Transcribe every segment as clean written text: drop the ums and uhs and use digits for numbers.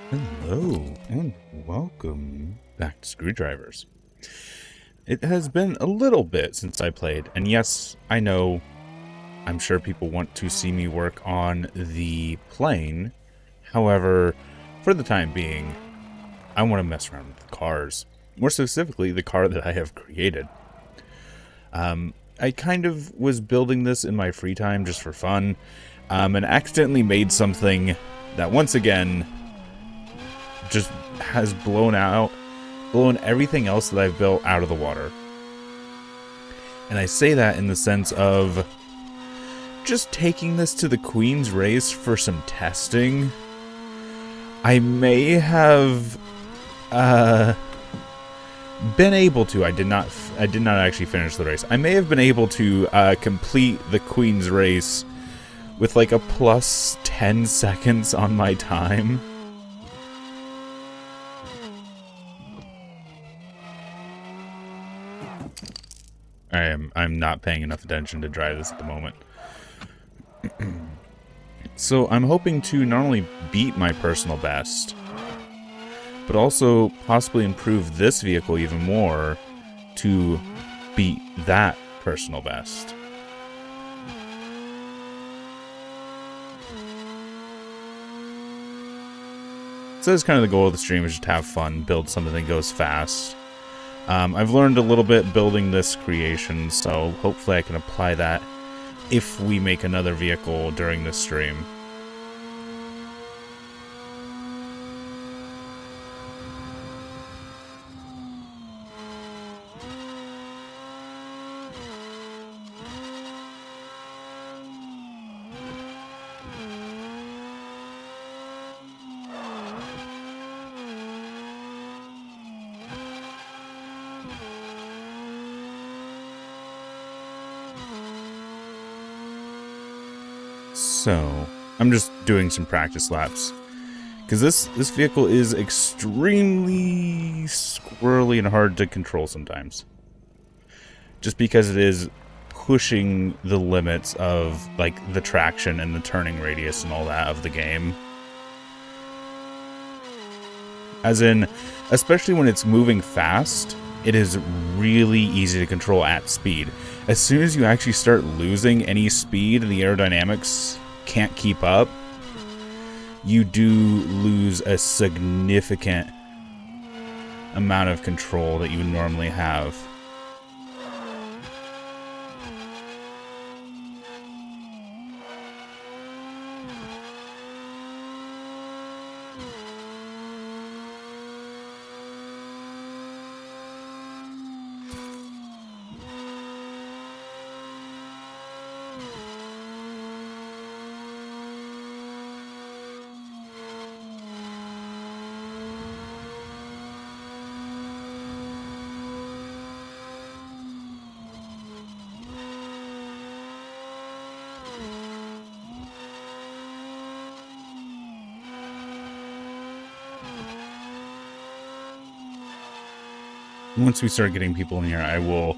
Hello, and welcome back to Screwdrivers. It has been a little bit since I played, and yes, I know, I'm sure people want to see me work on the plane. However, for the time being, I want to mess around with the cars. More specifically, the car that I have created. I kind of was building this in my free time just for fun, and accidentally made something that once again just has blown everything else that I've built out of the water. And I say that in the sense of just taking this to the Queen's race for some testing. I may have been able to. I did not actually finish the race. I may have been able to complete the Queen's race with like a plus 10 seconds on my time. I'm not paying enough attention to drive this at the moment. So I'm hoping to not only beat my personal best, but also possibly improve this vehicle even more to beat that personal best. So that's kind of the goal of the stream, is just to have fun, build something that goes fast. I've learned a little bit building this creation, so hopefully I can apply that if we make another vehicle during this stream. So, I'm just doing some practice laps, because this vehicle is extremely squirrely and hard to control sometimes. Just because it is pushing the limits of, like, the traction and the turning radius and all that of the game. As in, especially when it's moving fast, it is really easy to control at speed. As soon as you actually start losing any speed and the aerodynamics can't keep up, you do lose a significant amount of control that you would normally have. Once we start getting people in here, I will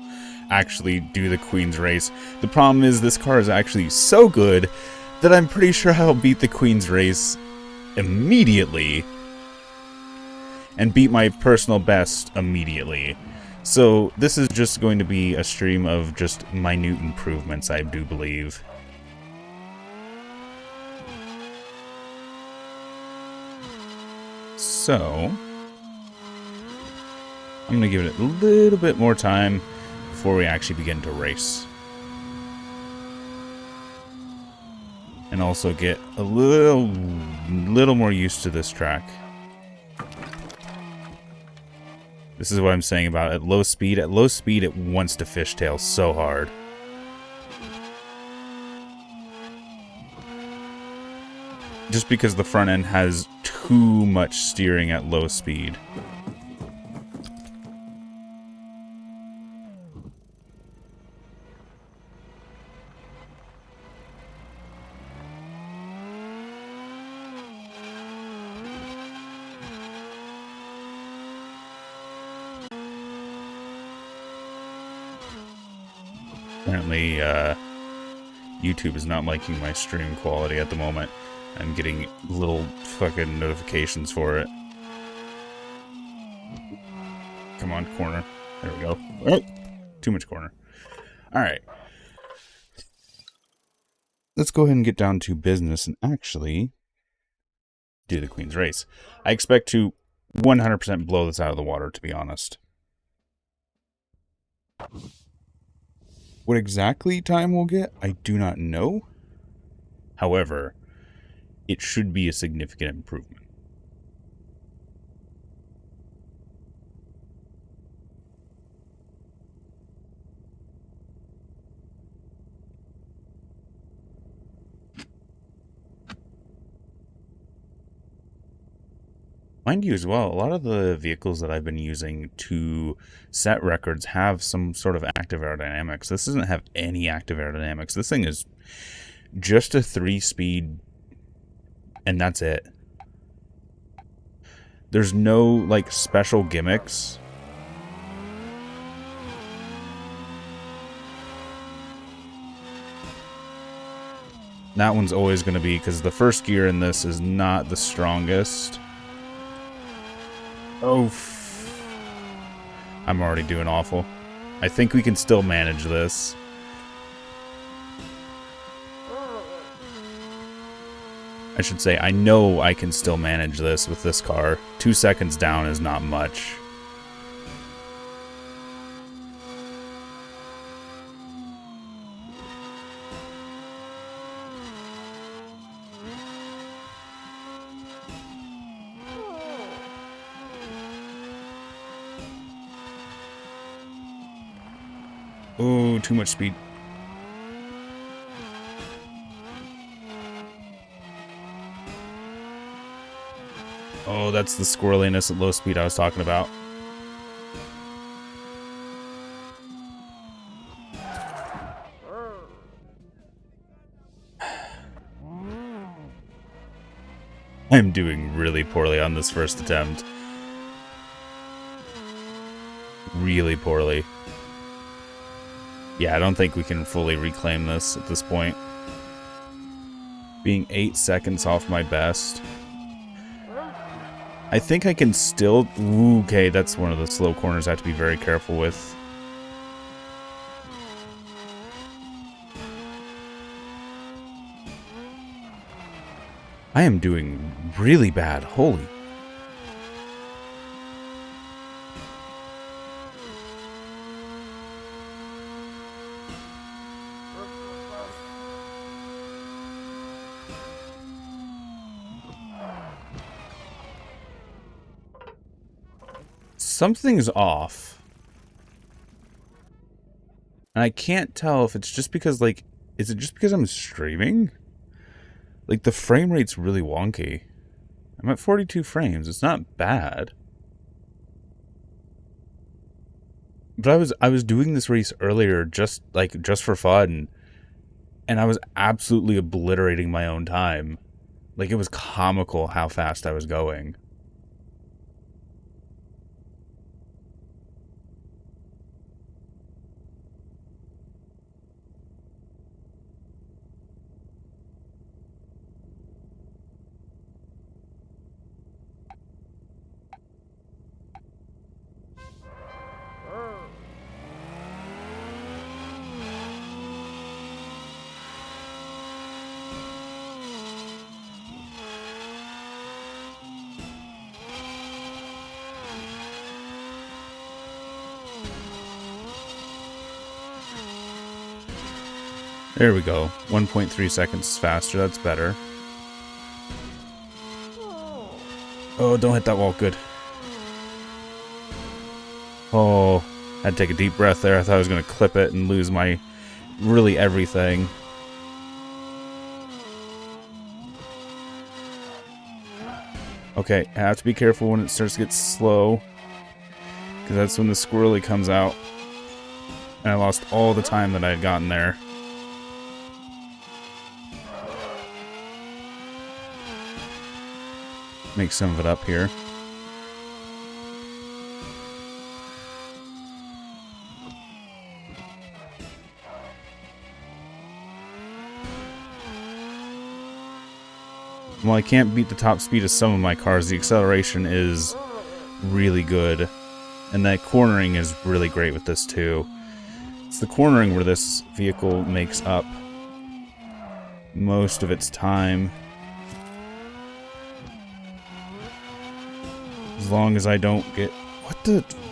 actually do the Queen's race. The problem is this car is actually so good that I'm pretty sure I'll beat the Queen's race immediately and beat my personal best immediately. So this is just going to be a stream of just minute improvements, I do believe. So I'm going to give it a little bit more time before we actually begin to race. And also get a little more used to this track. This is what I'm saying about at low speed. At low speed, it wants to fishtail so hard. Just because the front end has too much steering at low speed. Apparently, YouTube is not liking my stream quality at the moment. I'm getting little fucking notifications for it. Come on, corner. There we go. Oh, too much corner. Alright. Let's go ahead and get down to business and actually do the Queen's Race. I expect to 100% blow this out of the water, to be honest. What exactly time we'll get, I do not know. However, it should be a significant improvement. Mind you as well, a lot of the vehicles that I've been using to set records have some sort of active aerodynamics. This doesn't have any active aerodynamics. This thing is just a 3-speed, and that's it. There's no, like, special gimmicks. That one's always going to be, because the first gear in this is not the strongest. Oh, I'm already doing awful. I think we can still manage this. I should say, I know I can still manage this with this car. 2 seconds down is not much. Ooh, too much speed. Oh, that's the squirreliness at low speed I was talking about. I'm doing really poorly on this first attempt. Really poorly. Yeah, I don't think we can fully reclaim this at this point. Being 8 seconds off my best. I think I can still... Ooh, okay, that's one of the slow corners I have to be very careful with. I am doing really bad. Holy... Something's off. And I can't tell if it's just because, like... Is it just because I'm streaming? Like, the frame rate's really wonky. I'm at 42 frames. It's not bad. But I was doing this race earlier just for fun. And I was absolutely obliterating my own time. Like, it was comical how fast I was going. There we go. 1.3 seconds faster. That's better. Oh, don't hit that wall. Good. Oh, I had to take a deep breath there. I thought I was going to clip it and lose my... really everything. Okay, I have to be careful when it starts to get slow. Because that's when the squirrely comes out. And I lost all the time that I had gotten there. Make some of it up here. while I can't beat the top speed of some of my cars, the acceleration is really good. And that cornering is really great with this too. It's the cornering where this vehicle makes up most of its time. As long as I don't get...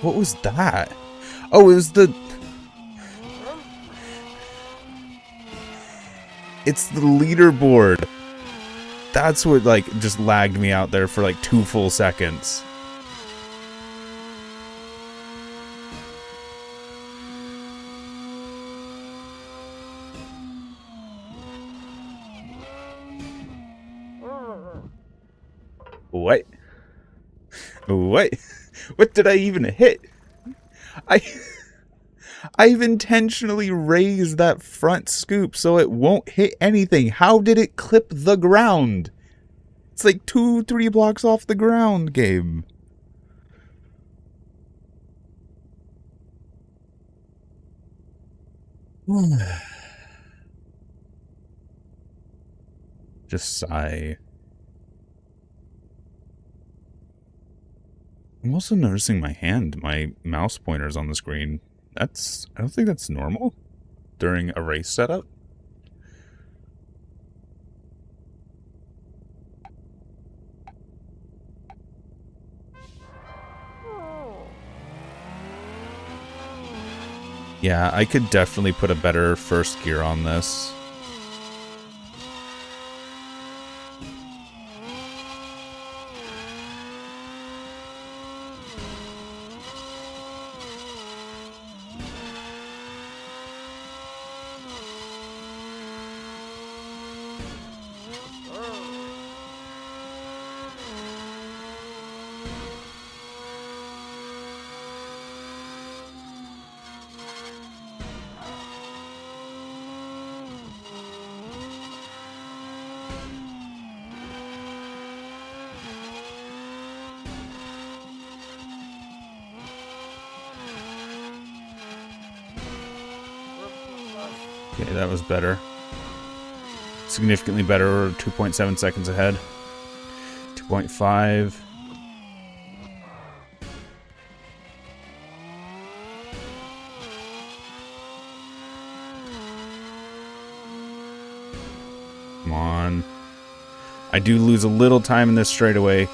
What was that? Oh, it was the... It's the leaderboard. That's what, like, just lagged me out there for, like, 2 full seconds. What? What? What did I even hit? I've intentionally raised that front scoop so it won't hit anything. How did it clip the ground? It's like 2-3 blocks off the ground, game. Just sigh. I'm also noticing my hand, my mouse pointer's on the screen. I don't think that's normal during a race setup. Yeah, I could definitely put a better first gear on this. Okay, that was better. Significantly better, 2.7 seconds ahead. 2.5. Come on. I do lose a little time in this straightaway,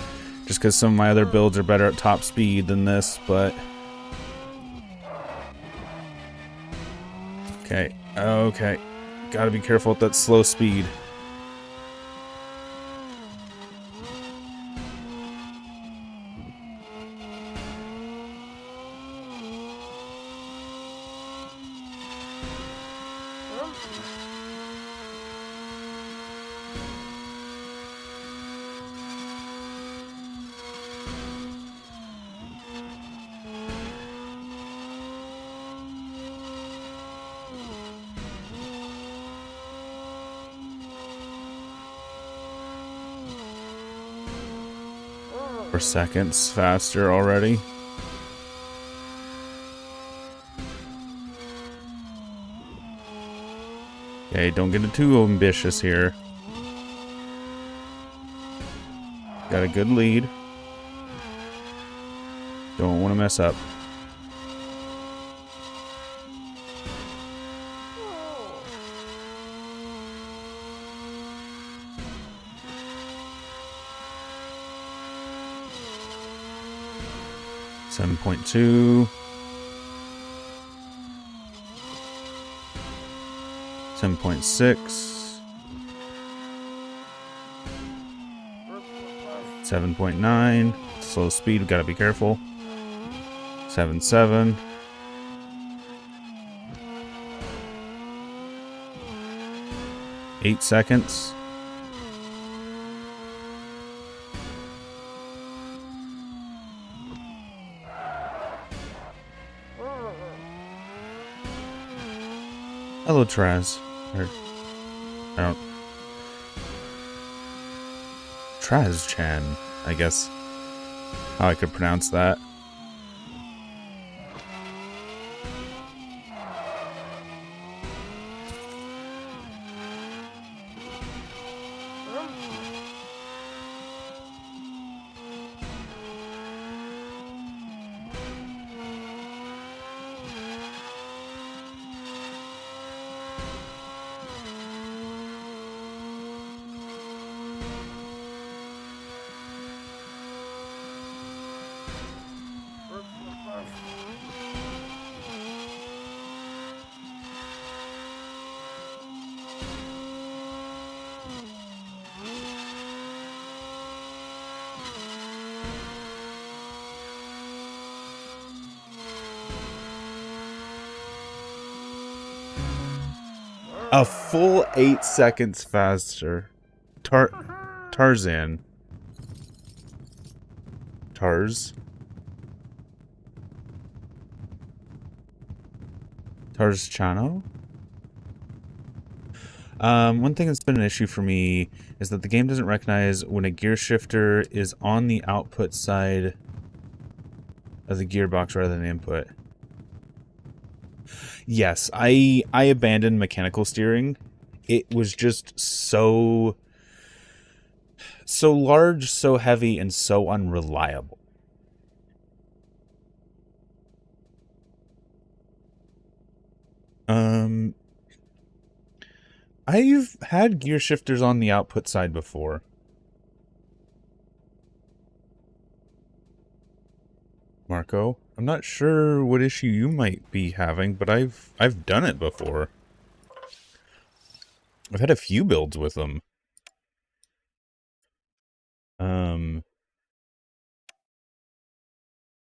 just because some of my other builds are better at top speed than this, but... Okay, okay. Gotta be careful with that slow speed. Seconds faster already. Okay, don't get too ambitious here. Got a good lead. Don't want to mess up. Seven 7.2. 7.6. 7.9. Slow speed, we gotta be careful. 7.7. 8 seconds. Hello, Traz. Or, I don't... Traz-chan, I guess. How I could pronounce that. A full 8 seconds faster. Tarzan. Tarzchano? One thing that's been an issue for me is that the game doesn't recognize when a gear shifter is on the output side of the gearbox rather than input. Yes, I abandoned mechanical steering. It was just so large, so heavy, and so unreliable. I've had gear shifters on the output side before. Marco, I'm not sure what issue you might be having, but I've done it before. I've had a few builds with them.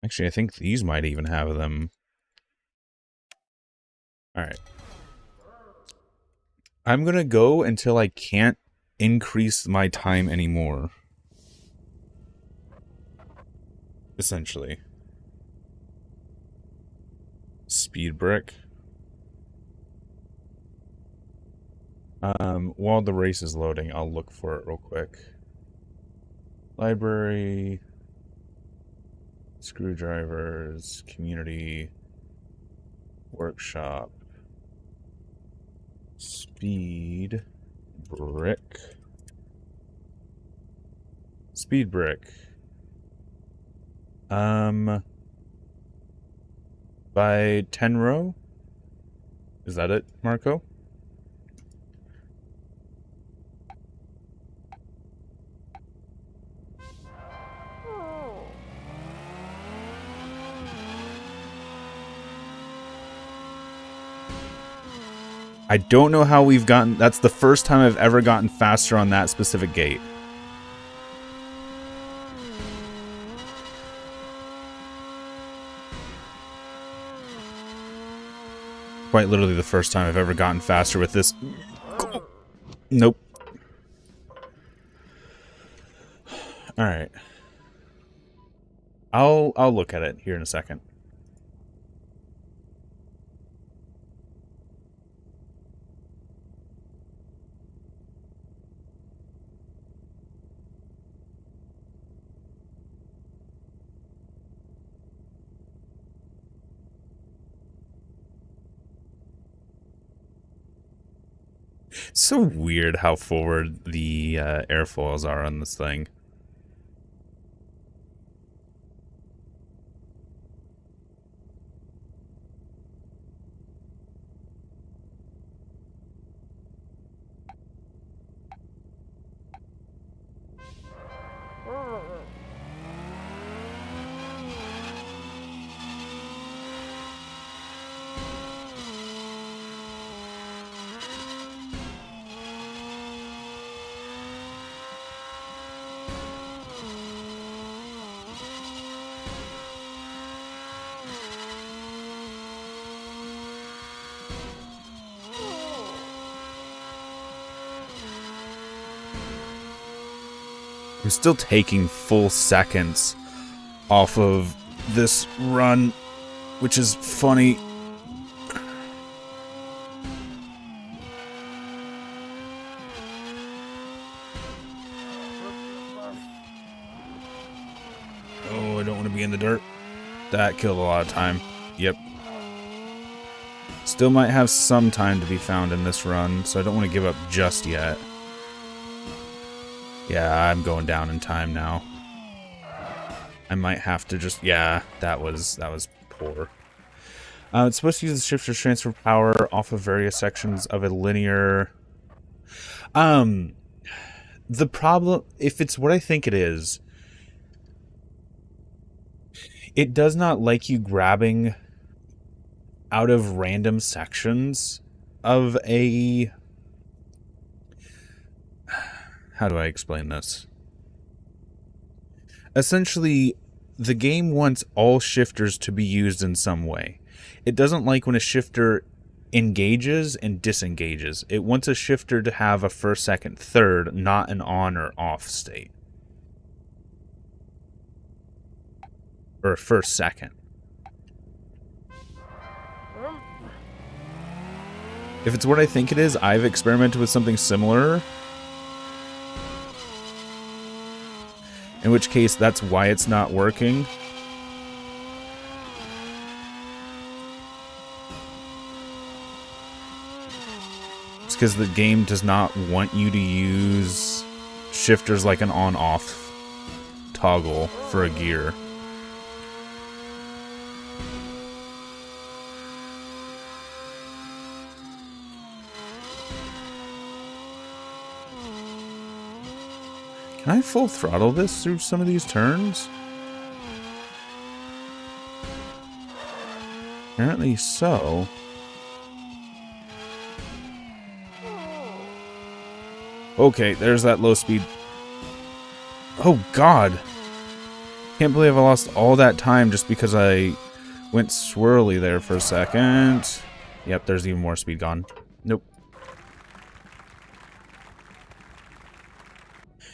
Actually, I think these might even have them. Alright. I'm gonna go until I can't increase my time anymore. Essentially. Speed brick. While the race is loading, I'll look for it real quick. Library, screwdrivers, community, workshop, speed brick. Speed brick. By Tenro? Is that it, Marco? I don't know how we've gotten... That's the first time I've ever gotten faster on that specific gate. Quite literally the first time I've ever gotten faster with this. Nope. Alright. I'll look at it here in a second. It's so weird how forward the airfoils are on this thing. I'm still taking full seconds off of this run, which is funny. Oh, I don't want to be in the dirt. That killed a lot of time. Yep. Still might have some time to be found in this run, so I don't want to give up just yet. Yeah, I'm going down in time now. I might have to just... Yeah, that was poor. It's supposed to use the shifter to transfer power off of various sections of a linear... The problem... If it's what I think it is, it does not like you grabbing out of random sections of a... How do I explain this? Essentially, the game wants all shifters to be used in some way. It doesn't like when a shifter engages and disengages. It wants a shifter to have a first, second, third, not an on or off state. Or a first, second. If it's what I think it is, I've experimented with something similar. In which case, that's why it's not working. It's because the game does not want you to use shifters like an on-off toggle for a gear. Can I full throttle this through some of these turns? Apparently so. Okay, there's that low speed. Oh god! Can't believe I lost all that time just because I went swirly there for a second. Yep, there's even more speed gone. Nope.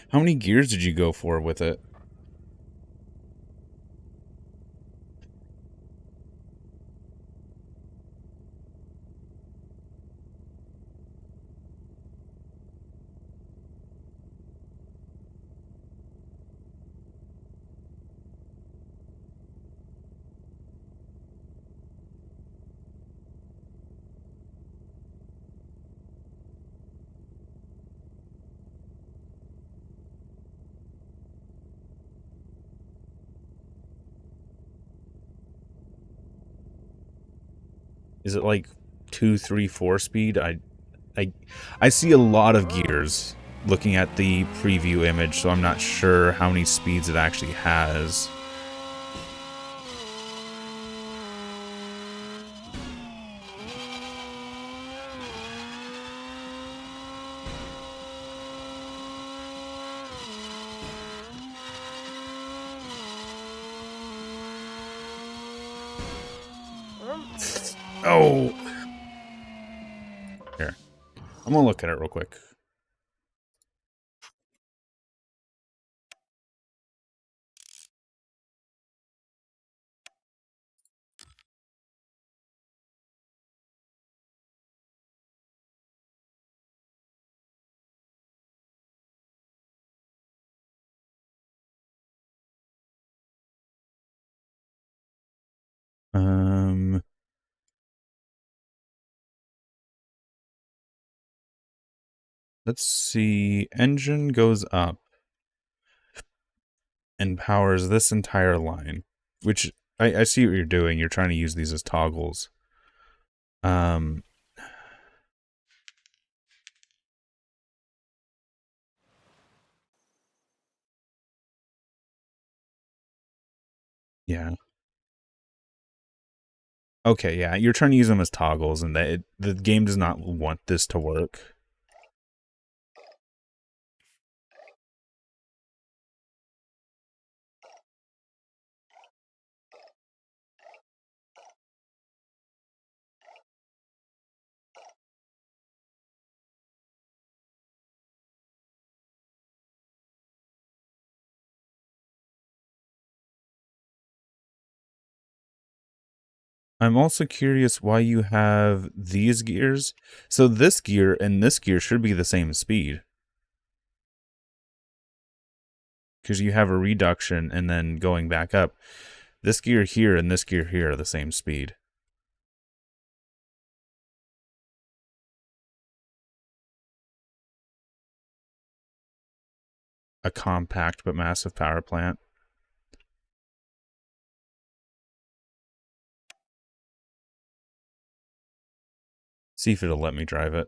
How many gears did you go for with it? Is it like 2, 3, 4 speed? I see a lot of gears looking at the preview image, so I'm not sure how many speeds it actually has. Oh! Here. I'm gonna look at it real quick. Let's see. Engine goes up and powers this entire line, which I see what you're doing. You're trying to use these as toggles. Yeah. Okay, yeah, you're trying to use them as toggles, and the game does not want this to work. I'm also curious why you have these gears. So this gear and this gear should be the same speed. Because you have a reduction and then going back up. This gear here and this gear here are the same speed. A compact but massive power plant. See if it'll let me drive it.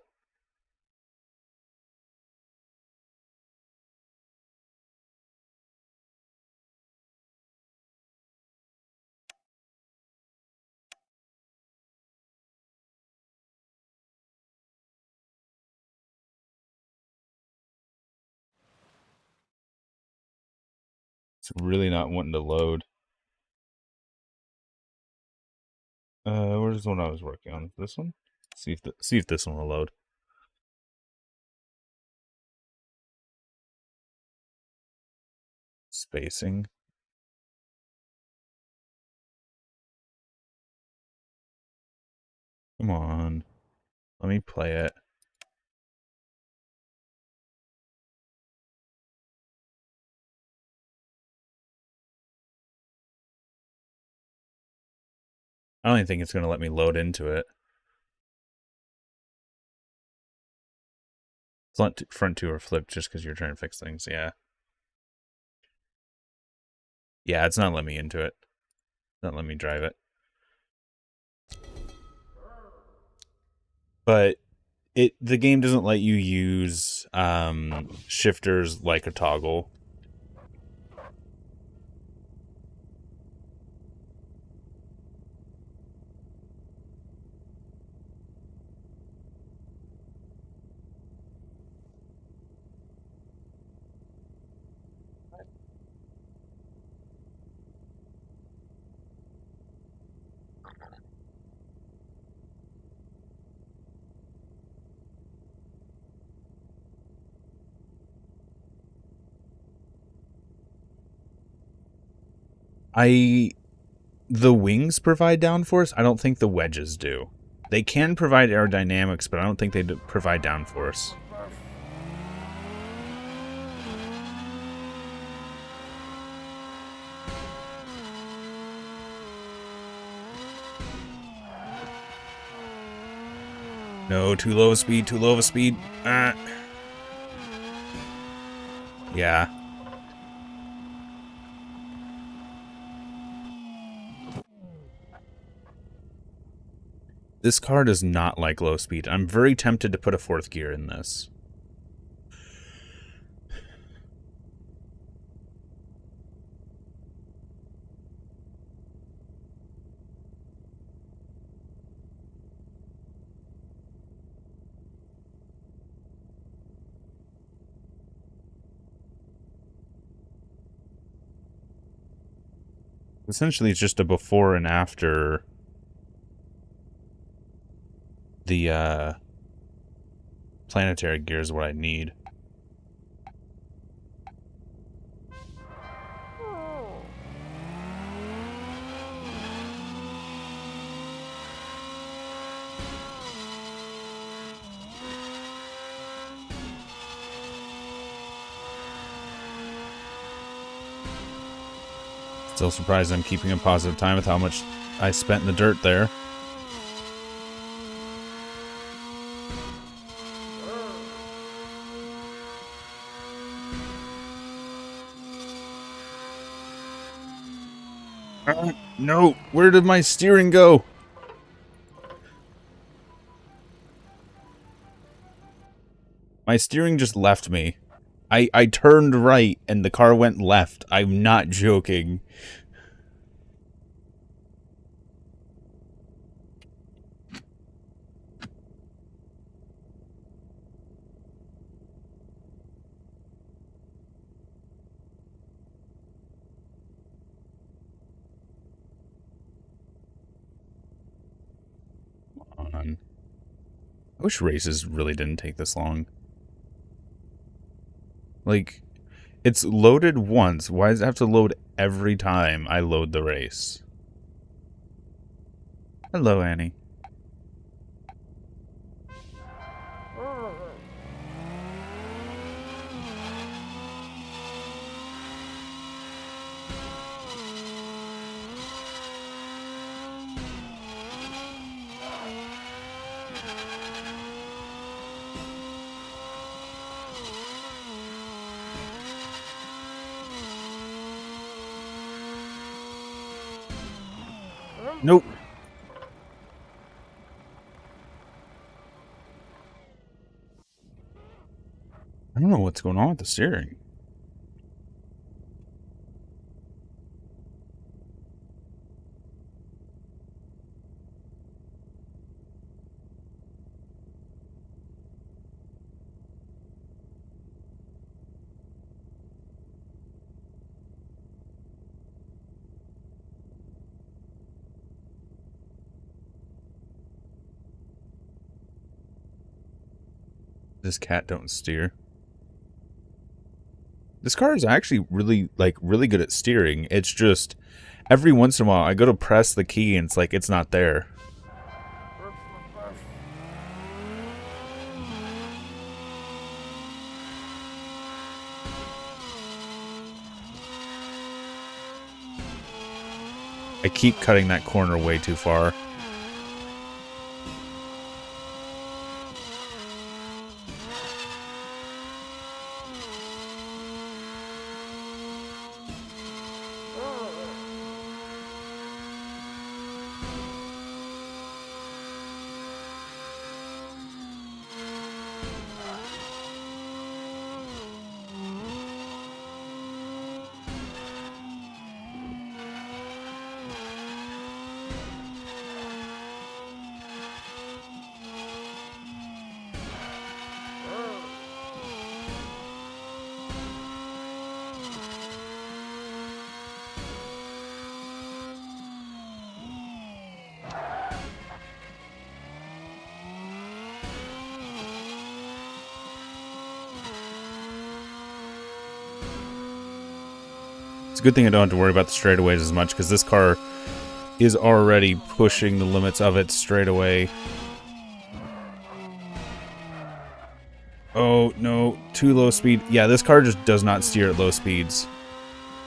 It's really not wanting to load. Where's the one I was working on? This one? See if this one will load. Spacing. Come on. Let me play it. I don't even think it's going to let me load into it. Front two are flipped just because you're trying to fix things, yeah. Yeah, it's not letting me into it. It's not letting me drive it. But the game doesn't let you use shifters like a toggle. The wings provide downforce. I don't think the wedges do. They can provide aerodynamics, but I don't think they provide downforce. No, too low of speed, too low of a speed. Yeah. This car does not like low speed. I'm very tempted to put a fourth gear in this. Essentially, it's just a before and after the planetary gear is what I need. Still surprised I'm keeping a positive time with how much I spent in the dirt there. No, where did my steering go? My steering just left me. I turned right and the car went left. I'm not joking. Come on. I wish races really didn't take this long. Like, it's loaded once. Why does it have to load every time I load the race? Hello, Annie. Nope. I don't know what's going on with the steering. This cat don't steer. This car is actually really good at steering. It's just every once in a while I go to press the key and it's like it's not there. I keep cutting that corner way too far. It's a good thing I don't have to worry about the straightaways as much, because this car is already pushing the limits of its straightaway. Oh, no. Too low speed. Yeah, this car just does not steer at low speeds.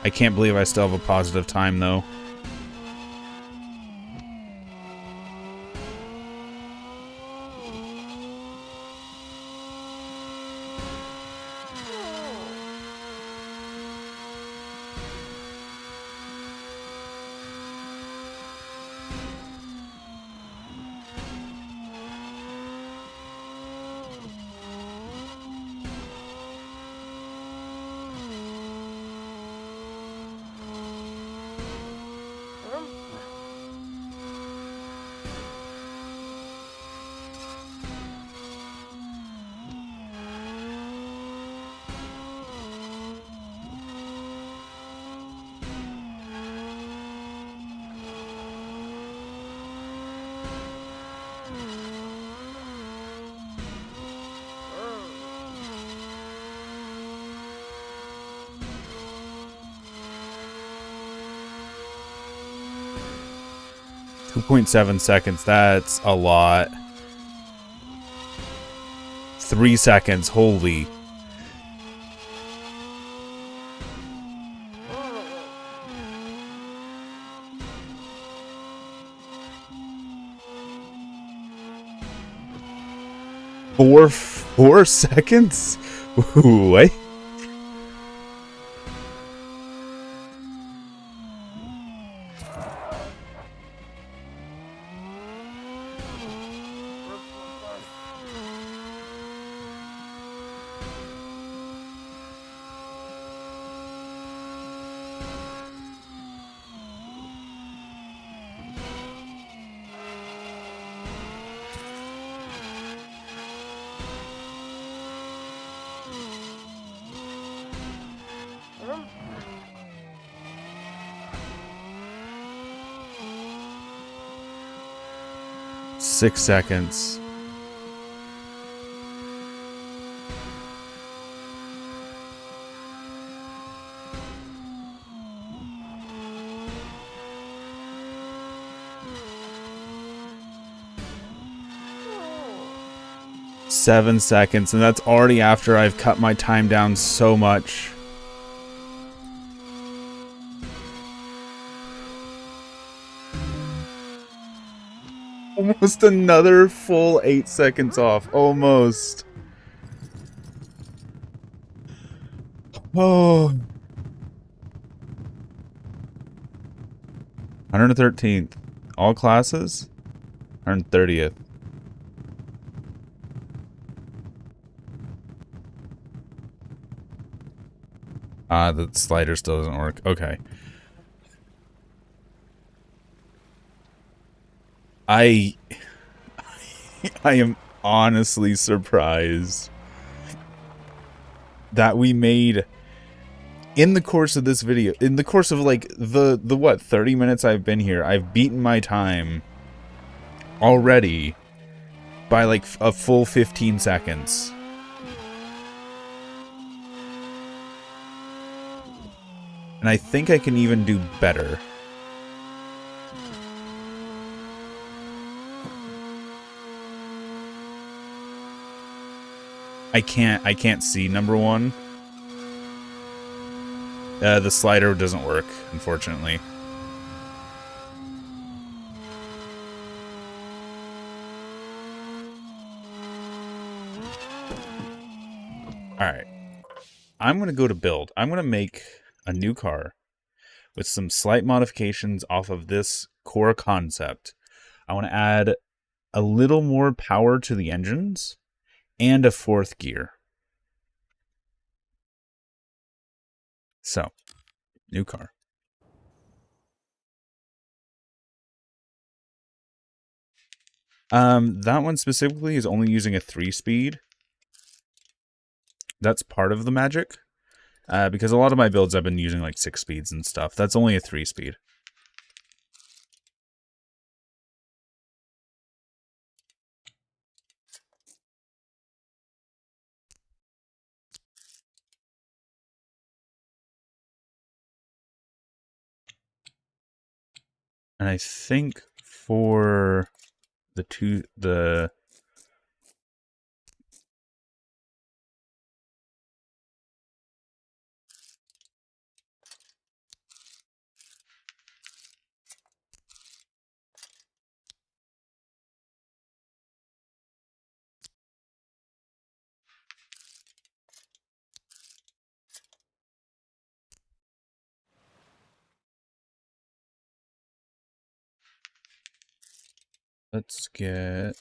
I can't believe I still have a positive time, though. .7 seconds, that's a lot. 3 seconds, holy. Four seconds? What? Six seconds. Seven seconds, and that's already after I've cut my time down so much. Almost another full 8 seconds off. Almost. Oh. 113th. All classes? 130th. The slider still doesn't work. Okay. I am honestly surprised that we made, in the course of this video, in the course of like the what, 30 minutes I've been here, I've beaten my time already by like a full 15 seconds. And I think I can even do better. I can't see number one. The slider doesn't work, unfortunately. Alright. I'm going to go to build. I'm going to make a new car with some slight modifications off of this core concept. I want to add a little more power to the engines and a fourth gear. So, new car. That one specifically is only using a 3-speed. That's part of the magic. Because a lot of my builds I've been using like 6 speeds and stuff. That's only a 3-speed. And I think for the let's get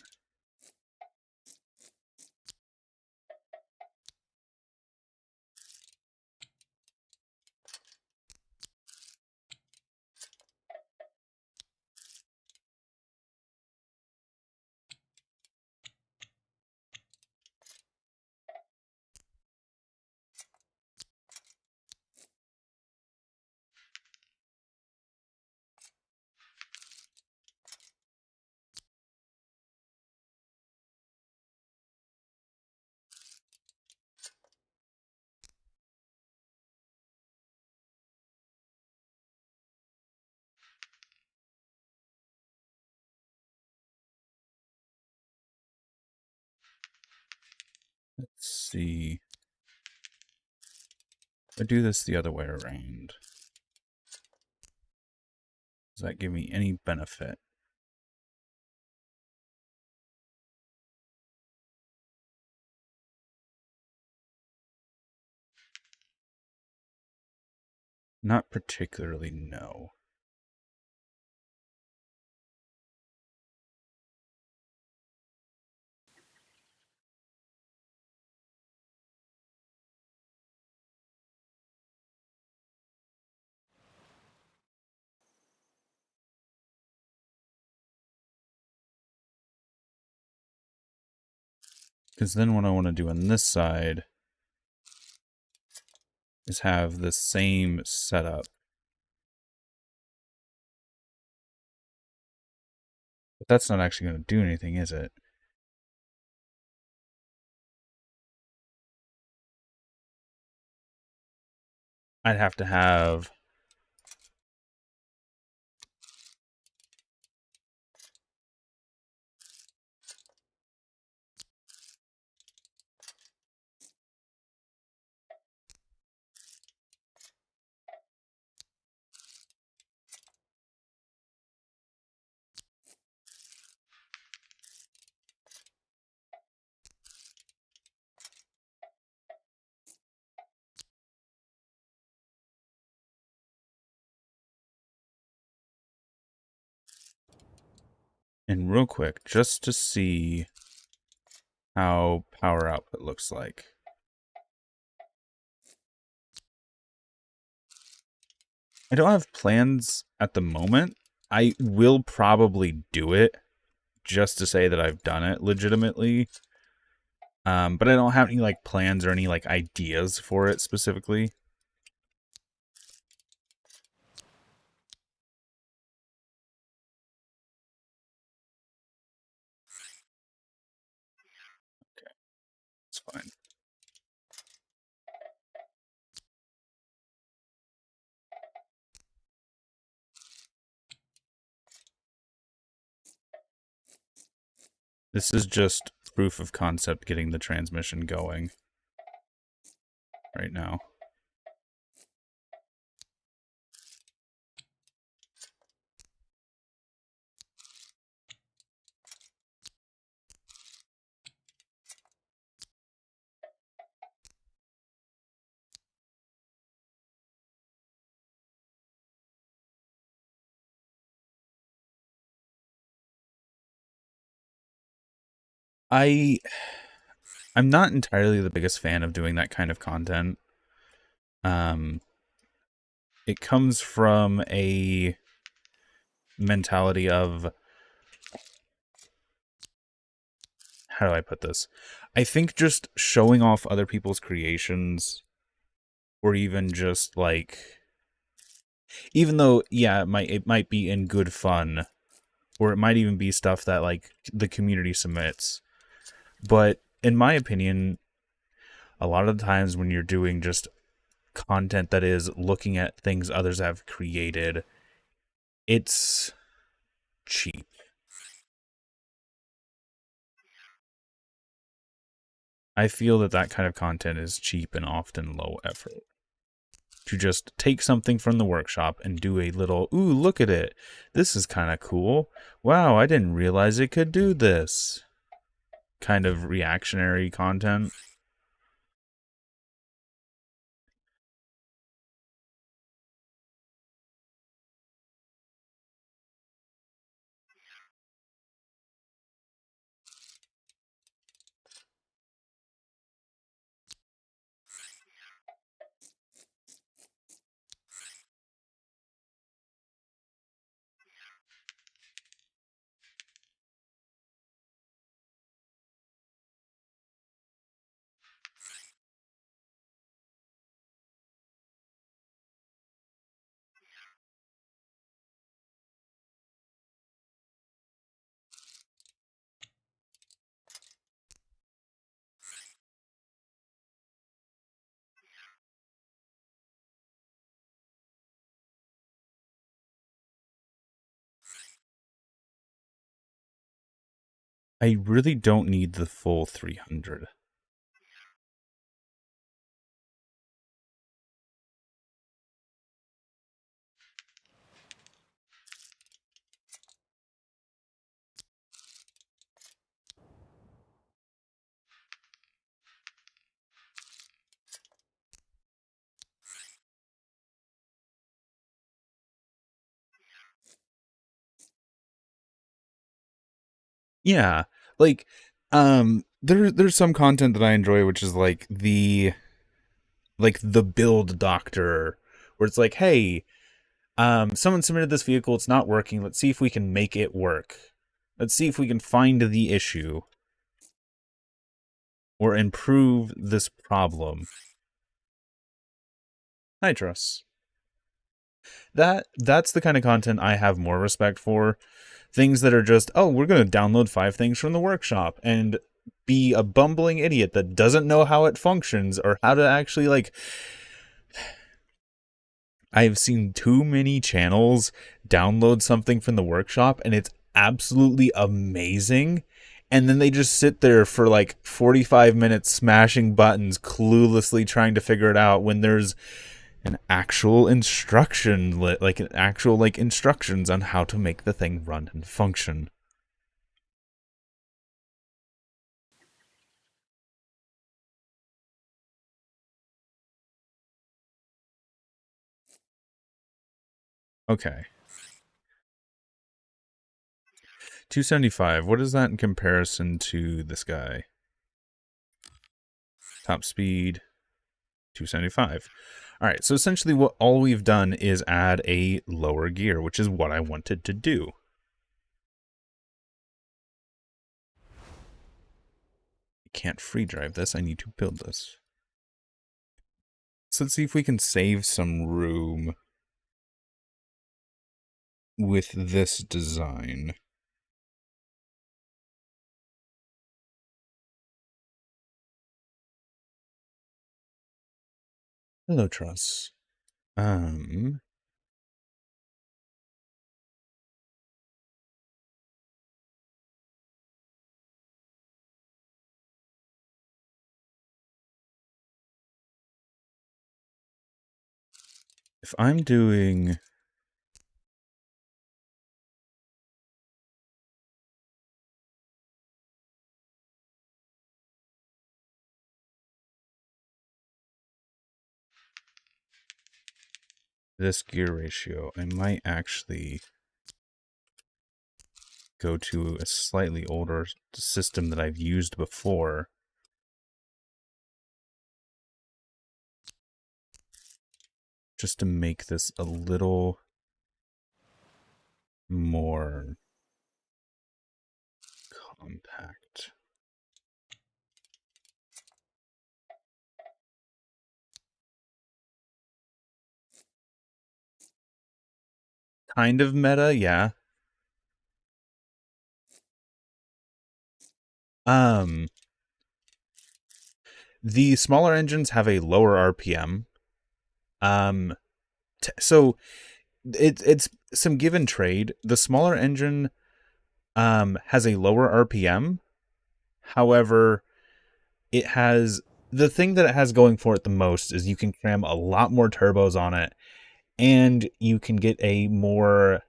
let's see. If I do this the other way around, does that give me any benefit? Not particularly, no. Because then what I want to do on this side is have the same setup. But that's not actually going to do anything, is it? I'd have to have... And real quick, just to see how power output looks like. I don't have plans at the moment. I will probably do it just to say that I've done it legitimately. But I don't have any like plans or any like ideas for it specifically. Okay, it's fine. This is just proof of concept getting the transmission going right now. I'm not entirely the biggest fan of doing that kind of content. It comes from a mentality of, how do I put this? I think just showing off other people's creations, or even just like, even though, yeah, it might be in good fun, or it might even be stuff that like the community submits. But in my opinion, a lot of the times when you're doing just content that is looking at things others have created, it's cheap. I feel that that kind of content is cheap and often low effort. To just take something from the workshop and do a little, ooh, look at it. This is kind of cool. Wow, I didn't realize it could do this. Kind of reactionary content. I really don't need the full 300. Yeah, like, there's some content that I enjoy, which is like the build doctor, where it's like, hey, someone submitted this vehicle, it's not working. Let's see if we can make it work. Let's see if we can find the issue or improve this problem. Nitros. That's the kind of content I have more respect for. Things that are just, oh, we're going to download 5 things from the workshop and be a bumbling idiot that doesn't know how it functions or how to actually, like, I've seen too many channels download something from the workshop and it's absolutely amazing. And then they just sit there for like 45 minutes smashing buttons, cluelessly trying to figure it out when there's an actual instruction, like an actual like instructions on how to make the thing run and function. Okay. 275. What is that in comparison to this guy? Top speed, 275. All right, so essentially what all we've done is add a lower gear, which is what I wanted to do. I can't free drive this, I need to build this. So let's see if we can save some room with this design. Hello, Truss. If I'm doing... this gear ratio, I might actually go to a slightly older system that I've used before. Just to make this a little more compact. Kind of meta, yeah. The smaller engines have a lower RPM. So it's some give and trade. The smaller engine has a lower RPM. However, it has the thing that it has going for it the most is you can cram a lot more turbos on it, and you can get a more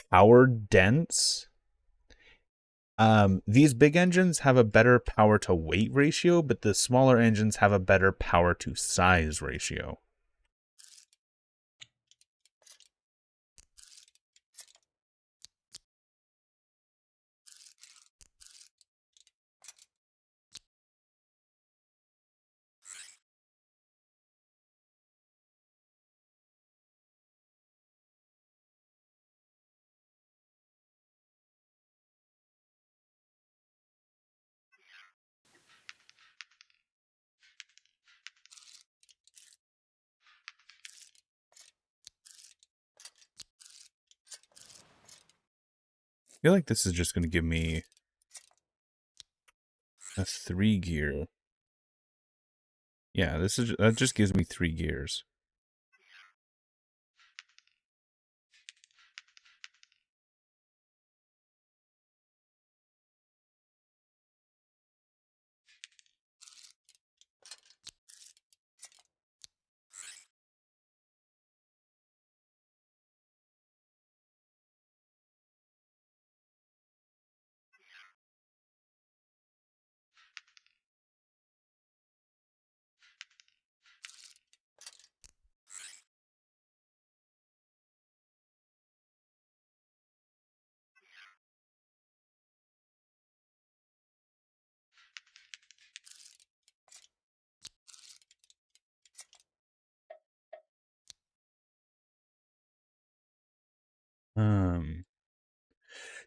power dense. These big engines have a better power to weight ratio, but the smaller engines have a better power to size ratio. I feel like this is just going to give me a 3 gear. Yeah, that just gives me 3 gears.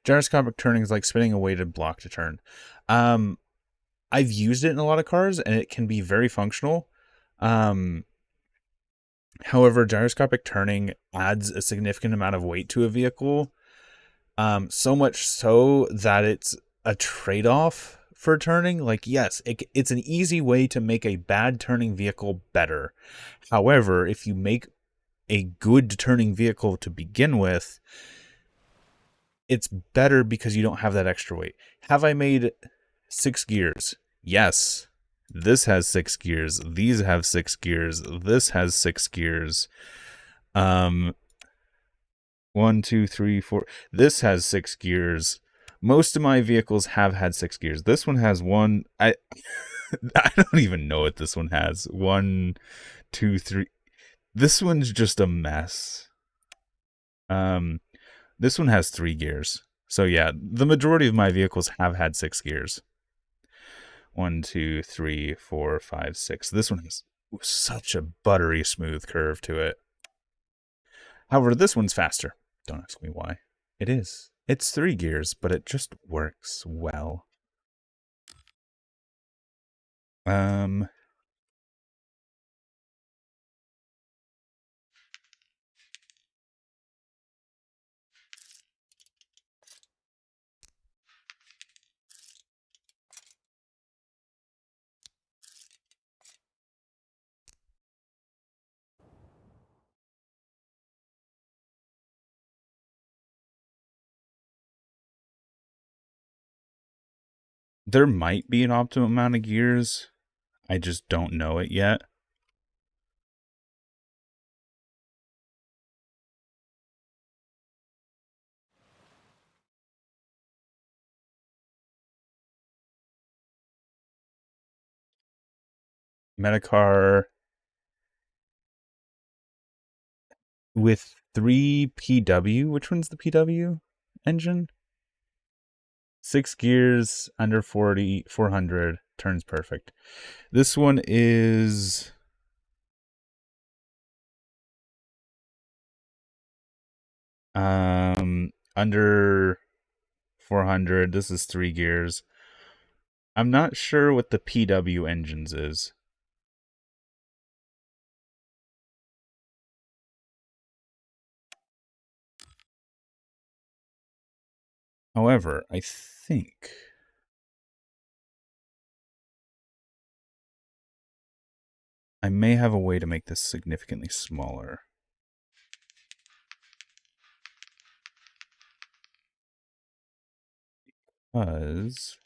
Gyroscopic turning is like spinning a weighted block to turn. I've used it in a lot of cars, and it can be very functional. However, gyroscopic turning adds a significant amount of weight to a vehicle, so much so that it's a trade-off for turning. Like, yes, it's an easy way to make a bad turning vehicle better. However, if you make a good turning vehicle to begin with, it's better because you don't have that extra weight. Have I made 6 gears? Yes. This has 6 gears. These have 6 gears. This has 6 gears. 1, 2, 3, 4. This has 6 gears. Most of my vehicles have had 6 gears. This one has one. I don't even know what this one has. 1, 2, 3. This one's just a mess. This one has 3 gears. So yeah, the majority of my vehicles have had 6 gears. 1, 2, 3, 4, 5, 6. This one has such a buttery smooth curve to it. However, this one's faster. Don't ask me why. It is. It's 3 gears, but it just works well. There might be an optimum amount of gears. I just don't know it yet. Metacar with 3 PW. Which one's the PW engine? 6 gears, under 400, turns perfect. This one is under 400. This is 3 gears. I'm not sure what the PW engines is. However, I think I may have a way to make this significantly smaller. Because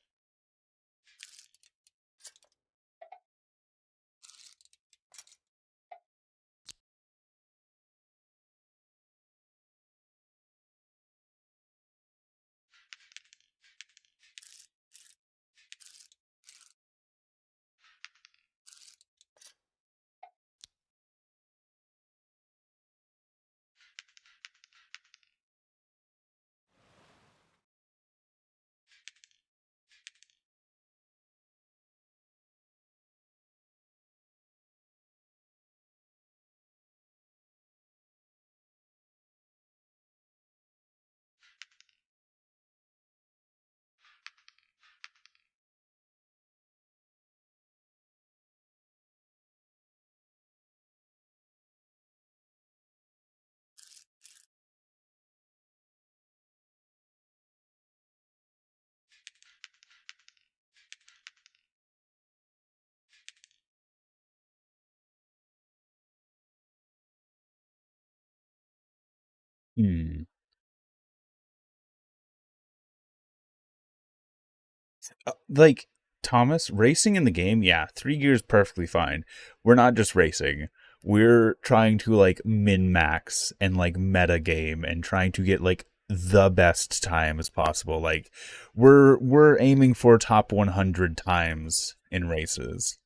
like Thomas, racing in the game, yeah, 3 gears perfectly fine. We're not just racing. We're trying to like min max and like meta game and trying to get like the best time as possible. Like we're aiming for top 100 times in races.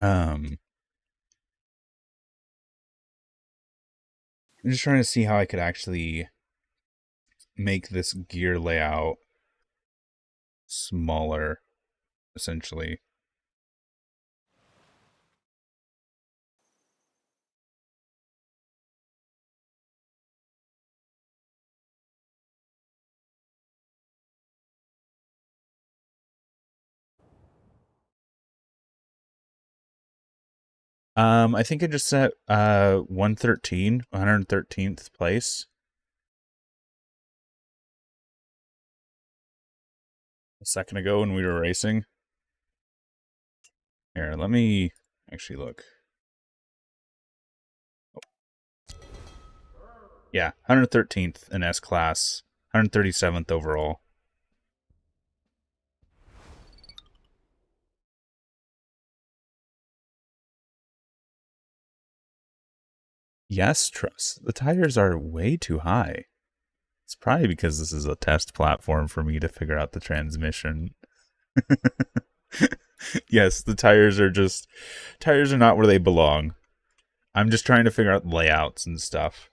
Um I'm just trying to see how I could actually make this gear layout smaller essentially. I think I just set 113, 113th place a second ago when we were racing. Here, let me actually look. Yeah, 113th in S class, 137th overall. Yes, Truss. The tires are way too high. It's probably because this is a test platform for me to figure out the transmission. Yes, the tires are not where they belong. I'm just trying to figure out layouts and stuff.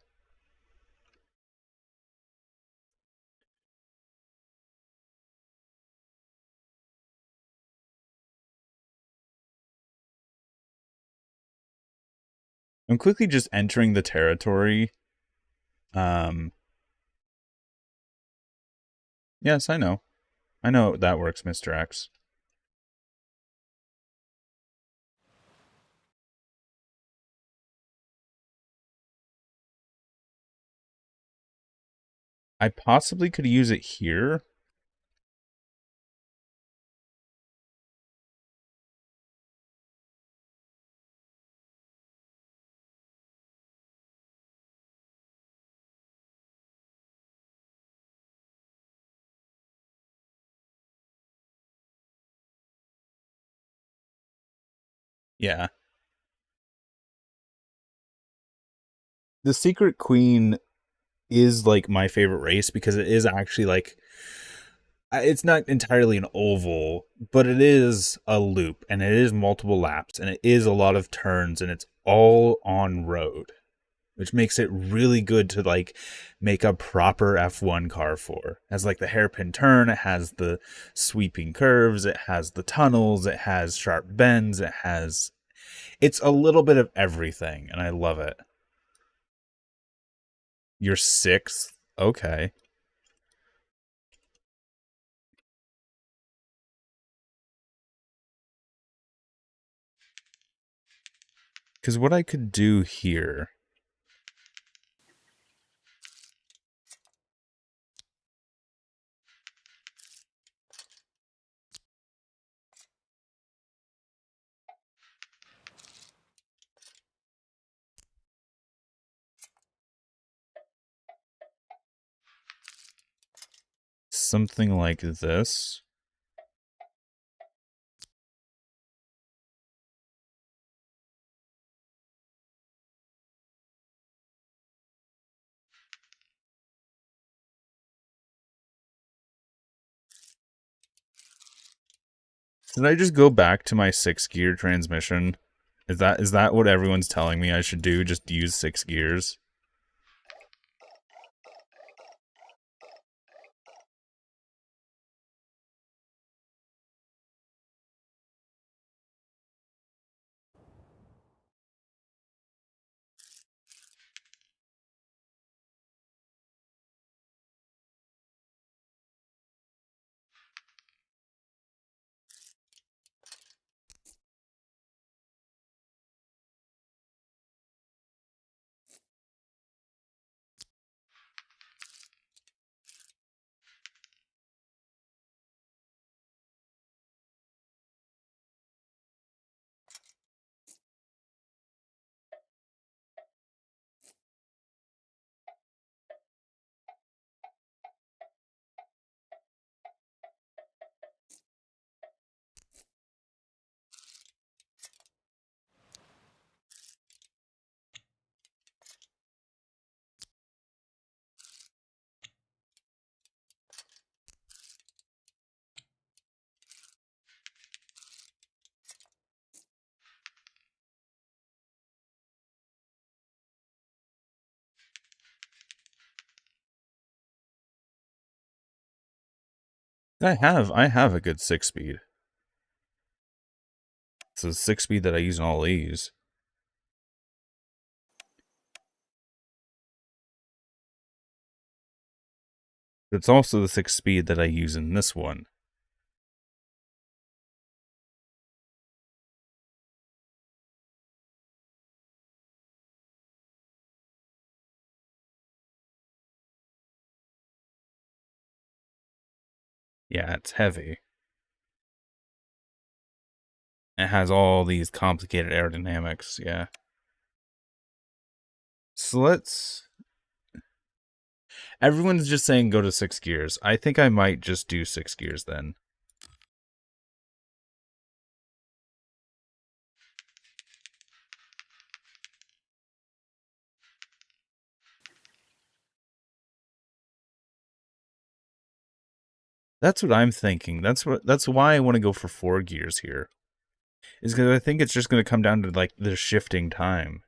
I'm quickly just entering the territory. Yes, I know. I know that works, Mr. X. I possibly could use it here. Yeah. The Secret Queen is like my favorite race because it is actually like it's not entirely an oval, but it is a loop and it is multiple laps and it is a lot of turns and it's all on road, which makes it really good to like make a proper F1 car for. It has like the hairpin turn, it has the sweeping curves, it has the tunnels, it has sharp bends, it's a little bit of everything and I love it. You're sixth? Okay. Because what I could do here, something like this. Did I just go back to my 6-gear transmission? Is that what everyone's telling me I should do? Just use 6 gears? I have a good 6-speed. It's a 6-speed that I use in all these. It's also the 6-speed that I use in this one. Yeah, it's heavy. It has all these complicated aerodynamics, yeah. So everyone's just saying go to 6 gears. I think I might just do 6 gears then. That's what I'm thinking. That's why I want to go for 4 gears here. Is because I think it's just going to come down to like the shifting time.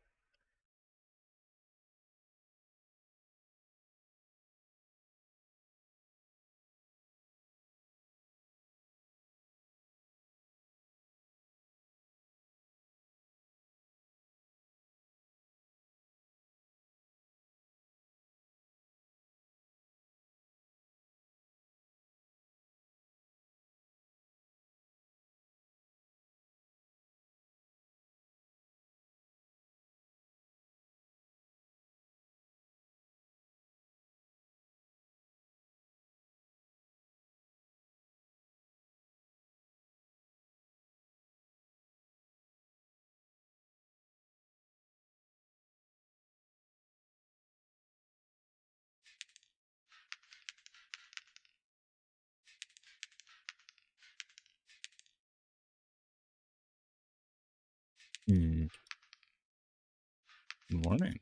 Hmm. Good morning.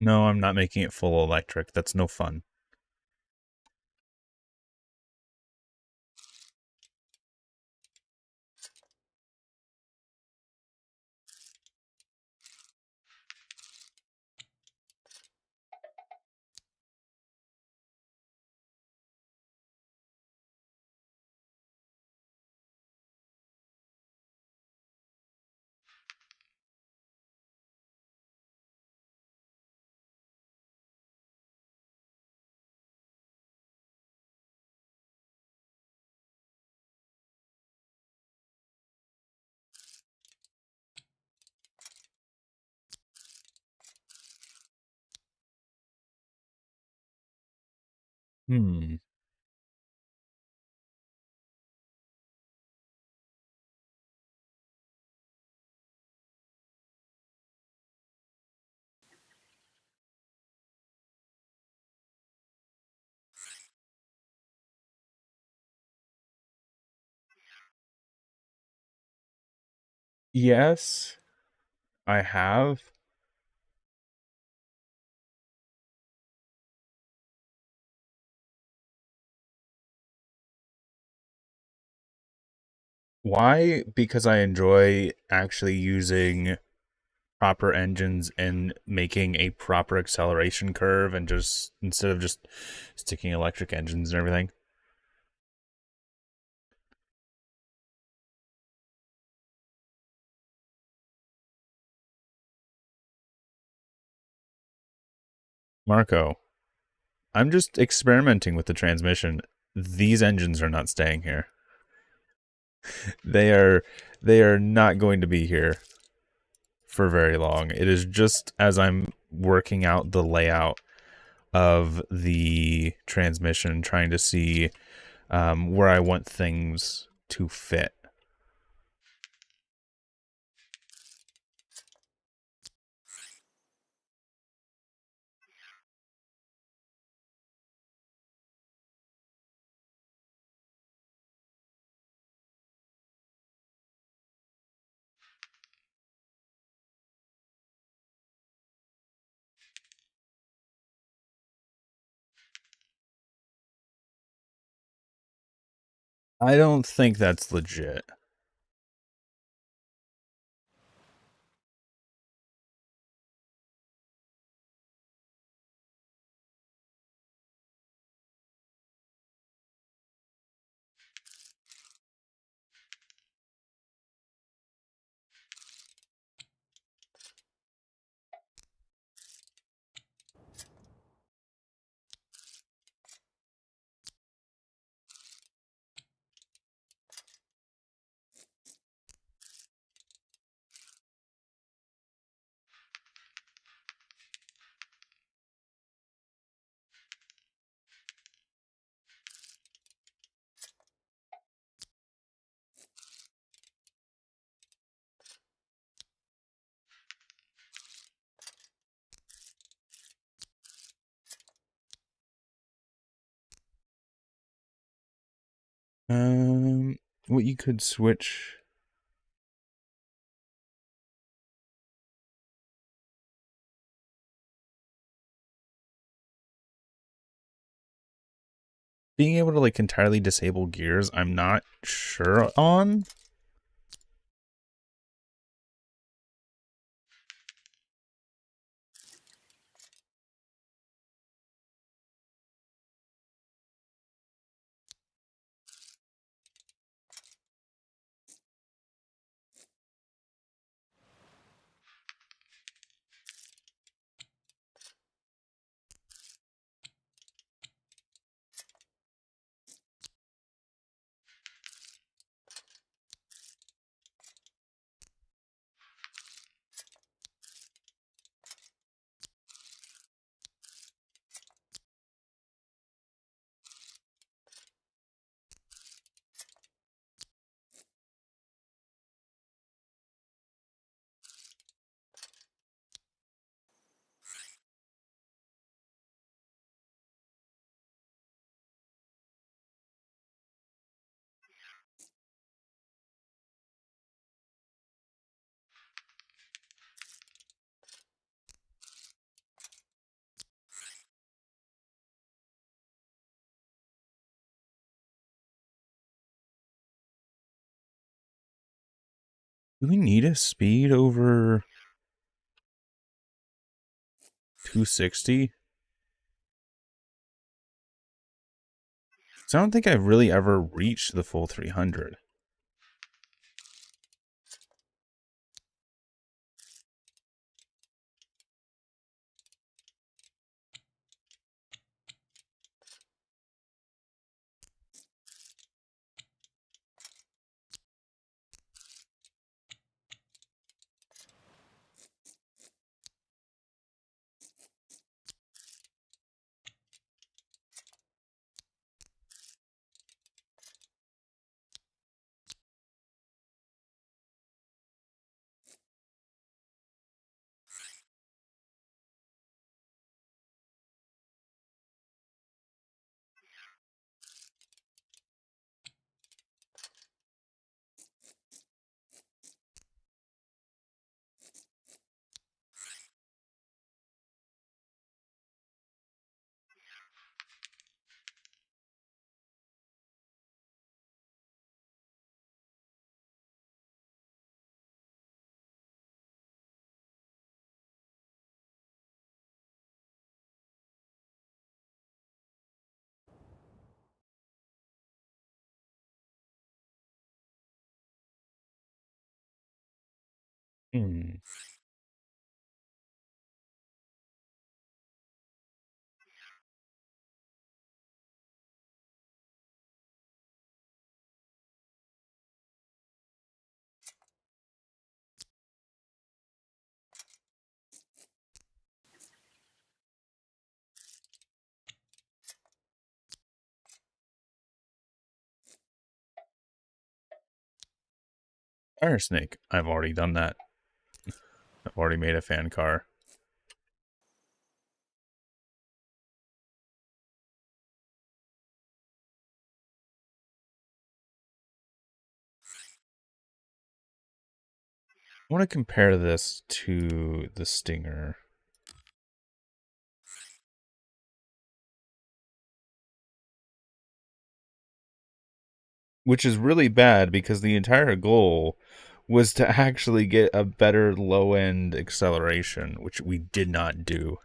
No, I'm not making it full electric. That's no fun. Hmm. Yes, I have. Why? Because I enjoy actually using proper engines and making a proper acceleration curve and just instead of just sticking electric engines and everything. Marco, I'm just experimenting with the transmission. These engines are not staying here. They are they are not going to be here for very long. It is just as I'm working out the layout of the transmission, trying to see where I want things to fit. I don't think that's legit. Um, what you could switch. Being able to like entirely disable gears, I'm not sure on. Do we need a speed over 260? So I don't think I've really ever reached the full 300. Hmm. Fire Snake. I've already done that. I've already made a fan car. I want to compare this to the Stinger. Which is really bad because the entire goal was to actually get a better low-end acceleration, which we did not do.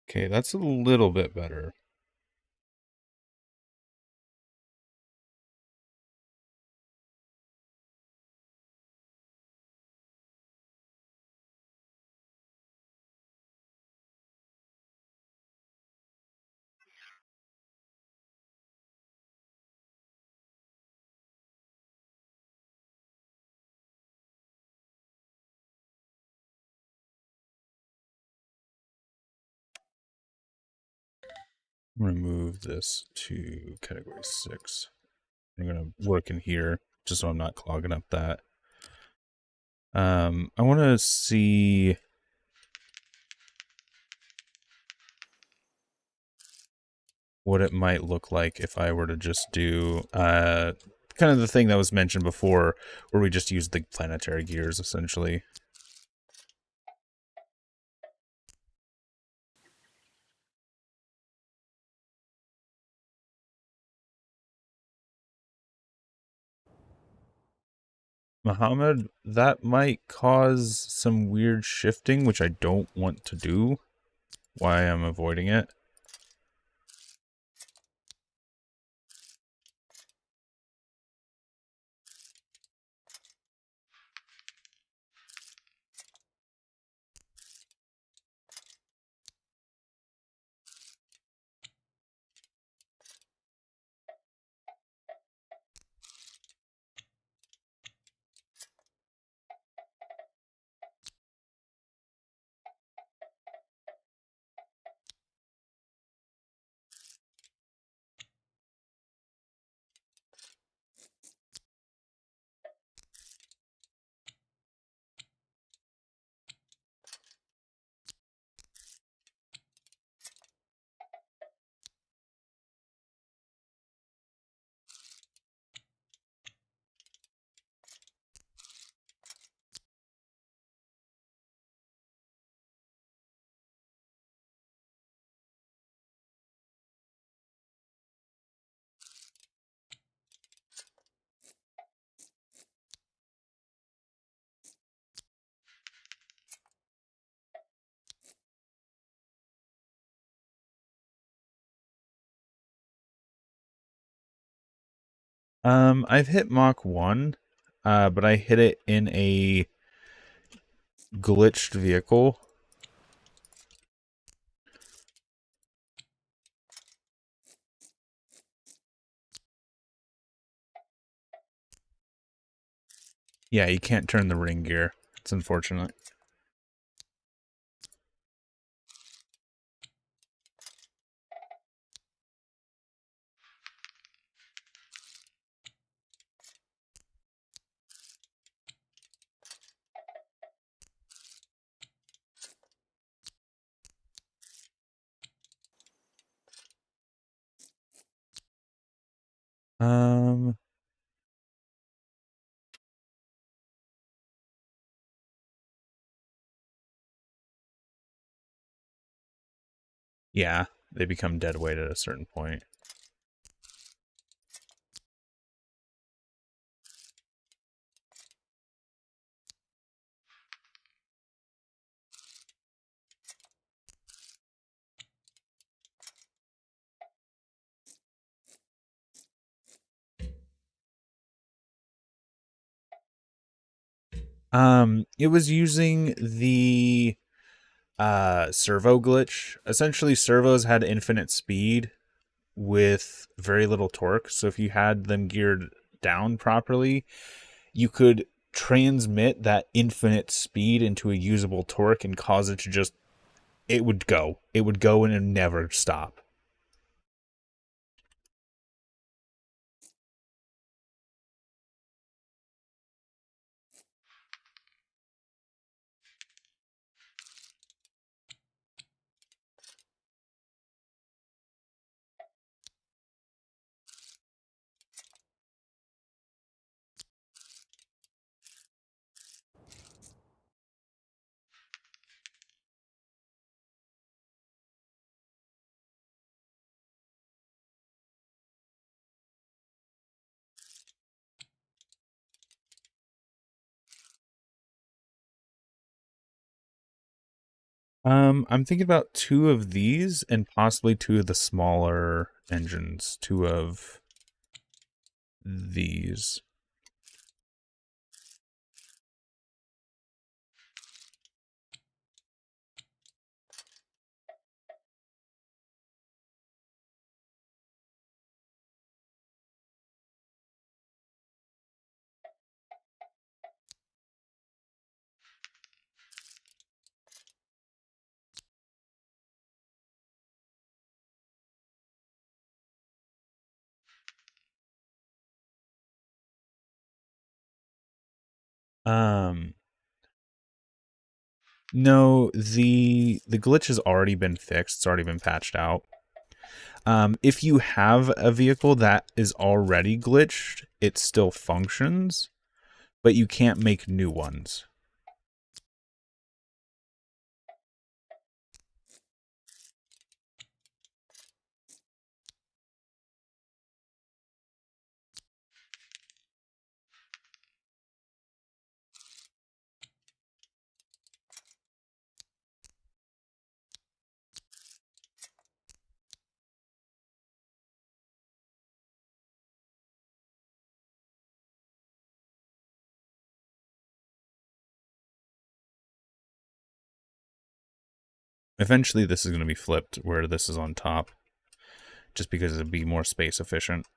Okay, that's a little bit better. I'm going to move this to category 6. I'm going to work in here just so I'm not clogging up that. I want to see what it might look like if I were to just do kind of the thing that was mentioned before, where we just use the planetary gears, essentially. Muhammad, that might cause some weird shifting, which I don't want to do. Why I'm avoiding it. I've hit Mach 1, but I hit it in a glitched vehicle. Yeah, you can't turn the ring gear. It's unfortunate. Um, yeah, they become dead weight at a certain point. It was using the servo glitch. Essentially, servos had infinite speed with very little torque. So if you had them geared down properly, you could transmit that infinite speed into a usable torque and cause it to just it would go. It would go and it would never stop. I'm thinking about two of these and possibly two of the smaller engines. Two of these. Um, no, the glitch has already been fixed. It's already been patched out. If you have a vehicle that is already glitched, it still functions, but you can't make new ones. Eventually this is going to be flipped where this is on top, just because it'd be more space efficient.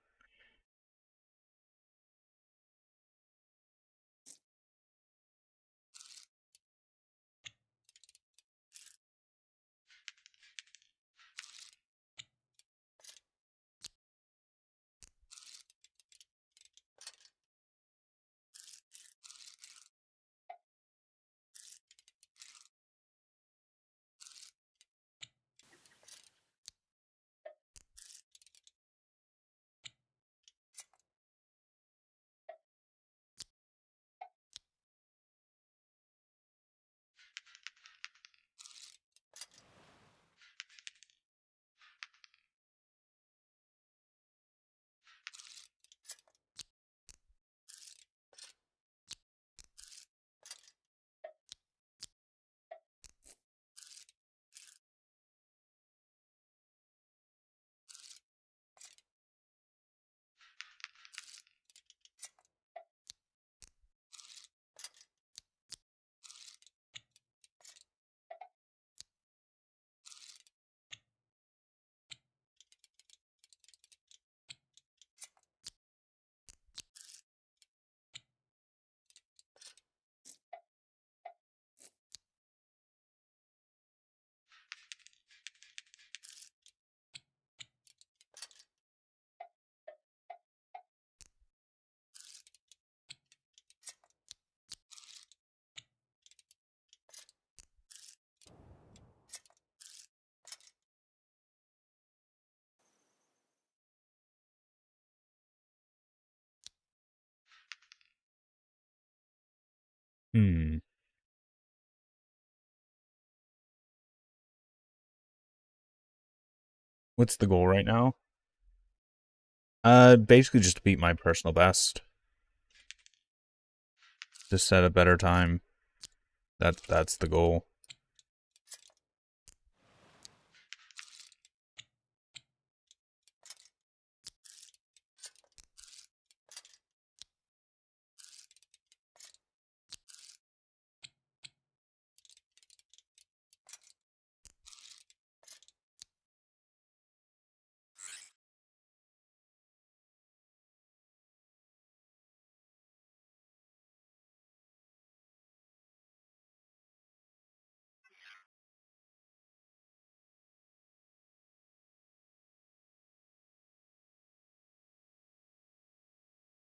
What's the goal right now? Basically just to beat my personal best. To set a better time. That's the goal.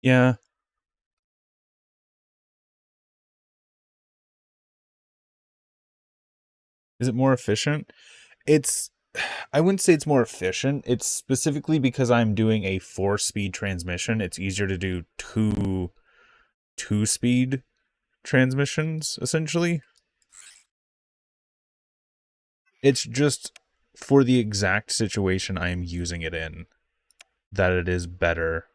Yeah. Is it more efficient? It's I wouldn't say it's more efficient. It's specifically because I'm doing a 4-speed transmission. It's easier to do two-speed transmissions, essentially. It's just for the exact situation I am using it in that it is better.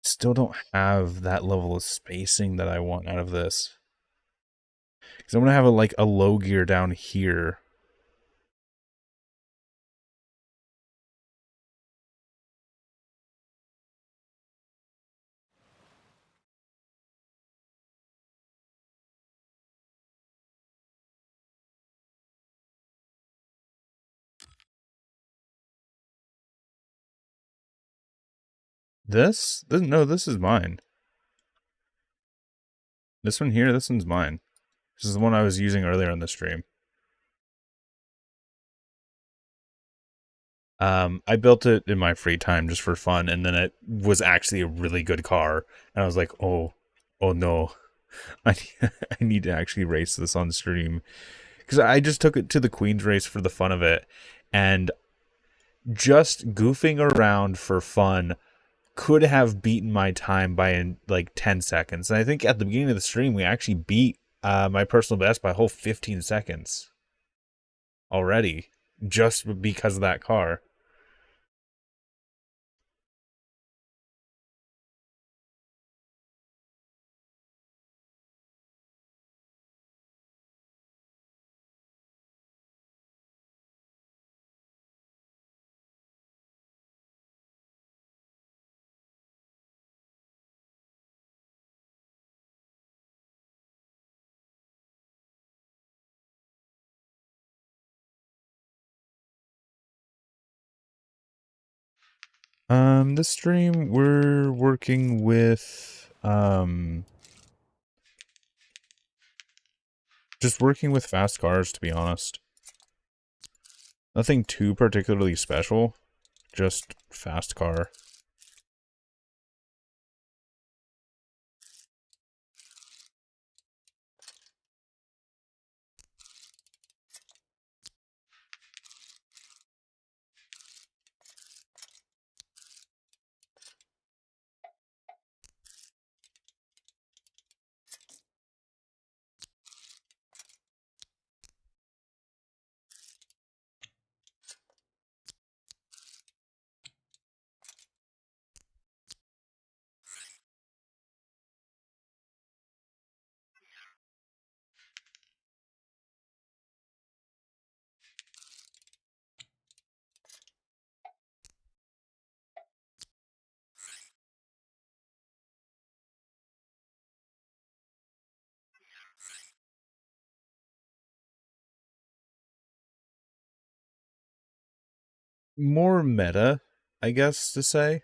Still don't have that level of spacing that I want out of this. Because I'm going to have a low gear down here. No, this is mine. This one here, this one's mine. This is the one I was using earlier in the stream. I built it in my free time just for fun, and then it was actually a really good car. And I was like, oh no, I I need to actually race this on stream, because I just took it to the Queen's race for the fun of it, and just goofing around for fun could have beaten my time by like 10 seconds. And I think at the beginning of the stream, we actually beat my personal best by a whole 15 seconds already, just because of that car. This stream we're working with just working with fast cars, to be honest. Nothing too particularly special, just fast car. More meta, I guess to say.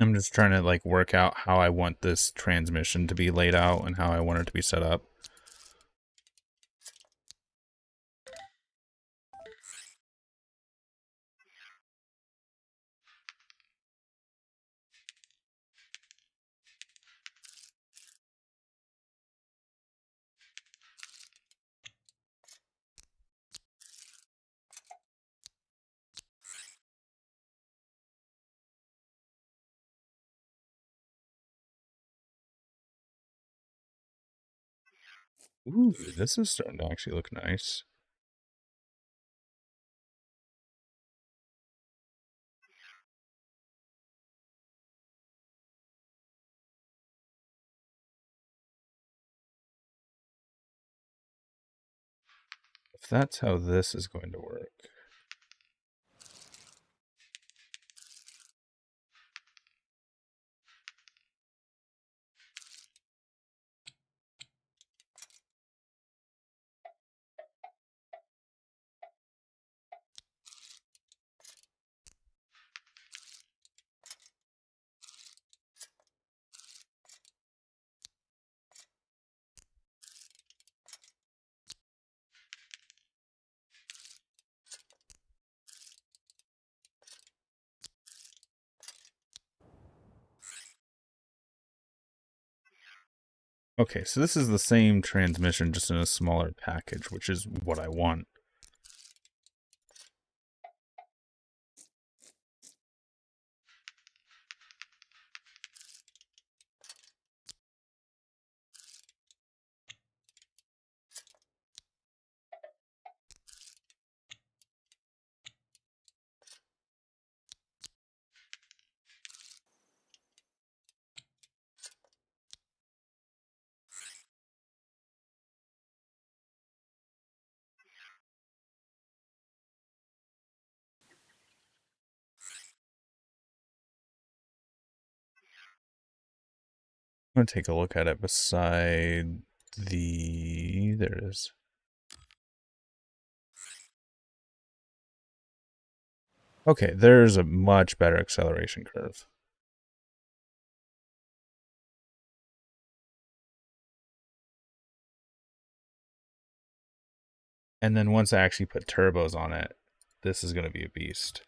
I'm just trying to like work out how I want this transmission to be laid out and how I want it to be set up. Ooh, this is starting to actually look nice. If that's how this is going to work. Okay, so this is the same transmission, just in a smaller package, which is what I want. I'm going to take a look at it beside the... There it is. Okay, there's a much better acceleration curve. And then once I actually put turbos on it, this is going to be a beast.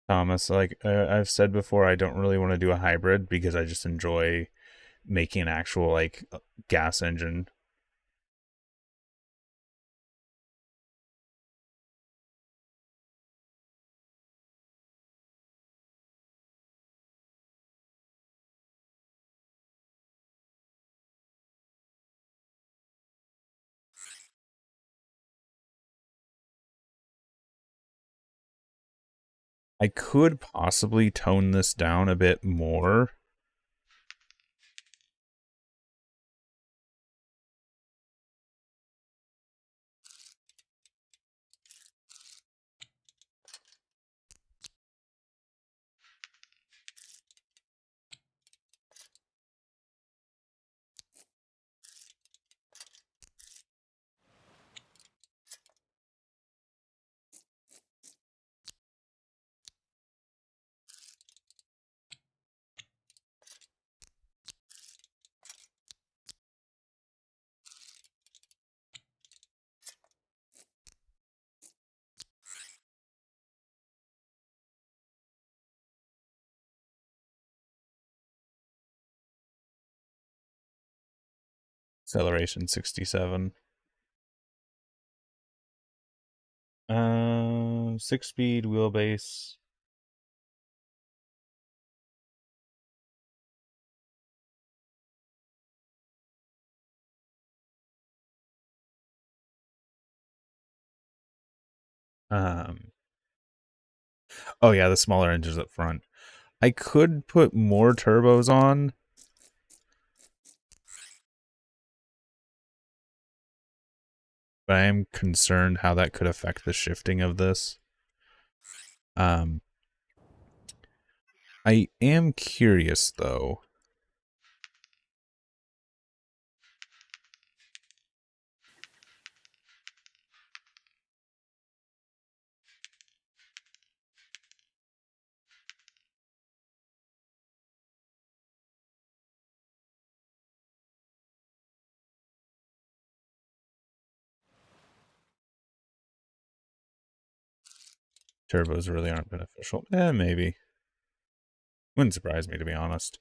Thomas, like I've said before, I don't really want to do a hybrid because I just enjoy making an actual like gas engine. I could possibly tone this down a bit more. Acceleration 67. 6-speed wheelbase. Um, oh yeah, the smaller engines up front. I could put more turbos on, but I am concerned how that could affect the shifting of this. Um, I am curious though. Turbos really aren't beneficial. Maybe. Wouldn't surprise me, to be honest.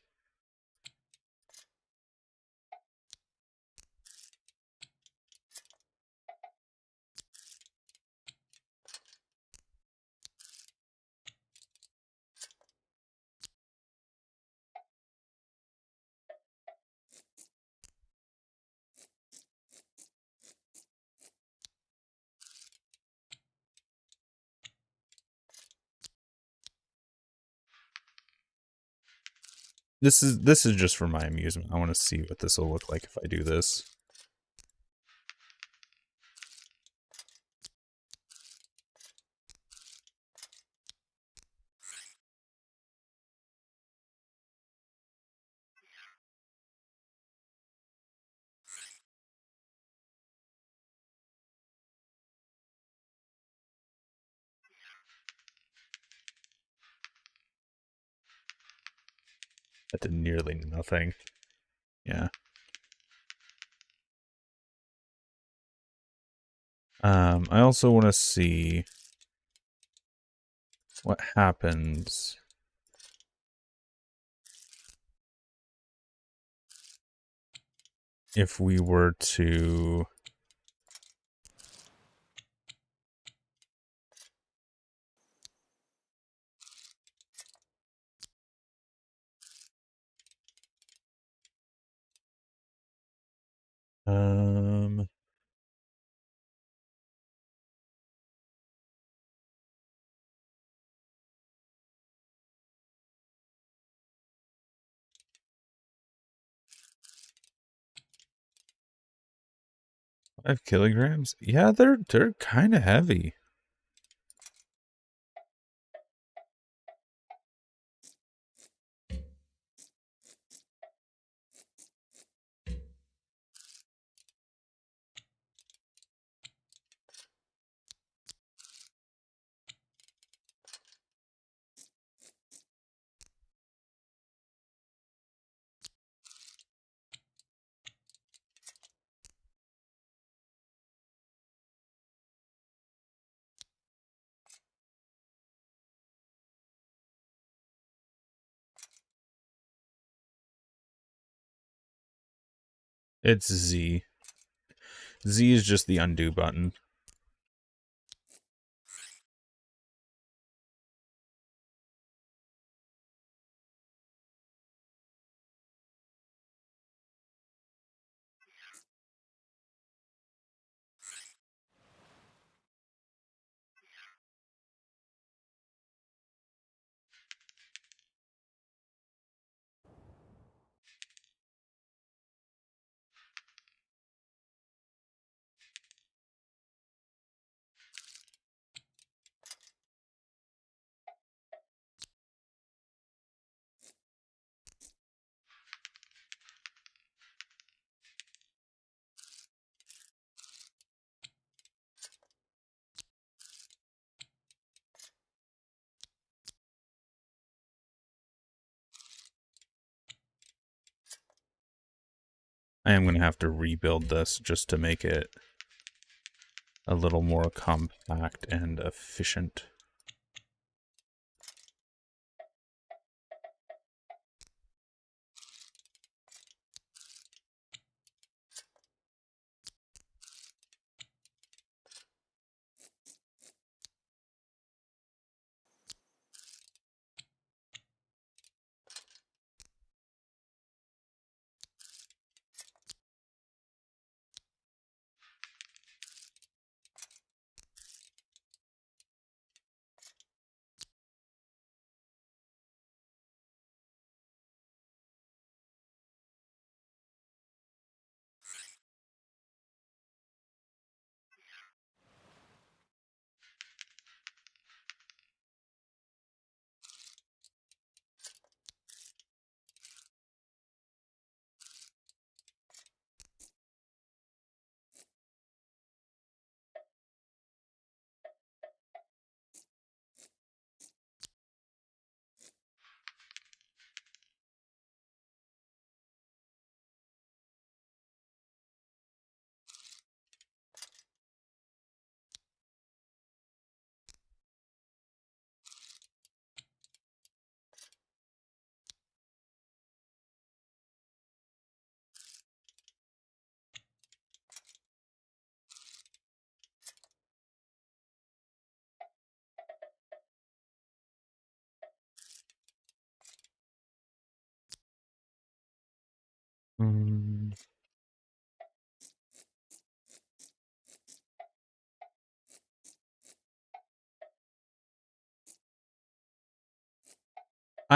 This is just for my amusement. I want to see what this will look like if I do this. That did nearly nothing. Yeah. I also want to see what happens if we were to um $5 kilograms? Yeah, they're kind of heavy. It's Z. Z is just the undo button. I am going to have to rebuild this just to make it a little more compact and efficient.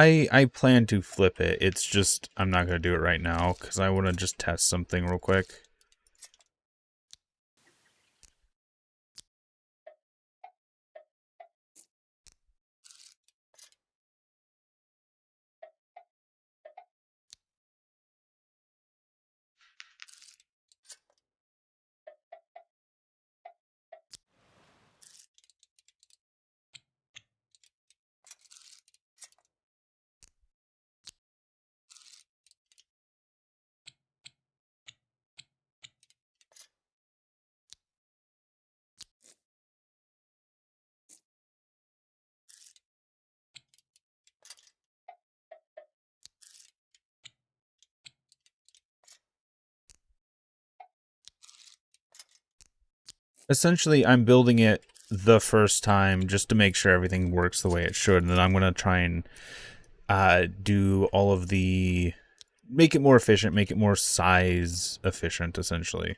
I plan to flip it. It's just I'm not going to do it right now because I want to just test something real quick. Essentially, I'm building it the first time just to make sure everything works the way it should, and then I'm going to try and do all of the... make it more efficient, make it more size efficient, essentially.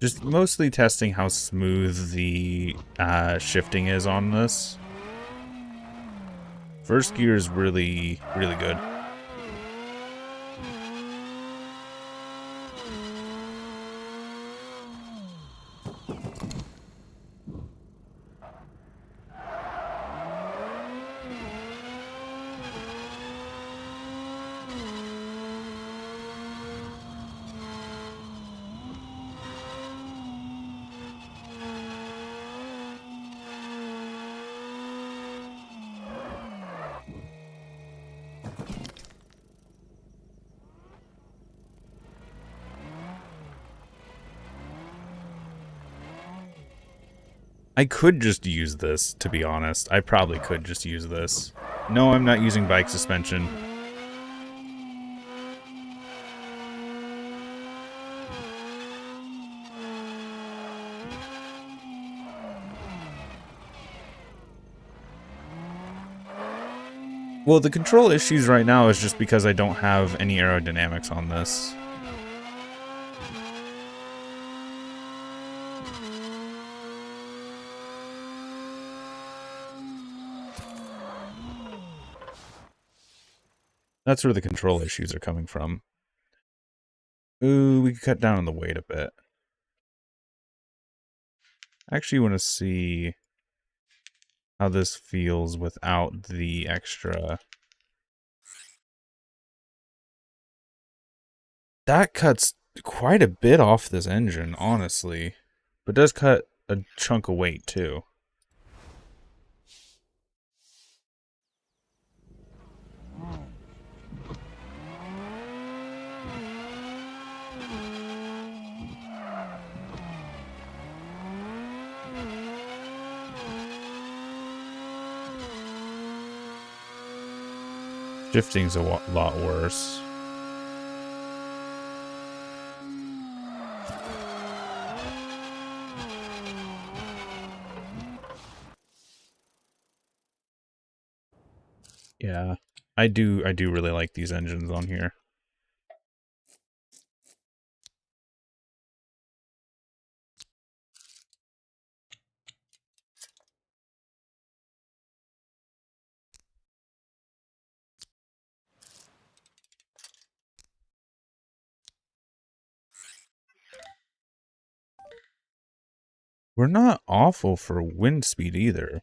Just mostly testing how smooth the shifting is on this. First gear is really, really good. I could just use this, to be honest. I probably could just use this. No, I'm not using bike suspension. Well, the control issues right now is just because I don't have any aerodynamics on this. That's where the control issues are coming from. Ooh, we could cut down on the weight a bit. I actually want to see how this feels without the extra. That cuts quite a bit off this engine, honestly. But does cut a chunk of weight, too. Shifting's a lot worse. Yeah, I do really like these engines on here. We're not awful for wind speed either.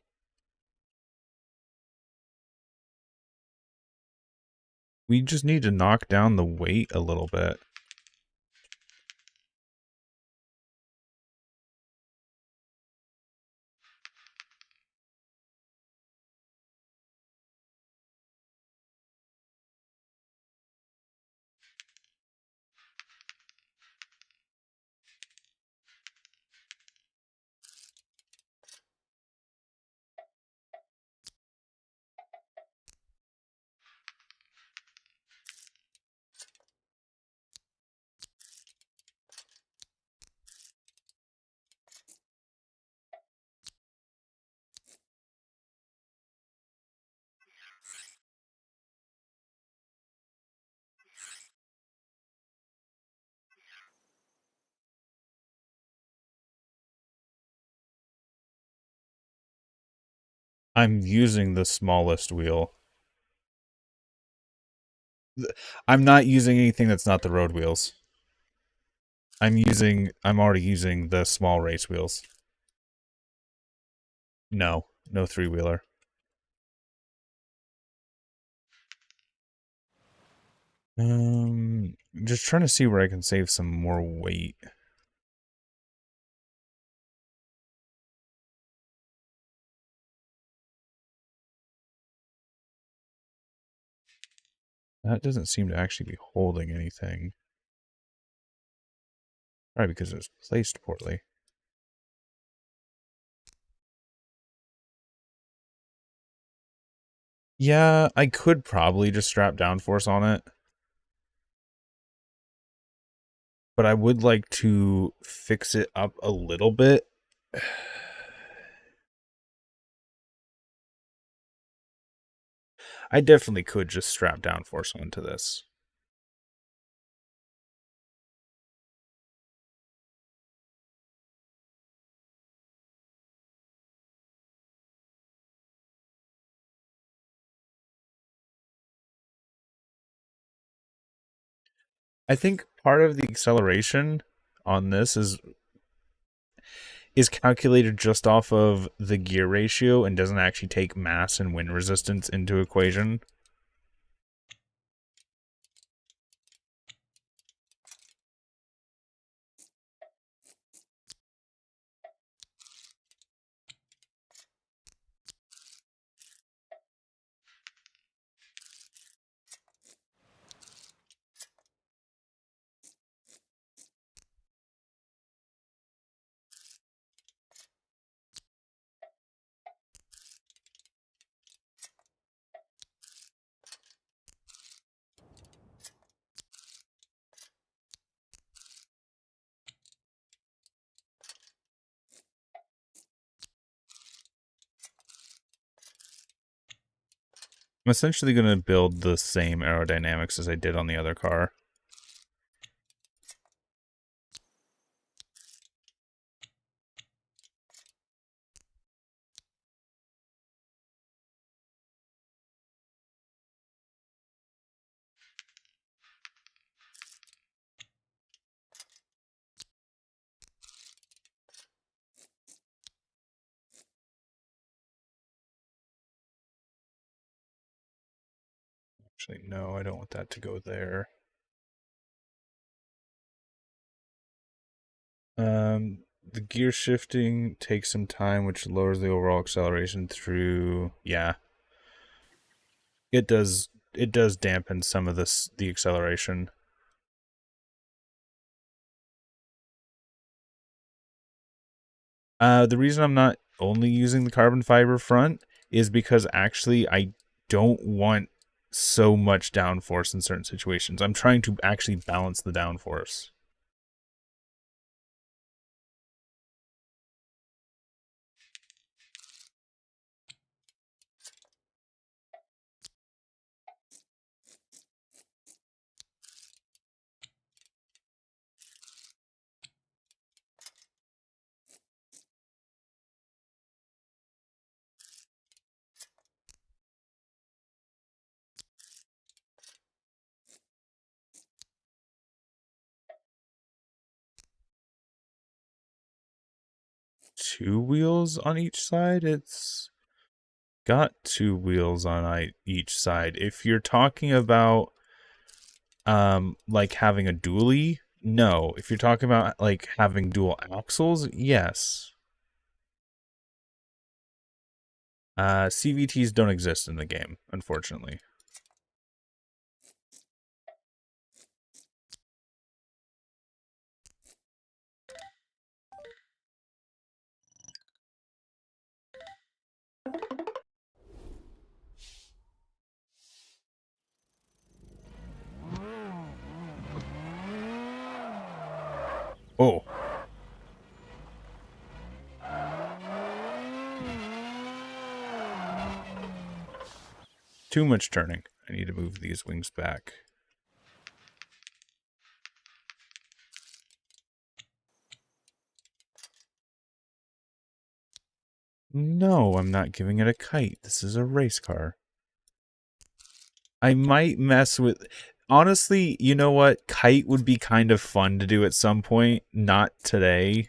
We just need to knock down the weight a little bit. I'm using the smallest wheel. I'm not using anything that's not the road wheels. I'm already using the small race wheels. No three-wheeler. Just trying to see where I can save some more weight. That doesn't seem to actually be holding anything. Probably because it was placed poorly. Yeah, I could probably just strap downforce on it. But I would like to fix it up a little bit. I definitely could just strap downforce onto this. I think part of the acceleration on this is calculated just off of the gear ratio and doesn't actually take mass and wind resistance into equation. I'm essentially going to build the same aerodynamics as I did on the other car. Actually, no, I don't want that to go there. The gear shifting takes some time, which lowers the overall acceleration through. Yeah, it does. It does dampen some of the acceleration. The reason I'm not only using the carbon fiber front is because actually I don't want so much downforce in certain situations. I'm trying to actually balance the downforce. Two wheels on each side? It's got two wheels on each side. If you're talking about like having a dually, no. If you're talking about like having dual axles, yes. CVTs don't exist in the game, unfortunately. Oh. Too much turning. I need to move these wings back. No, I'm not giving it a kite. This is a race car. I might mess with... Honestly, you know what? Kite would be kind of fun to do at some point. Not today.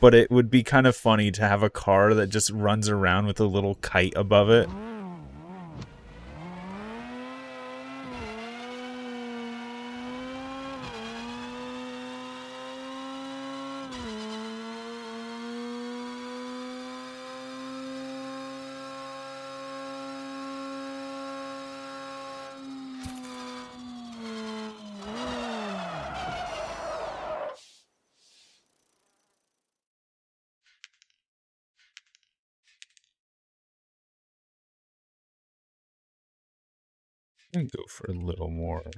But it would be kind of funny to have a car that just runs around with a little kite above it. I'm gonna go for a little more.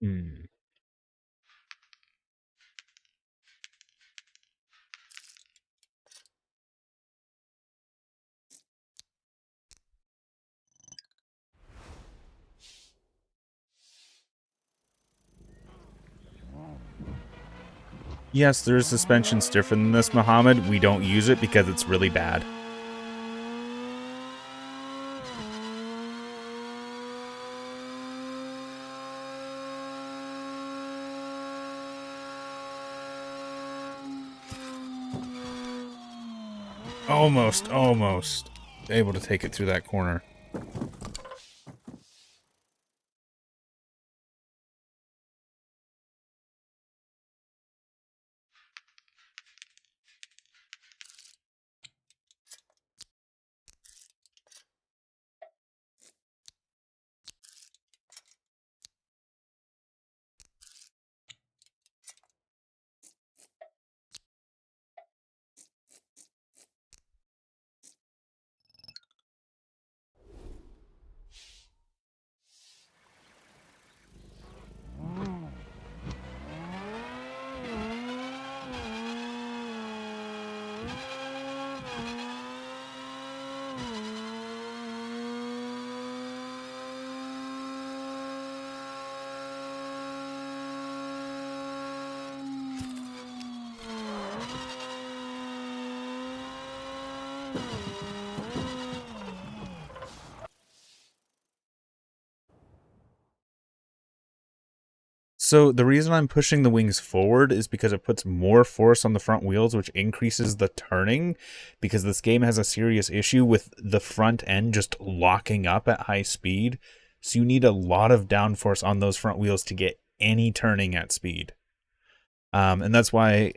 Hmm. Yes, there is suspension stiffer than this, Muhammad. We don't use it because it's really bad. Almost able to take it through that corner. So the reason I'm pushing the wings forward is because it puts more force on the front wheels, which increases the turning, because this game has a serious issue with the front end just locking up at high speed. So you need a lot of downforce on those front wheels to get any turning at speed. And that's why,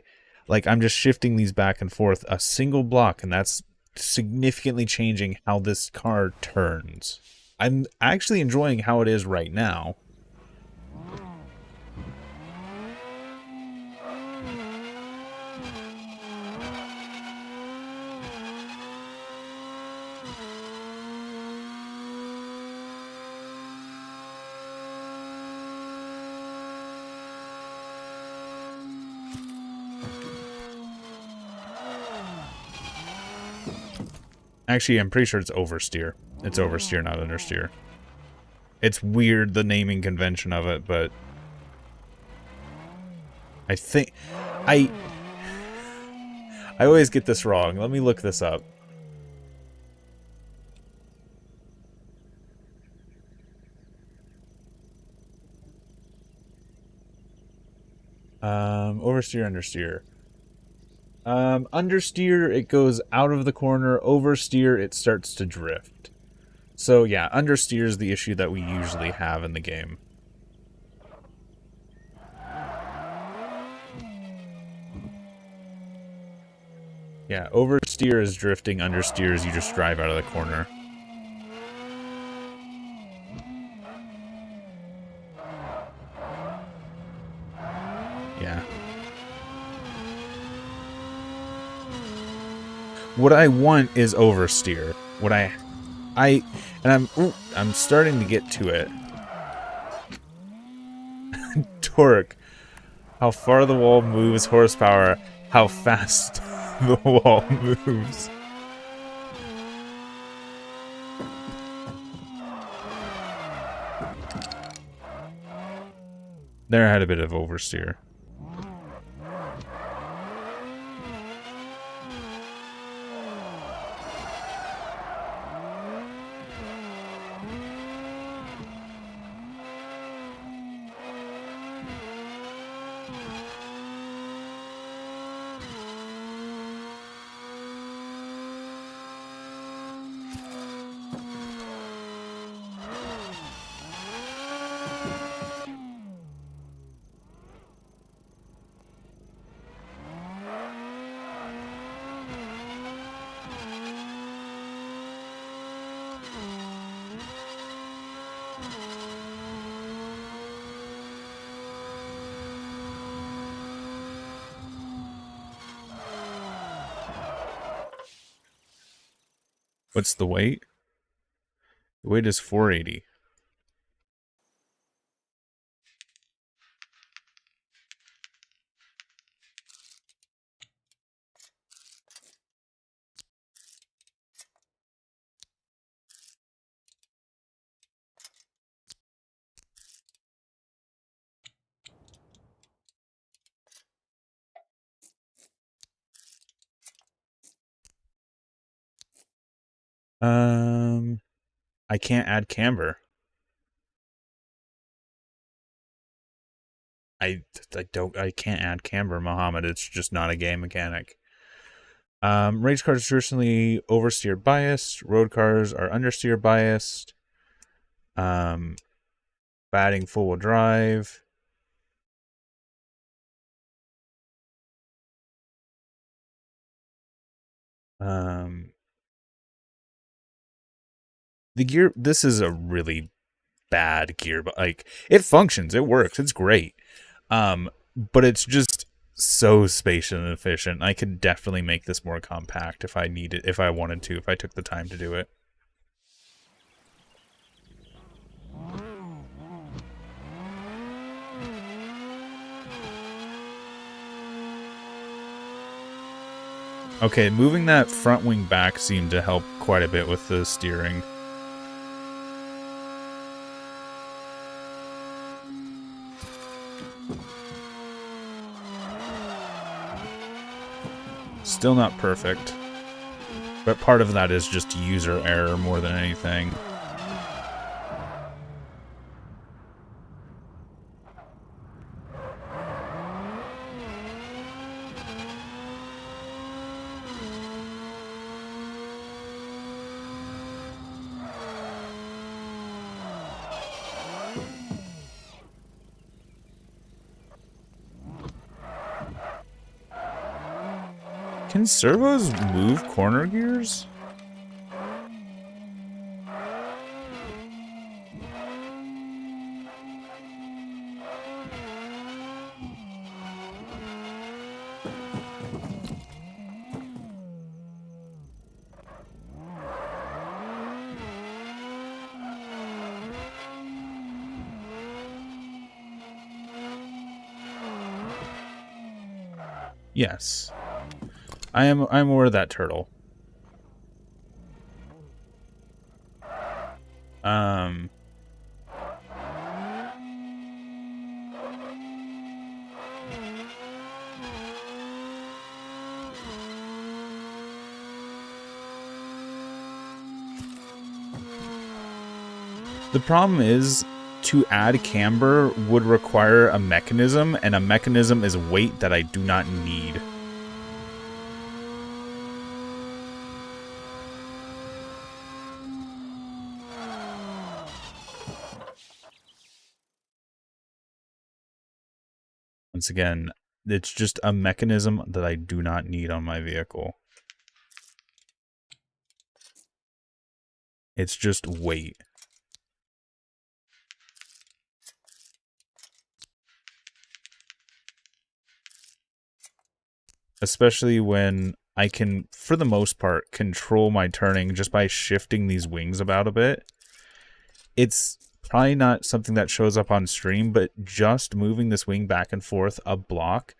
like, I'm just shifting these back and forth a single block, and that's significantly changing how this car turns. I'm actually enjoying how it is right now. Actually, I'm pretty sure it's oversteer. It's oversteer, not understeer. It's weird, the naming convention of it, but I think I always get this wrong. Let me look this up. Oversteer, understeer. Understeer, it goes out of the corner. Oversteer, it starts to drift. So yeah, understeer is the issue that we usually have in the game. Yeah, oversteer is drifting, understeer is you just drive out of the corner. Yeah. What I want is oversteer. What I'm starting to get to it. Torque. How far the wall moves, horsepower, how fast the wall moves. There I had a bit of oversteer. What's the weight? The weight is 480. I can't add camber. I can't add camber, Muhammad. It's just not a game mechanic. Race cars are traditionally oversteer biased. Road cars are understeer biased. Batting full wheel drive. The gear. This is a really bad gear, but like it functions, it works, it's great. But it's just so spacious and efficient. I could definitely make this more compact if I needed, if I wanted to, if I took the time to do it. Okay, moving that front wing back seemed to help quite a bit with the steering. Still not perfect, but part of that is just user error more than anything. Can servos move corner gears? Yes. I'm aware of that turtle. The problem is, to add camber would require a mechanism, and a mechanism is weight that I do not need. Once again, it's just a mechanism that I do not need on my vehicle. It's just weight. Especially when I can, for the most part, control my turning just by shifting these wings about a bit. It's probably not something that shows up on stream, but just moving this wing back and forth a block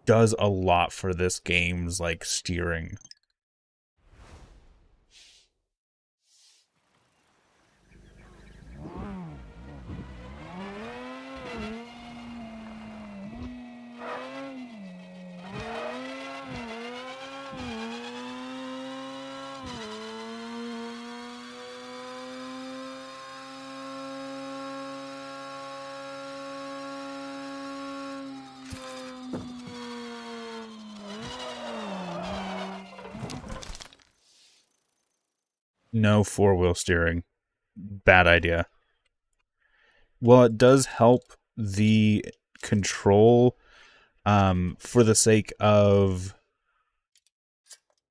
does a lot for this game's like steering. No four-wheel steering. Bad idea. Well, it does help the control for the sake of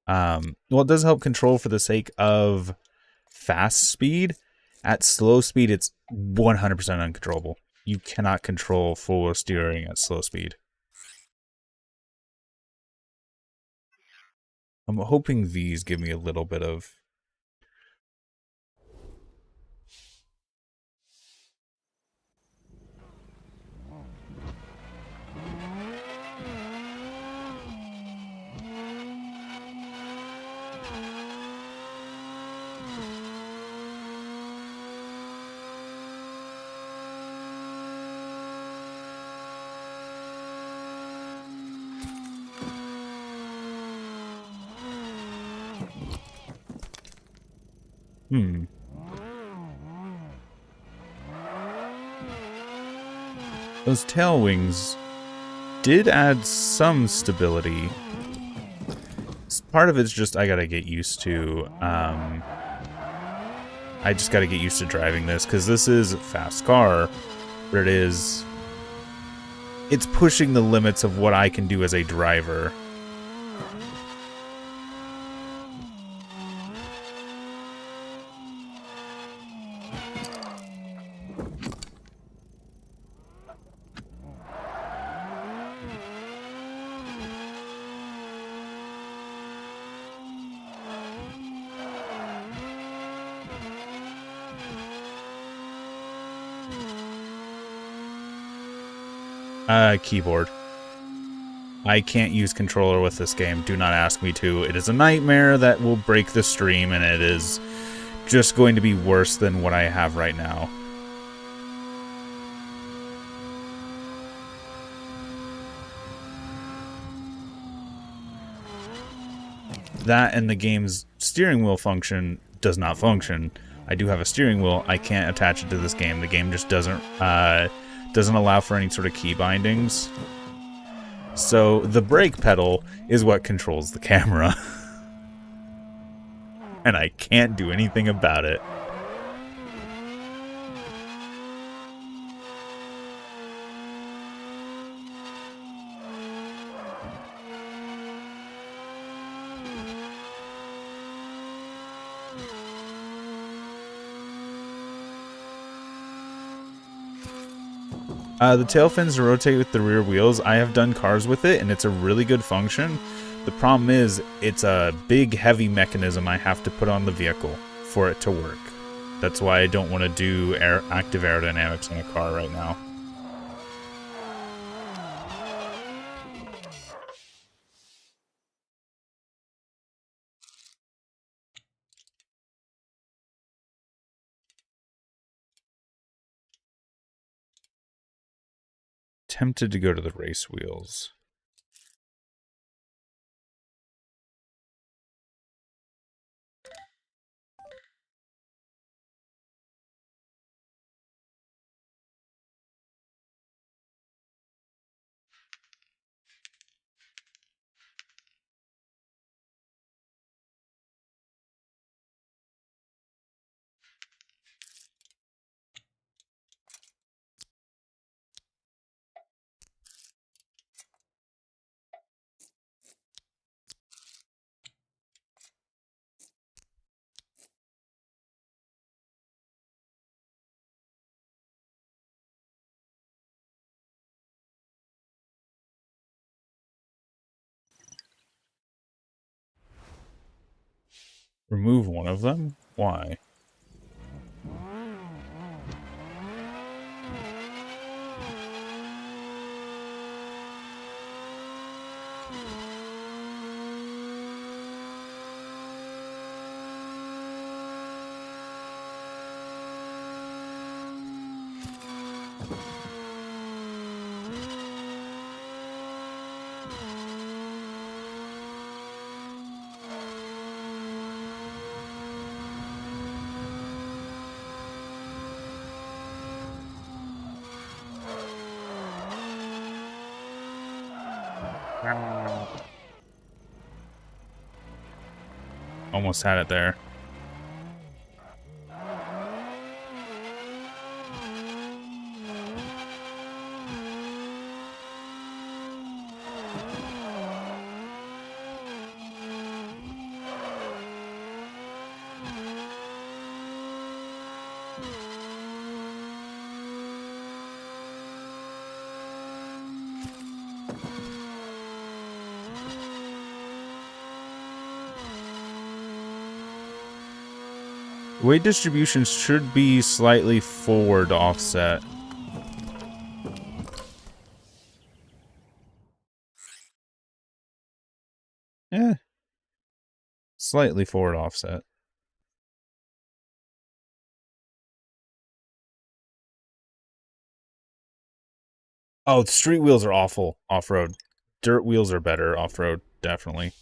well, it does help control for the sake of fast speed. At slow speed, it's 100% uncontrollable. You cannot control full-wheel steering at slow speed. I'm hoping these give me a little bit of... Those tail wings did add some stability. Part of it's just I gotta get used to, I just gotta get used to driving this, because this is a fast car, but it's pushing the limits of what I can do as a driver. Keyboard. I can't use controller with this game. Do not ask me to. It is a nightmare that will break the stream, and it is just going to be worse than what I have right now. That and the game's steering wheel function does not function. I do have a steering wheel. I can't attach it to this game. The game just doesn't allow for any sort of key bindings. So the brake pedal is what controls the camera. And I can't do anything about it. The tail fins rotate with the rear wheels. I have done cars with it, and it's a really good function. The problem is, it's a big, heavy mechanism I have to put on the vehicle for it to work. That's why I don't want to do active aerodynamics in a car right now. Tempted to go to the race wheels. Remove one of them? Why? Almost had it there. Weight distribution should be slightly forward offset. Slightly forward offset. Oh, the street wheels are awful off-road. Dirt wheels are better off-road, definitely.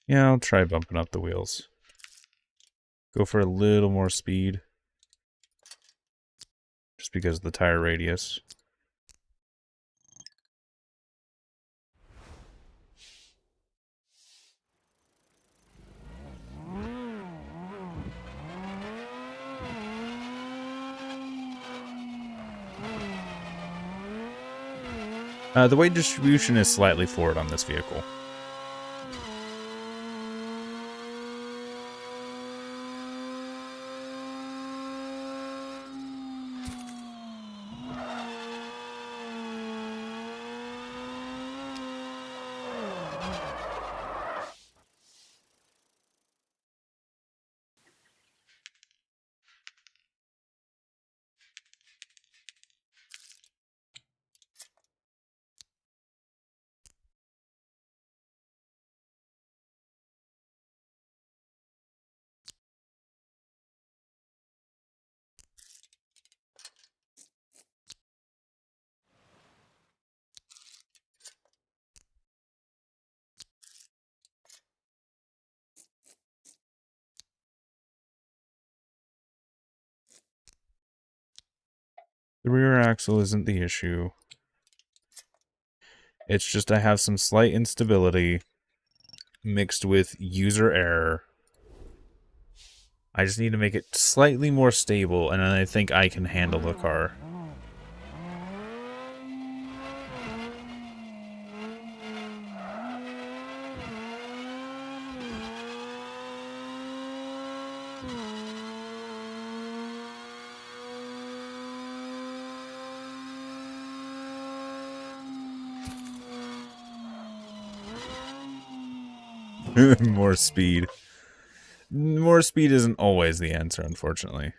Yeah, I'll try bumping up the wheels. Go for a little more speed. Just because of the tire radius. The weight distribution is slightly forward on this vehicle. The rear axle isn't the issue. It's just I have some slight instability mixed with user error. I just need to make it slightly more stable, and then I think I can handle the car. More speed. More speed isn't always the answer, unfortunately.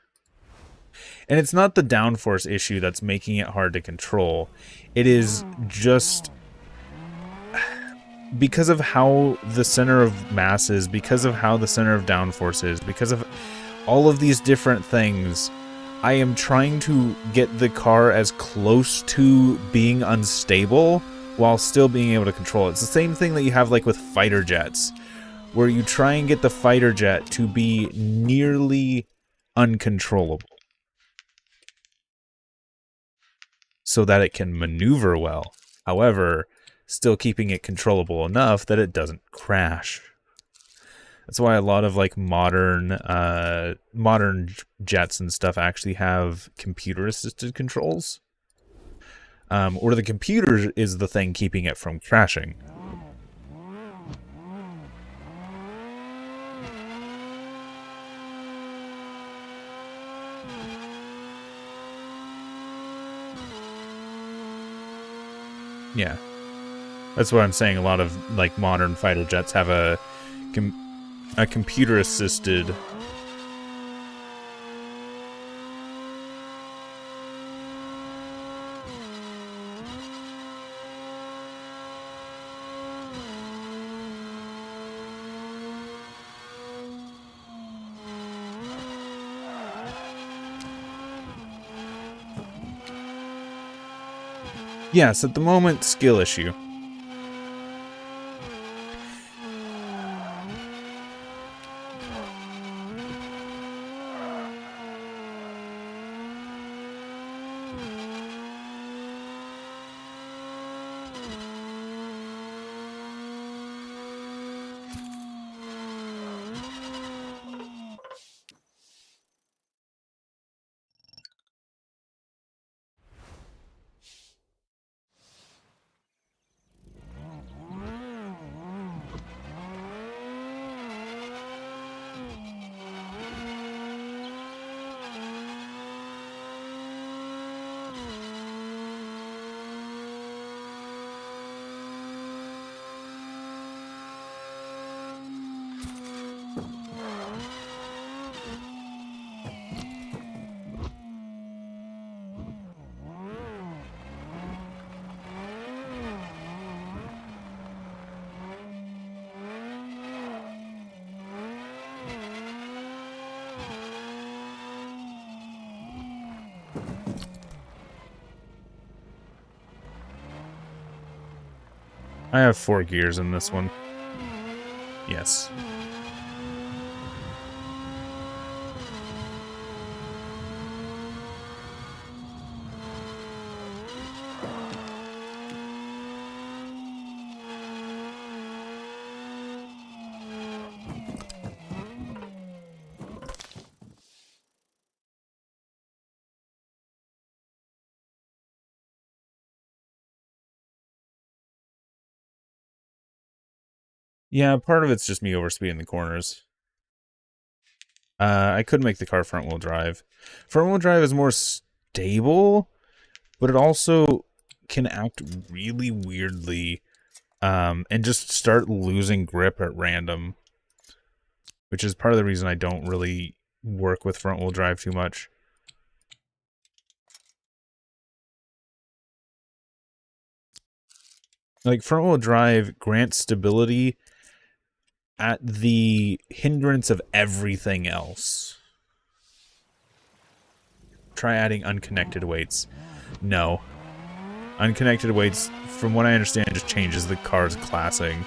And it's not the downforce issue that's making it hard to control. It is just because of how the center of mass is, because of how the center of downforce is, because of all of these different things, I am trying to get the car as close to being unstable while still being able to control it. It's the same thing that you have like with fighter jets, where you try and get the fighter jet to be nearly uncontrollable so that it can maneuver well. However, still keeping it controllable enough that it doesn't crash. That's why a lot of like modern jets and stuff actually have computer-assisted controls, or the computer is the thing keeping it from crashing. Yeah, that's what I'm saying. A lot of like modern fighter jets have a computer-assisted. Yes, at the moment, skill issue. I have 4 gears in this one. Yes. Yeah, part of it's just me overspeeding the corners. I could make the car front-wheel drive. Front-wheel drive is more stable, but it also can act really weirdly and just start losing grip at random, which is part of the reason I don't really work with front-wheel drive too much. Like, front-wheel drive grants stability at the hindrance of everything else. Try adding unconnected weights. No. Unconnected weights, from what I understand, just changes the car's classing.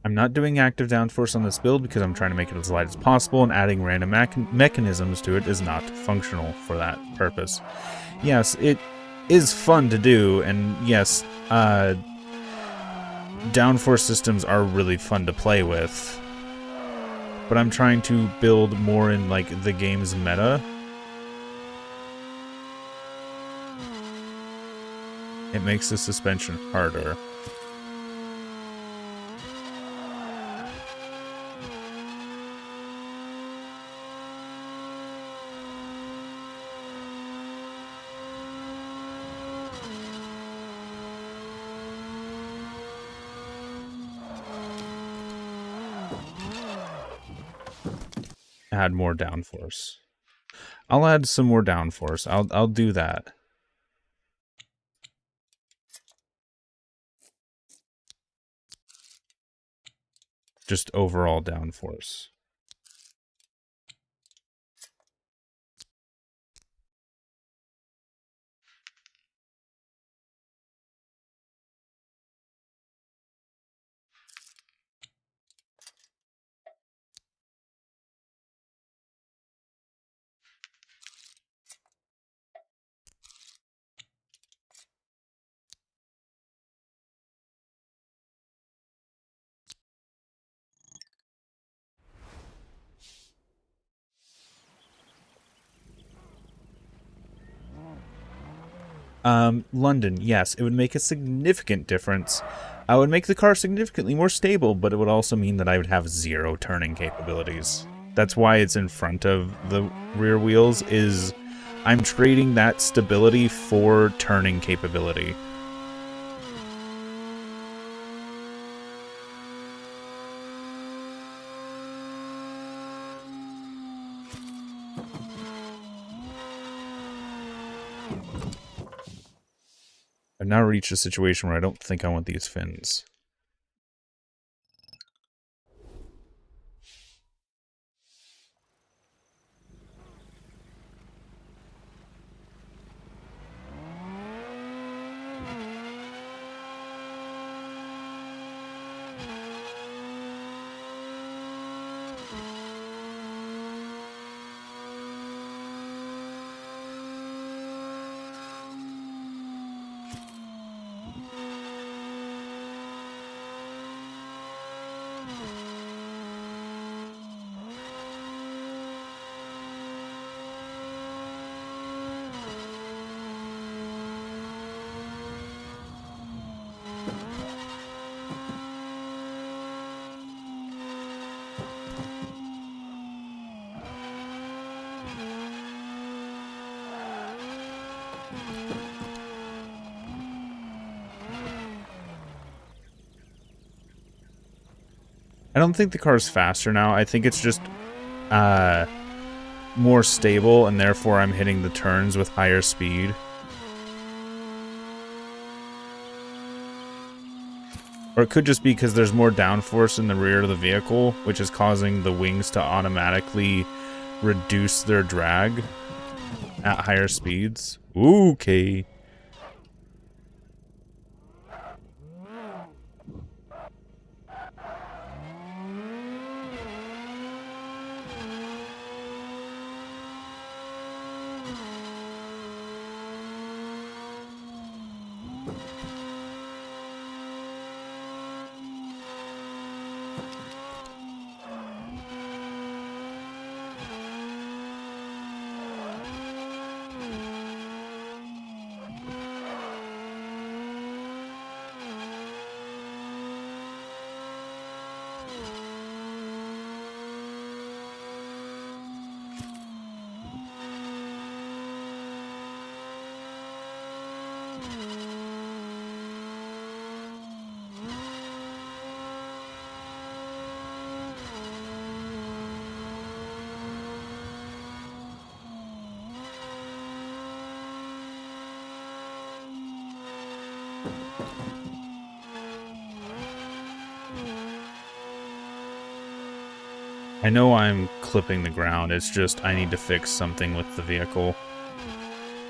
I'm not doing active downforce on this build because I'm trying to make it as light as possible, and adding random mechanisms to it is not functional for that purpose. Yes, it is fun to do, and yes, downforce systems are really fun to play with, but I'm trying to build more in, like, the game's meta. It makes the suspension harder. Add more downforce. I'll add some more downforce. I'll do that. Just overall downforce. London, yes, it would make a significant difference. I would make the car significantly more stable, but it would also mean that I would have 0 turning capabilities. That's why it's in front of the rear wheels, is I'm trading that stability for turning capability. I've now reached a situation where I don't think I want these fins. I don't think the car's faster now. I think it's just more stable, and therefore I'm hitting the turns with higher speed. Or it could just be because there's more downforce in the rear of the vehicle, which is causing the wings to automatically reduce their drag at higher speeds. Okay. I know I'm clipping the ground, it's just I need to fix something with the vehicle.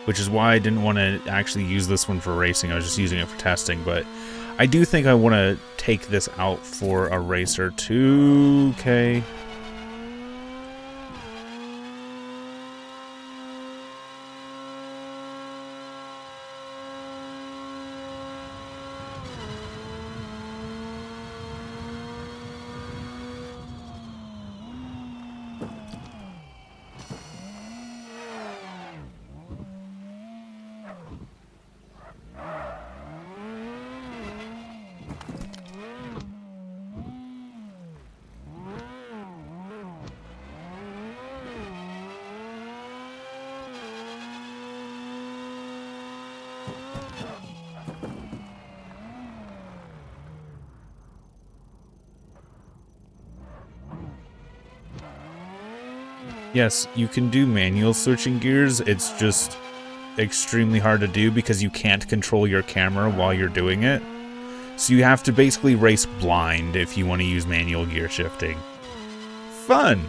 Which is why I didn't want to actually use this one for racing, I was just using it for testing, but I do think I want to take this out for a race or two. Okay. Yes, you can do manual switching gears, it's just extremely hard to do because you can't control your camera while you're doing it. So you have to basically race blind if you want to use manual gear shifting. Fun!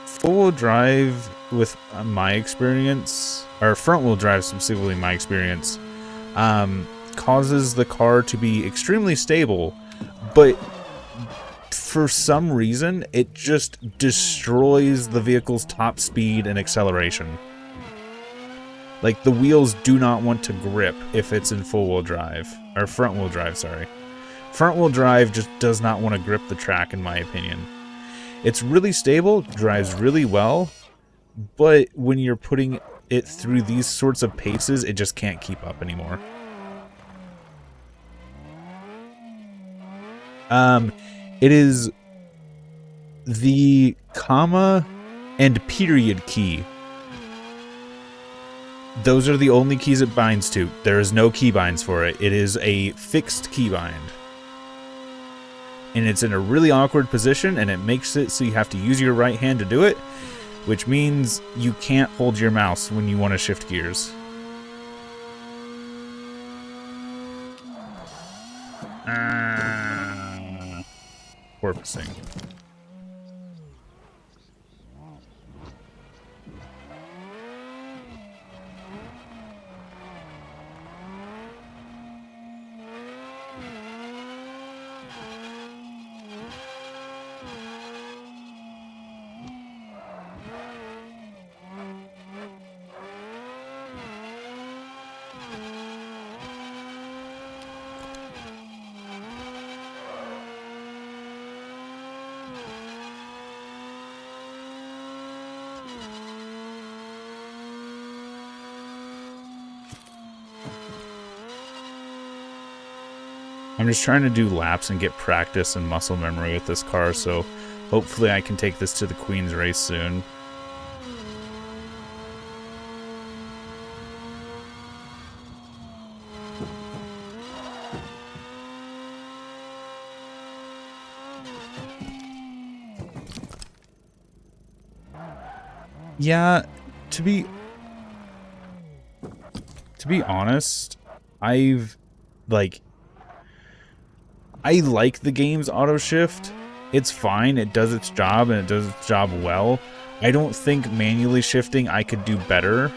Full-wheel drive, with my experience, or front-wheel drive specifically my experience, causes the car to be extremely stable, but for some reason, it just destroys the vehicle's top speed and acceleration. Like, the wheels do not want to grip if it's in full-wheel drive, or front-wheel drive, sorry. Front-wheel drive just does not want to grip the track, in my opinion. It's really stable, drives really well, but when you're putting it through these sorts of paces, it just can't keep up anymore. It is the comma and period key. Those are the only keys it binds to. There is no keybinds for it. It is a fixed keybind. And it's in a really awkward position, and it makes it so you have to use your right hand to do it, which means you can't hold your mouse when you want to shift gears. Porpoising. I'm just trying to do laps and get practice and muscle memory with this car, so hopefully I can take this to the Queen's race soon. Yeah, to be honest, I like the game's auto shift. It's fine, it does its job and it does its job well. I don't think manually shifting I could do better.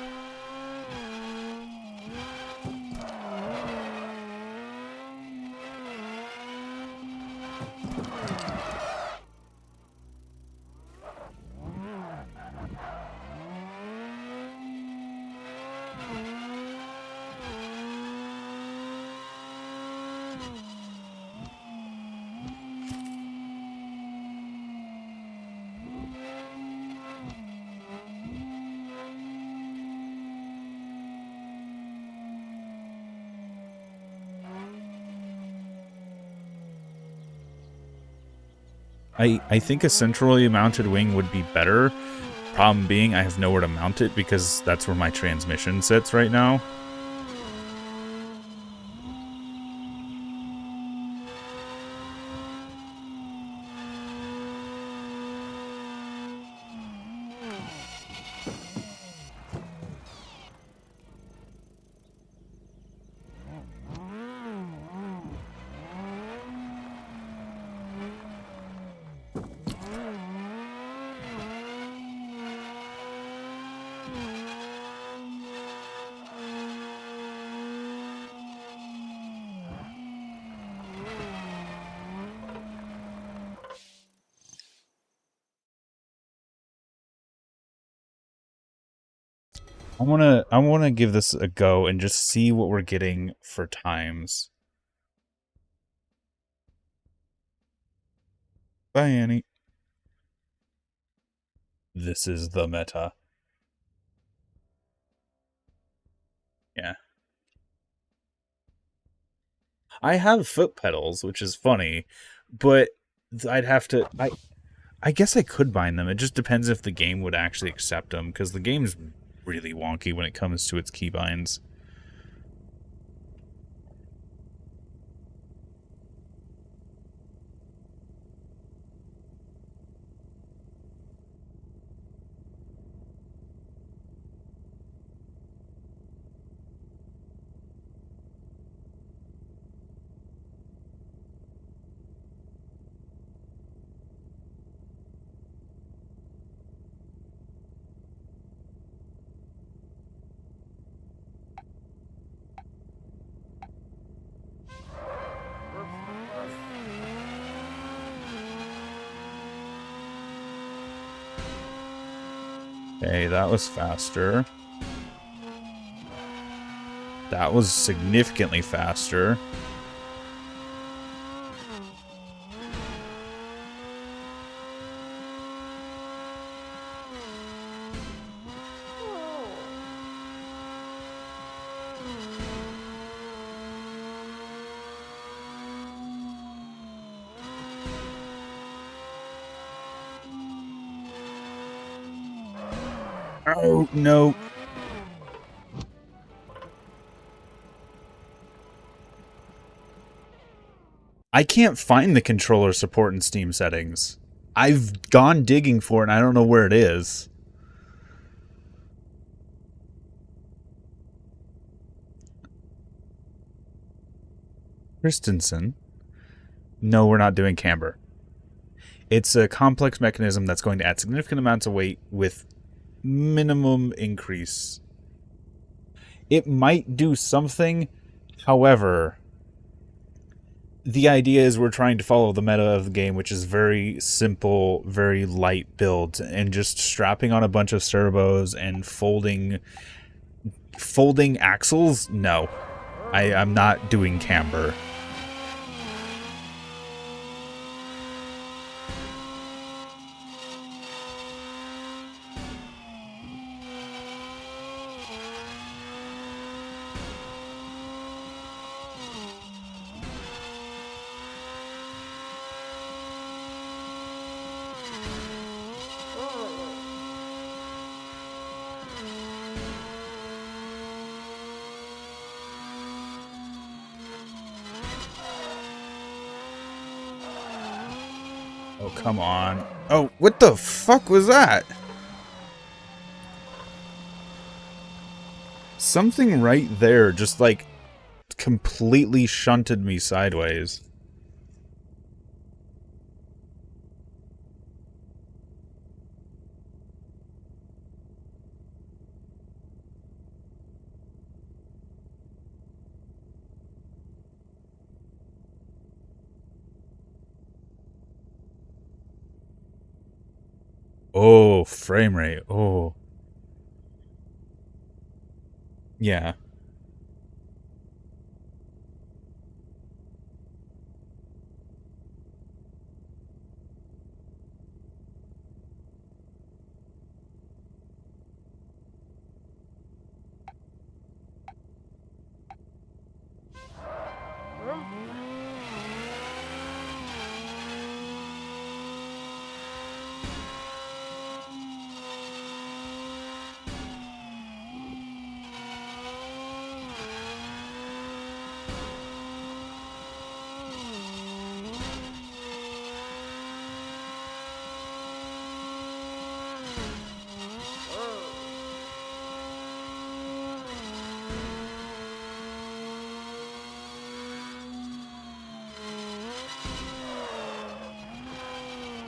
I think a centrally mounted wing would be better. Problem being, I have nowhere to mount it because that's where my transmission sits right now. I wanna give this a go and just see what we're getting for times. Bye, Annie. This is the meta. Yeah. I have foot pedals, which is funny, but I'd have to. I guess I could bind them. It just depends if the game would actually accept them, because the game's really wonky when it comes to its keybinds. Okay, that was faster. That was significantly faster. Oh, no. I can't find the controller support in Steam settings. I've gone digging for it and I don't know where it is. Christensen? No, we're not doing camber. It's a complex mechanism that's going to add significant amounts of weight with minimum increase. It might do something, however, the idea is we're trying to follow the meta of the game, which is very simple, very light builds, and just strapping on a bunch of servos and folding axles. No, I'm not doing camber. Oh, come on. Oh, what the fuck was that? Something right there just, like, completely shunted me sideways. Oh, frame rate. Oh. Yeah.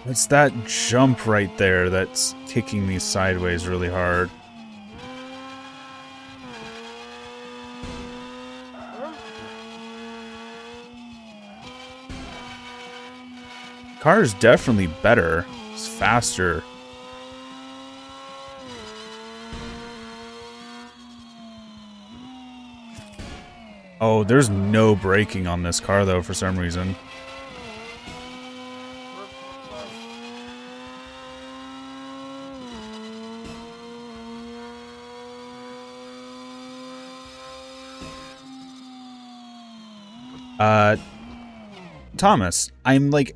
It's that jump right there that's kicking me sideways really hard. Car is definitely better. It's faster. Oh, there's no braking on this car, though, for some reason. Thomas, I'm like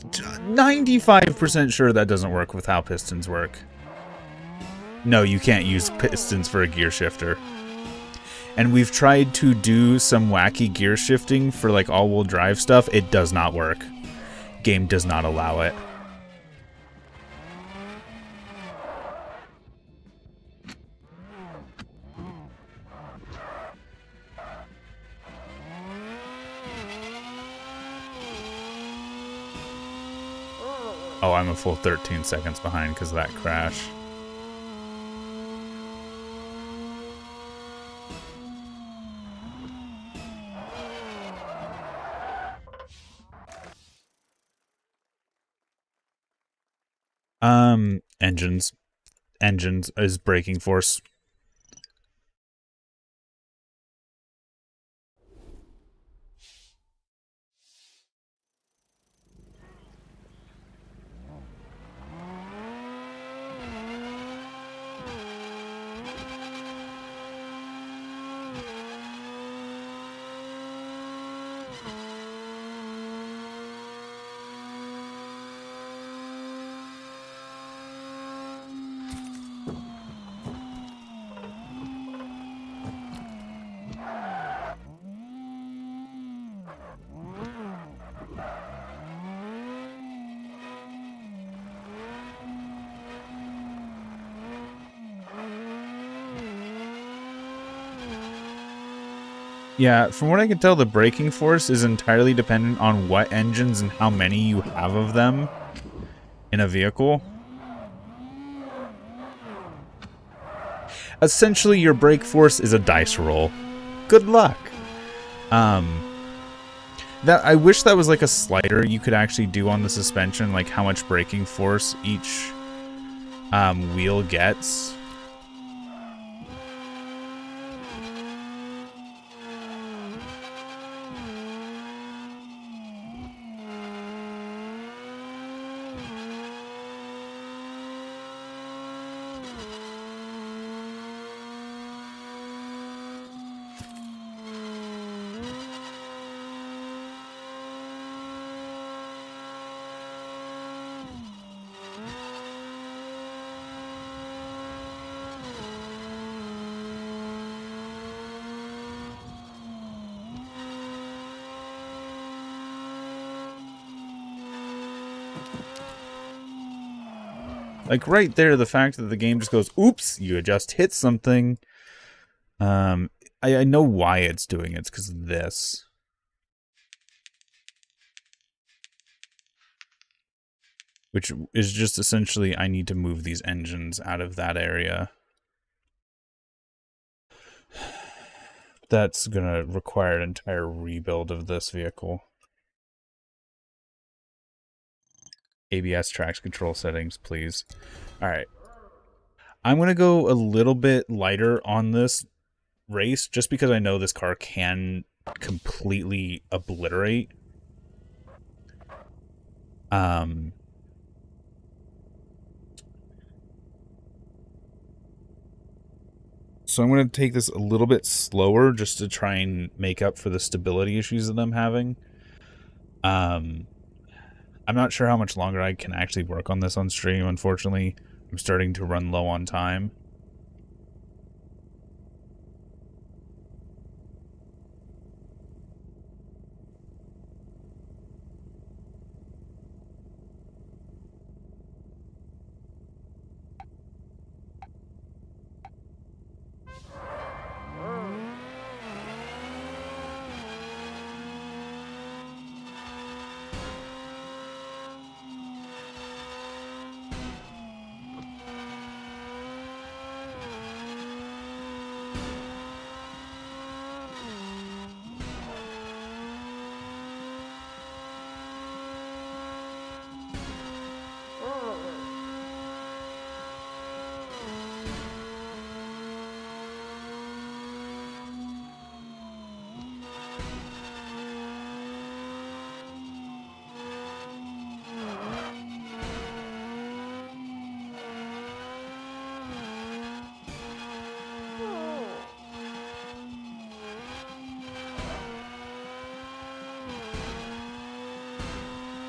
95% sure that doesn't work with how pistons work. No, you can't use pistons for a gear shifter. And we've tried to do some wacky gear shifting for like all-wheel drive stuff. It does not work. Game does not allow it. Oh, I'm a full 13 seconds behind because of that crash. Engines. Engines is braking force. Yeah, from what I can tell, the braking force is entirely dependent on what engines and how many you have of them in a vehicle. Essentially, your brake force is a dice roll. Good luck. That I wish that was like a slider you could actually do on the suspension, like how much braking force each wheel gets. Like, right there, the fact that the game just goes, oops, you just hit something. I know why it's doing it. It's because of this. Which is just essentially, I need to move these engines out of that area. That's going to require an entire rebuild of this vehicle. ABS traction control settings, please. Alright. I'm going to go a little bit lighter on this race, just because I know this car can completely obliterate. So I'm going to take this a little bit slower just to try and make up for the stability issues that I'm having. I'm not sure how much longer I can actually work on this on stream, unfortunately. I'm starting to run low on time.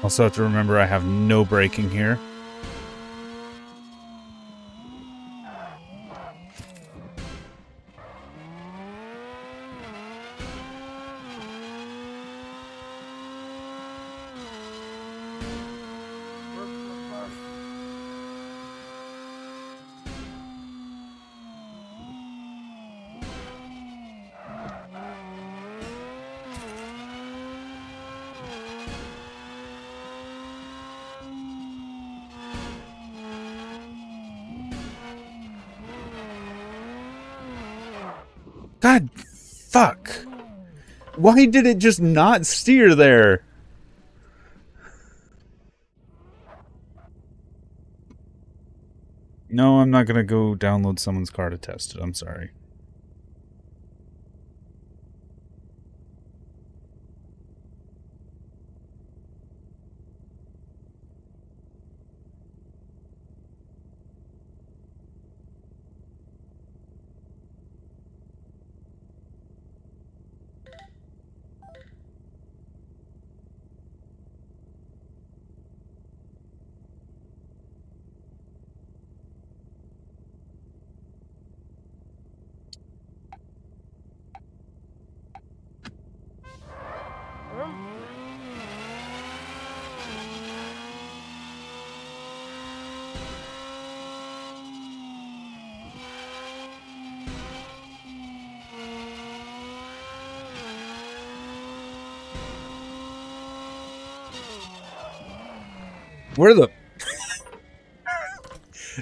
Also have to remember I have no braking here. God, fuck. Why did it just not steer there? No, I'm not gonna go download someone's car to test it. I'm sorry. Where the...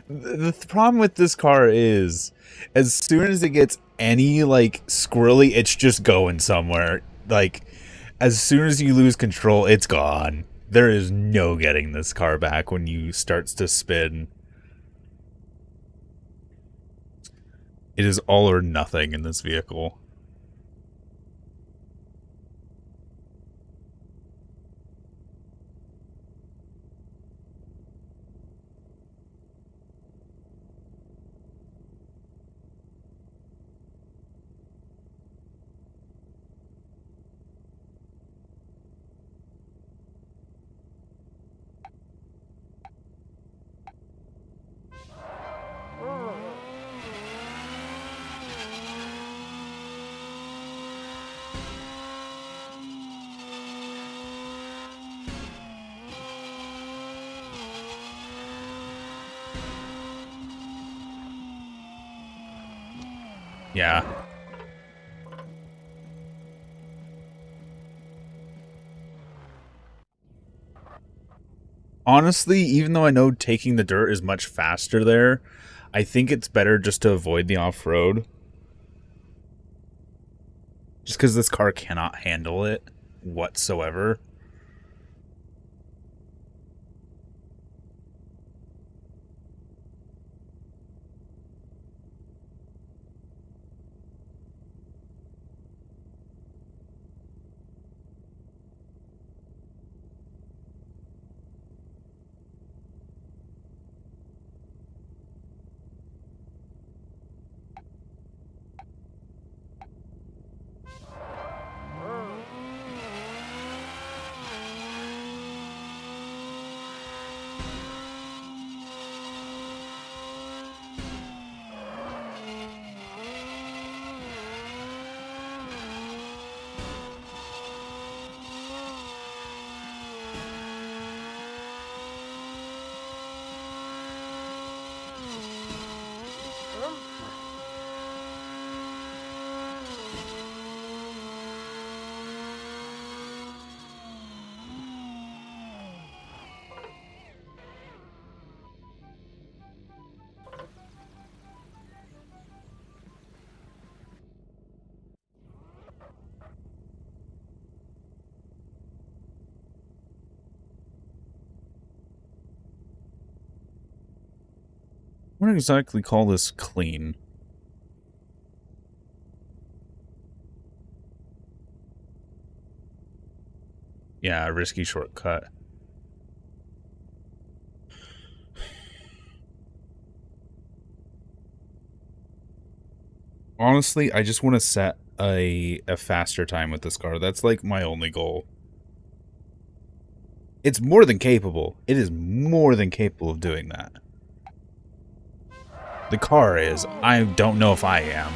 The problem with this car is, as soon as it gets any, like, squirrely, it's just going somewhere. Like, as soon as you lose control, it's gone. There is no getting this car back when you starts to spin. It is all or nothing in this vehicle. Yeah. Honestly, even though I know taking the dirt is much faster there, I think it's better just to avoid the off-road. Just because this car cannot handle it whatsoever. I wouldn't exactly call this clean. Yeah, a risky shortcut. Honestly, I just want to set a faster time with this car. That's like my only goal. It's more than capable. It is more than capable of doing that. The car is. I don't know if I am.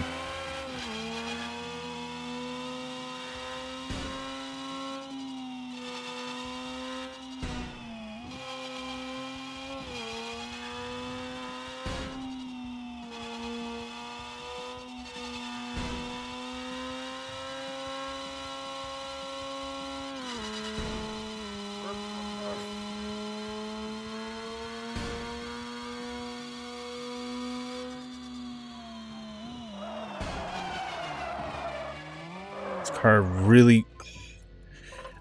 This car really...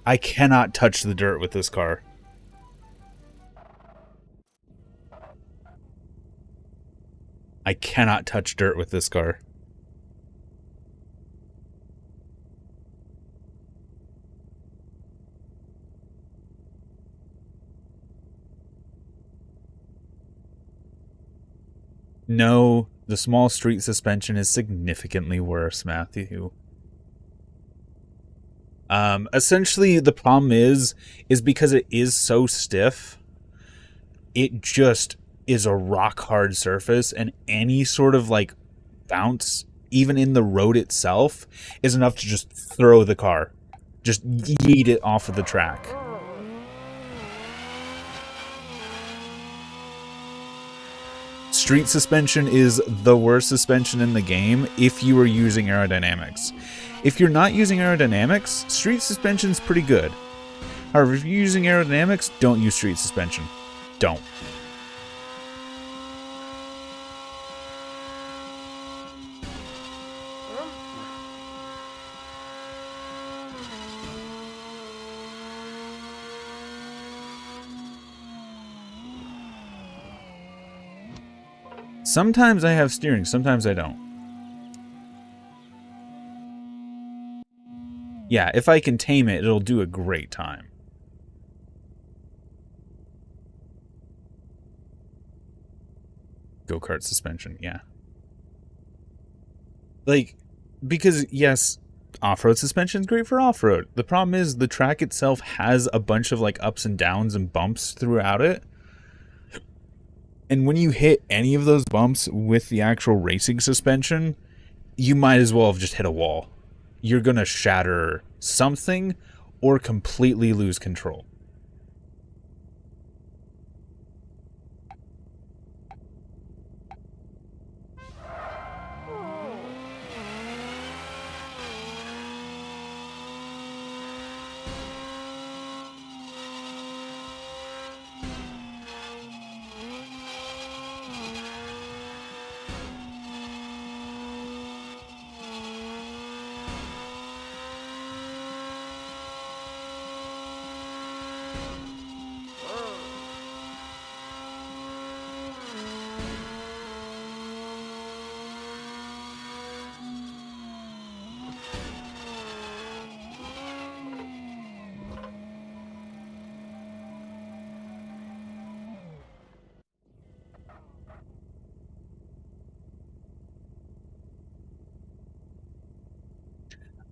I cannot touch the dirt with this car. I cannot touch dirt with this car. No, the small street suspension is significantly worse, Matthew. Essentially, the problem is because it is so stiff, it just is a rock hard surface, and any sort of like bounce, even in the road itself, is enough to just throw the car, just yeet it off of the track. Street suspension is the worst suspension in the game if you are using aerodynamics. If you're not using aerodynamics, street suspension is pretty good. However, if you're using aerodynamics, don't use street suspension. Don't. Sometimes I have steering, sometimes I don't. Yeah, if I can tame it, it'll do a great time. Go-kart suspension, yeah. Like, because, yes, off-road suspension is great for off-road. The problem is the track itself has a bunch of, like, ups and downs and bumps throughout it. And when you hit any of those bumps with the actual racing suspension, you might as well have just hit a wall. You're going to shatter something or completely lose control.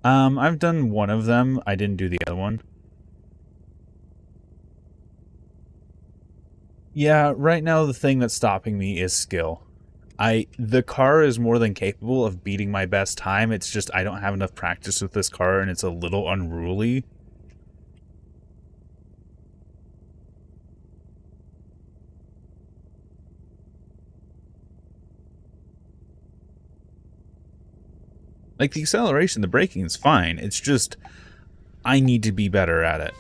I've done one of them. I didn't do the other one. Yeah, right now the thing that's stopping me is skill. The car is more than capable of beating my best time. It's just I don't have enough practice with this car and it's a little unruly. Like the acceleration, the braking is fine. It's just I need to be better at it.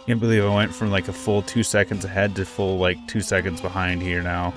Can't believe I went from like a full 2 seconds ahead to full like 2 seconds behind here now.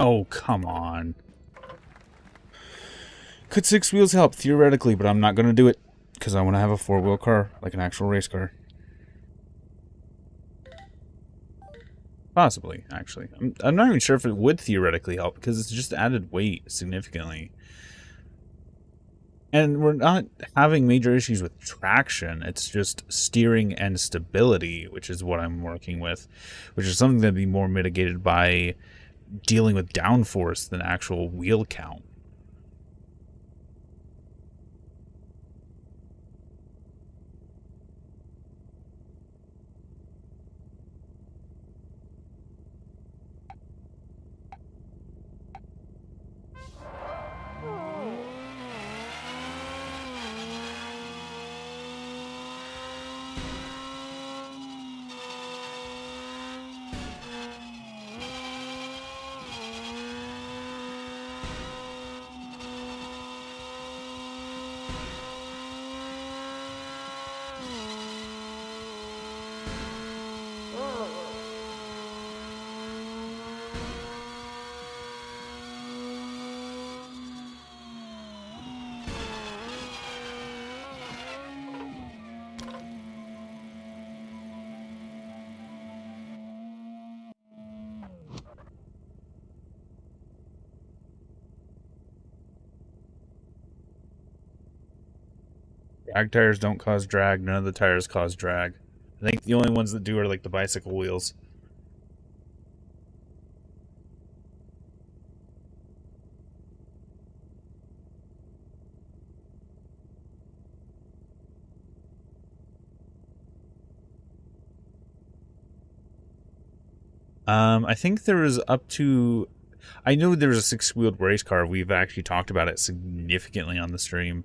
Oh, come on. Could 6 wheels help? Theoretically, but I'm not going to do it. Because I want to have a 4-wheel car, like an actual race car. Possibly, actually. I'm not even sure if it would theoretically help, because it's just added weight significantly. And we're not having major issues with traction. It's just steering and stability, which is what I'm working with. Which is something that'd be more mitigated by dealing with downforce than actual wheel count. Drag tires don't cause drag. None of the tires cause drag. I think the only ones that do are like the bicycle wheels. I think there was up to... I know there was a 6-wheeled race car. We've actually talked about it significantly on the stream.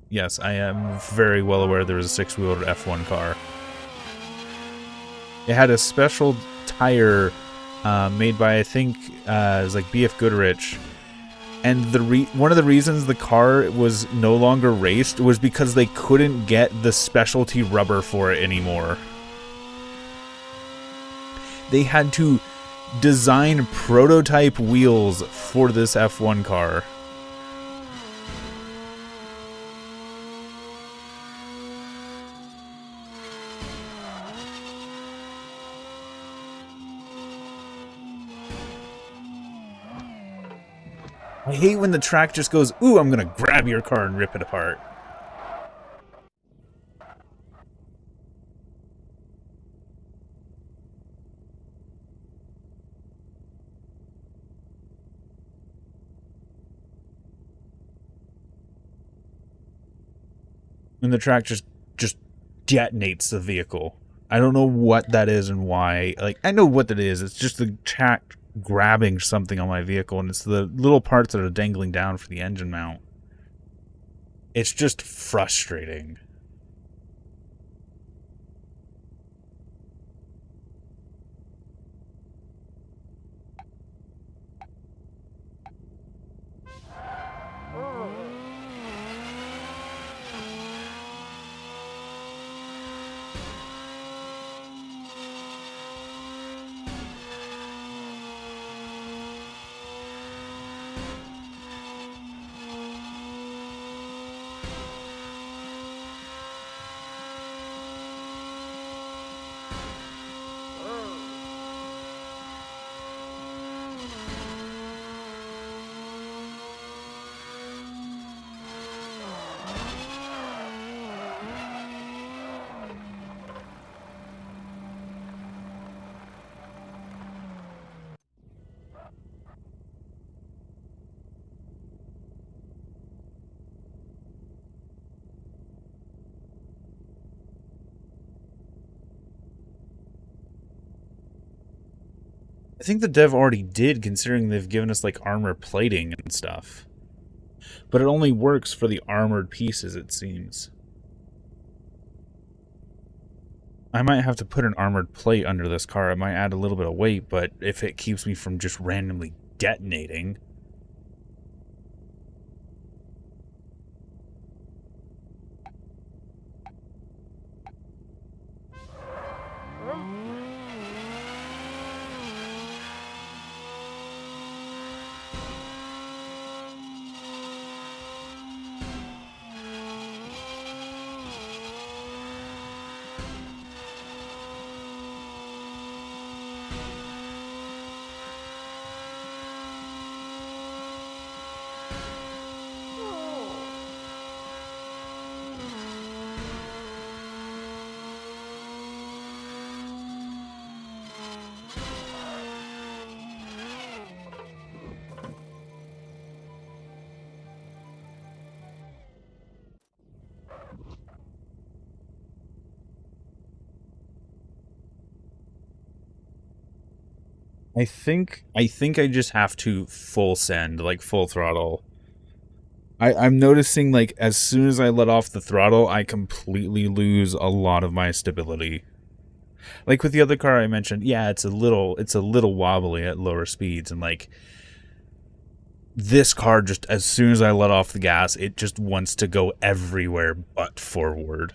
Yes, I am very well aware there was a 6-wheeled F1 car. It had a special tire made by, I think, it was like BF Goodrich. And one of the reasons the car was no longer raced was because they couldn't get the specialty rubber for it anymore. They had to design prototype wheels for this F1 car. I hate when the track just goes, ooh, I'm gonna grab your car and rip it apart. When the track just detonates the vehicle. I don't know what that is and why. Like, I know what that is. It's just the track grabbing something on my vehicle, and it's the little parts that are dangling down for the engine mount. It's just frustrating. I think the dev already did, considering they've given us, like, armor plating and stuff. But it only works for the armored pieces, it seems. I might have to put an armored plate under this car. It might add a little bit of weight, but if it keeps me from just randomly detonating... I think I just have to full send, like full throttle. I'm noticing, like, as soon as I let off the throttle, I completely lose a lot of my stability. Like with the other car I mentioned, yeah, it's a little wobbly at lower speeds, and like this car, just as soon as I let off the gas, it just wants to go everywhere but forward.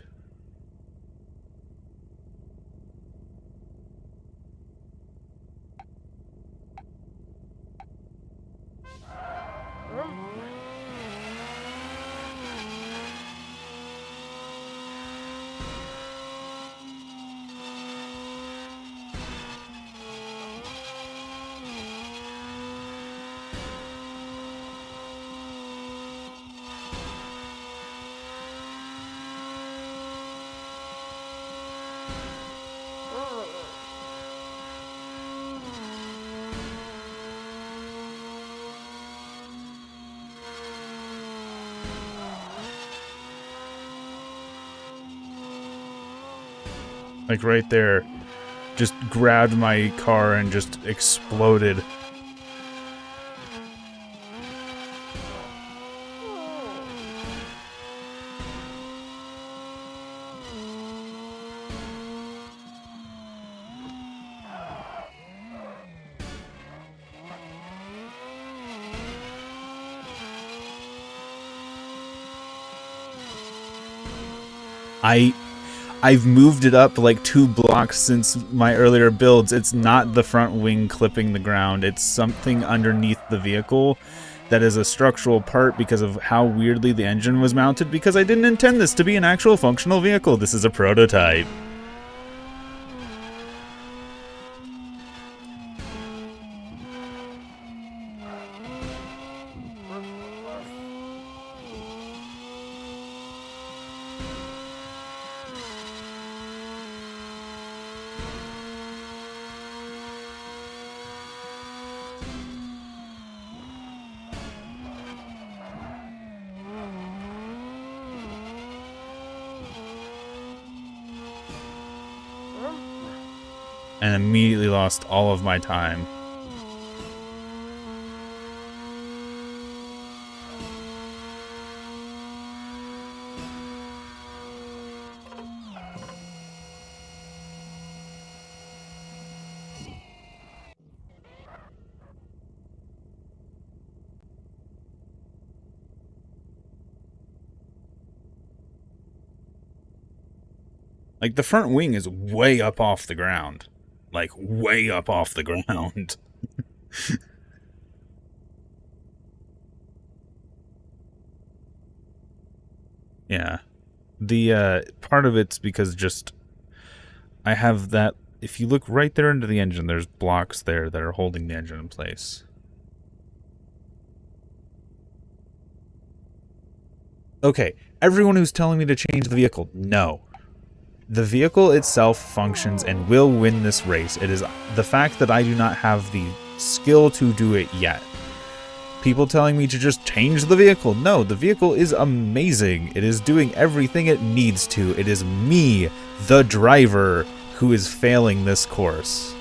Like right there. Just grabbed my car and just exploded. I've moved it up like 2 blocks since my earlier builds. It's not the front wing clipping the ground. It's something underneath the vehicle that is a structural part because of how weirdly the engine was mounted, because I didn't intend this to be an actual functional vehicle. This is a prototype. And immediately lost all of my time. Like, the front wing is way up off the ground. Like, way up off the ground. Yeah. The part of it's because just I have that. If you look right there into the engine, there's blocks there that are holding the engine in place. Okay, everyone who's telling me to change the vehicle, no. The vehicle itself functions and will win this race. It is the fact that I do not have the skill to do it yet. People telling me to just change the vehicle. No, the vehicle is amazing. It is doing everything it needs to. It is me, the driver, who is failing this course.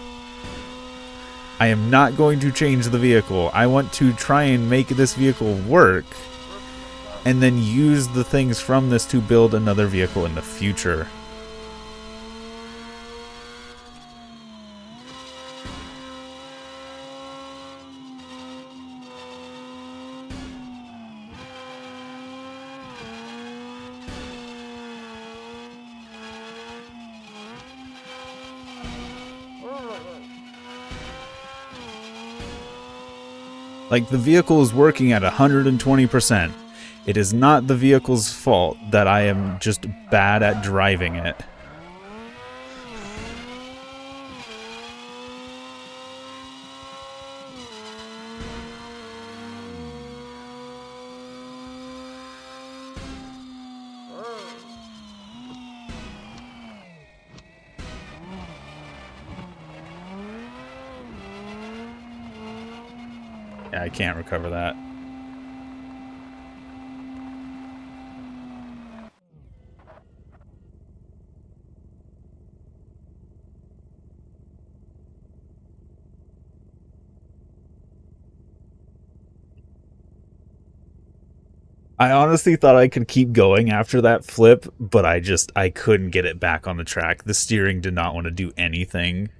I am not going to change the vehicle. I want to try and make this vehicle work and then use the things from this to build another vehicle in the future. Like, the vehicle is working at 120%. It is not the vehicle's fault that I am just bad at driving it. Yeah, I can't recover that. I honestly thought I could keep going after that flip, but I couldn't get it back on the track. The steering did not want to do anything.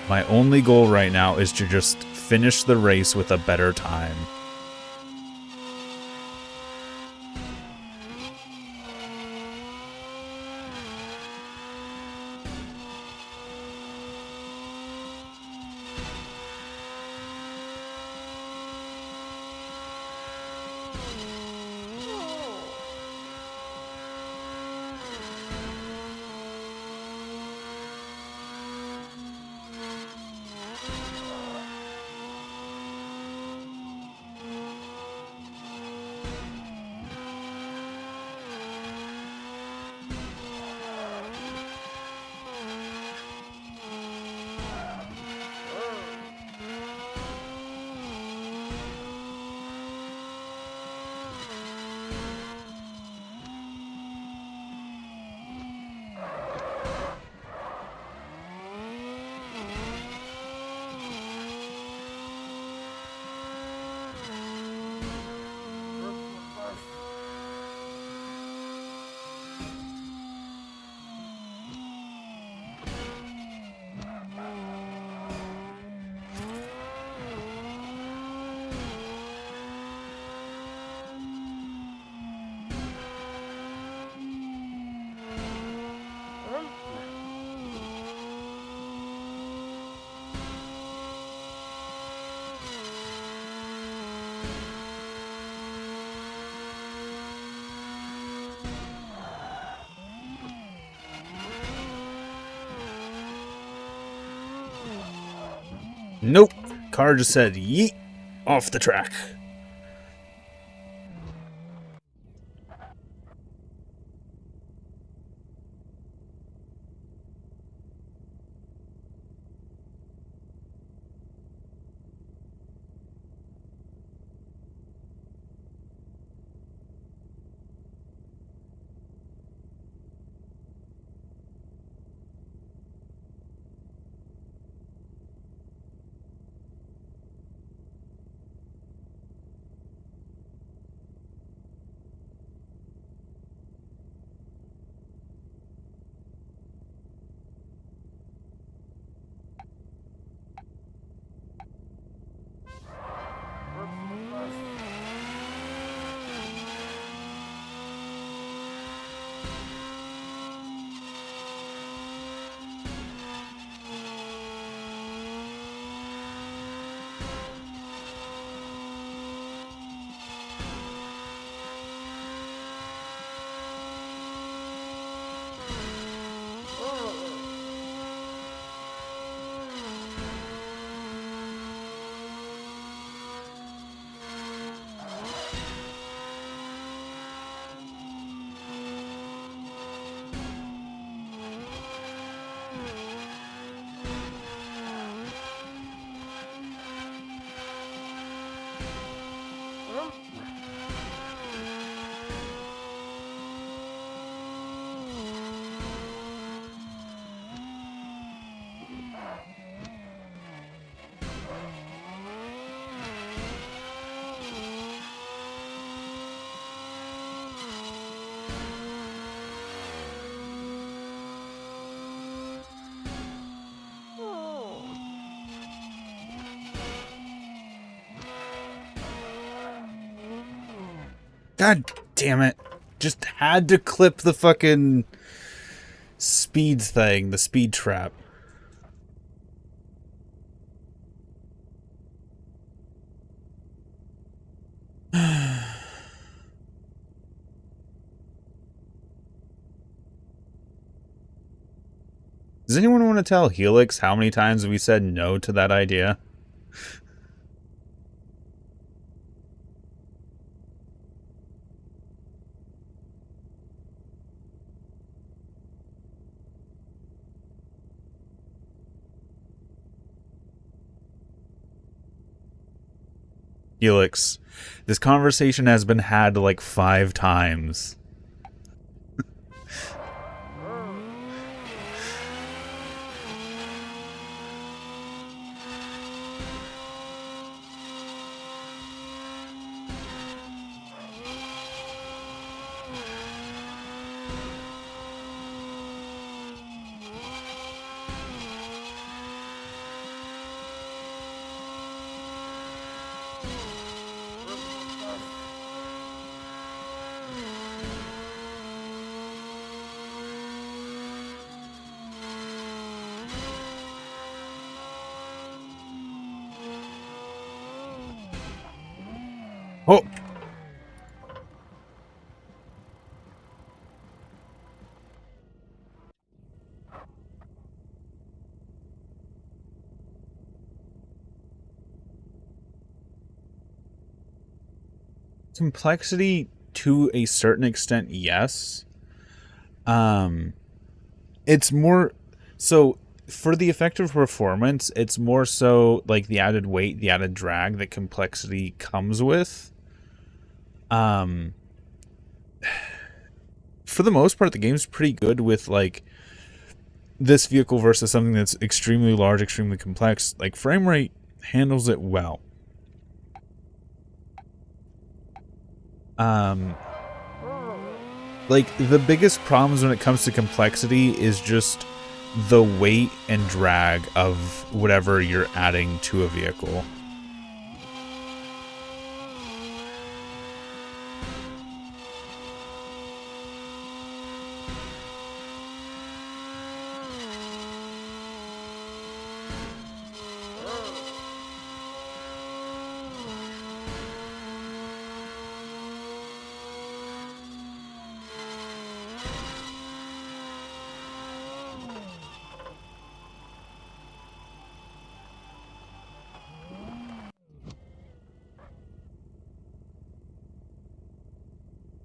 My only goal right now is to just finish the race with a better time. Nope. Car just said yeet off the track. God damn it. Just had to clip the fucking speed thing, the speed trap. Does anyone want to tell Helix how many times we said no to that idea? Helix, this conversation has been had like 5 times. Oh! Complexity to a certain extent, yes. It's more so for the effective performance, it's more so like the added weight, the added drag that complexity comes with. For the most part, the game's pretty good with like this vehicle versus something that's extremely large, extremely complex. Like frame rate handles it well. Like the biggest problems when it comes to complexity is just the weight and drag of whatever you're adding to a vehicle.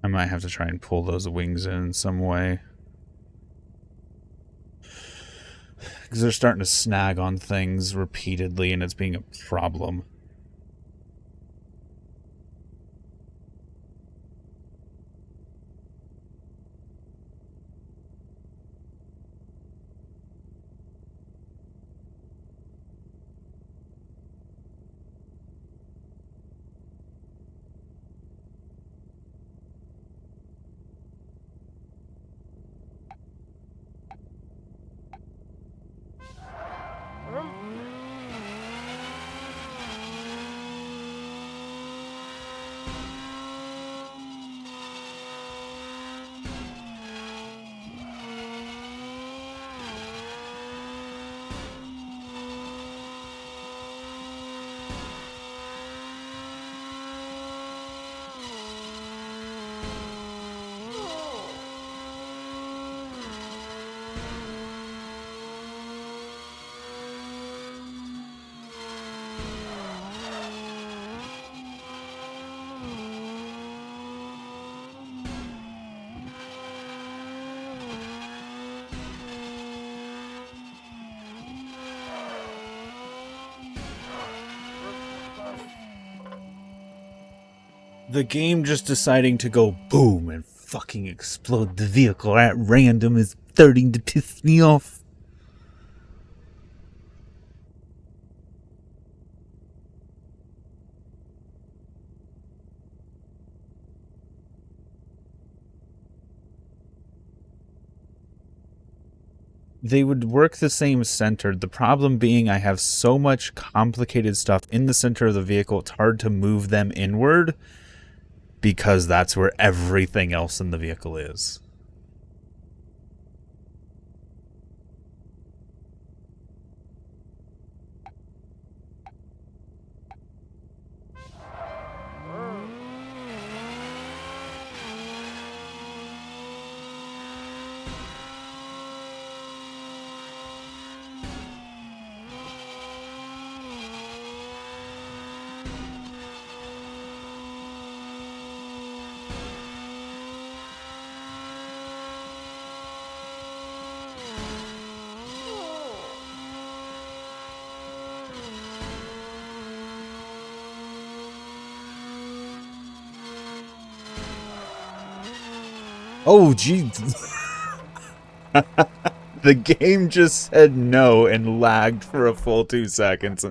might have to try and pull those wings in some way. Because they're starting to snag on things repeatedly, and it's being a problem. The game just deciding to go boom and fucking explode the vehicle at random is starting to piss me off. They would work the same center. The problem being I have so much complicated stuff in the center of the vehicle, it's hard to move them inward because that's where everything else in the vehicle is. Oh, gee. The game just said no and lagged for a full 2 seconds.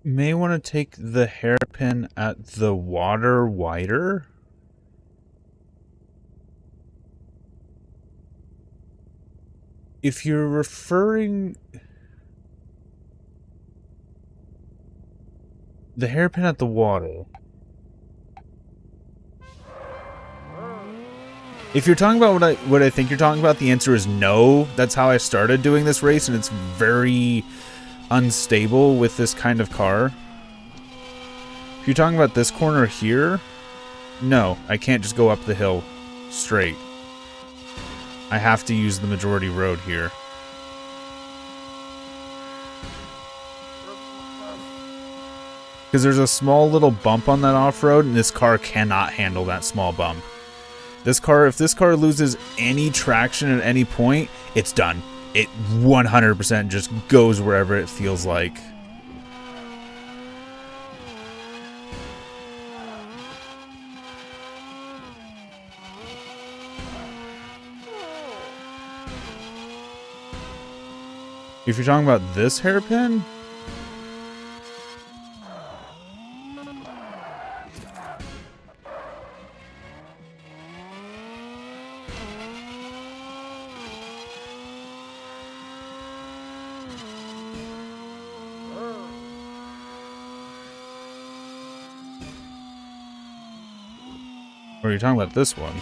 May want to take the hairpin at the water wider. If you're referring... The hairpin at the water. If you're talking about what I think you're talking about, the answer is no. That's how I started doing this race, and it's very unstable with this kind of car. If you're talking about this corner here, no, I can't just go up the hill straight. I have to use the majority road here. Because there's a small little bump on that off-road, and this car cannot handle that small bump. This car, if this car loses any traction at any point, it's done. It 100% just goes wherever it feels like. If you're talking about this hairpin, or you're talking about this one.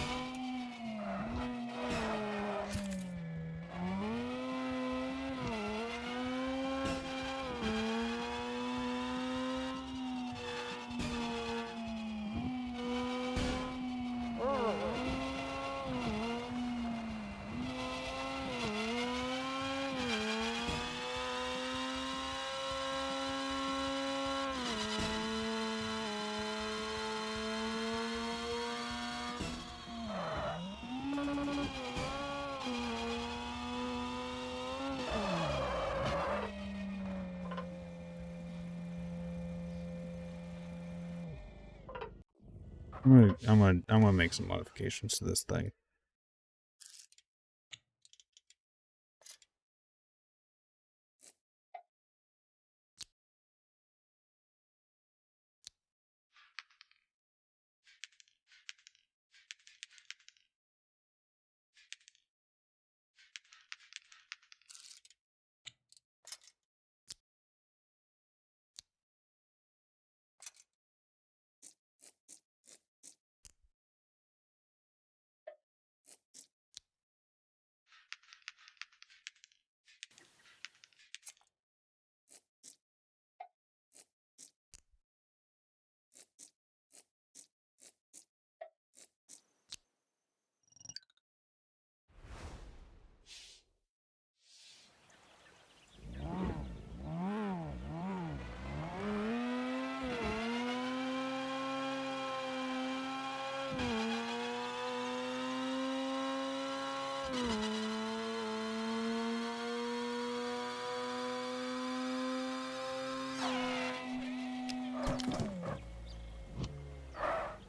I'm gonna make some modifications to this thing.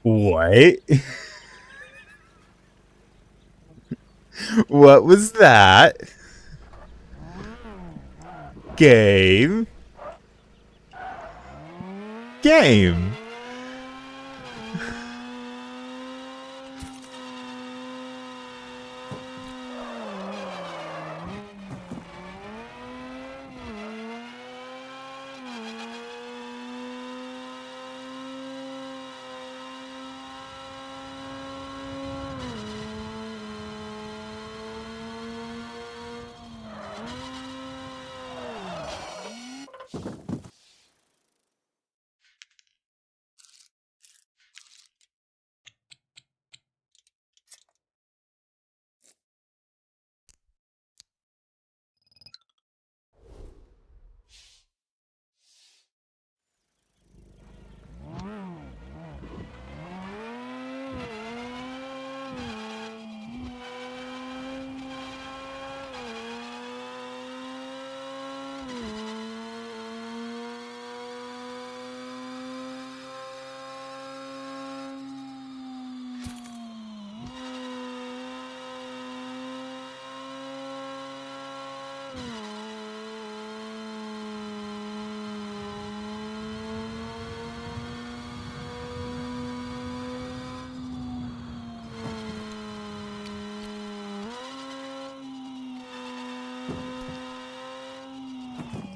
What? What was that? Game? Game?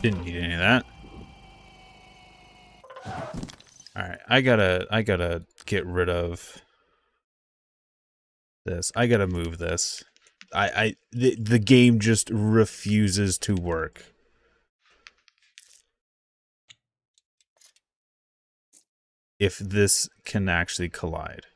Didn't need any of that. Alright, I gotta get rid of this. I gotta move this. The game just refuses to work. If this can actually collide.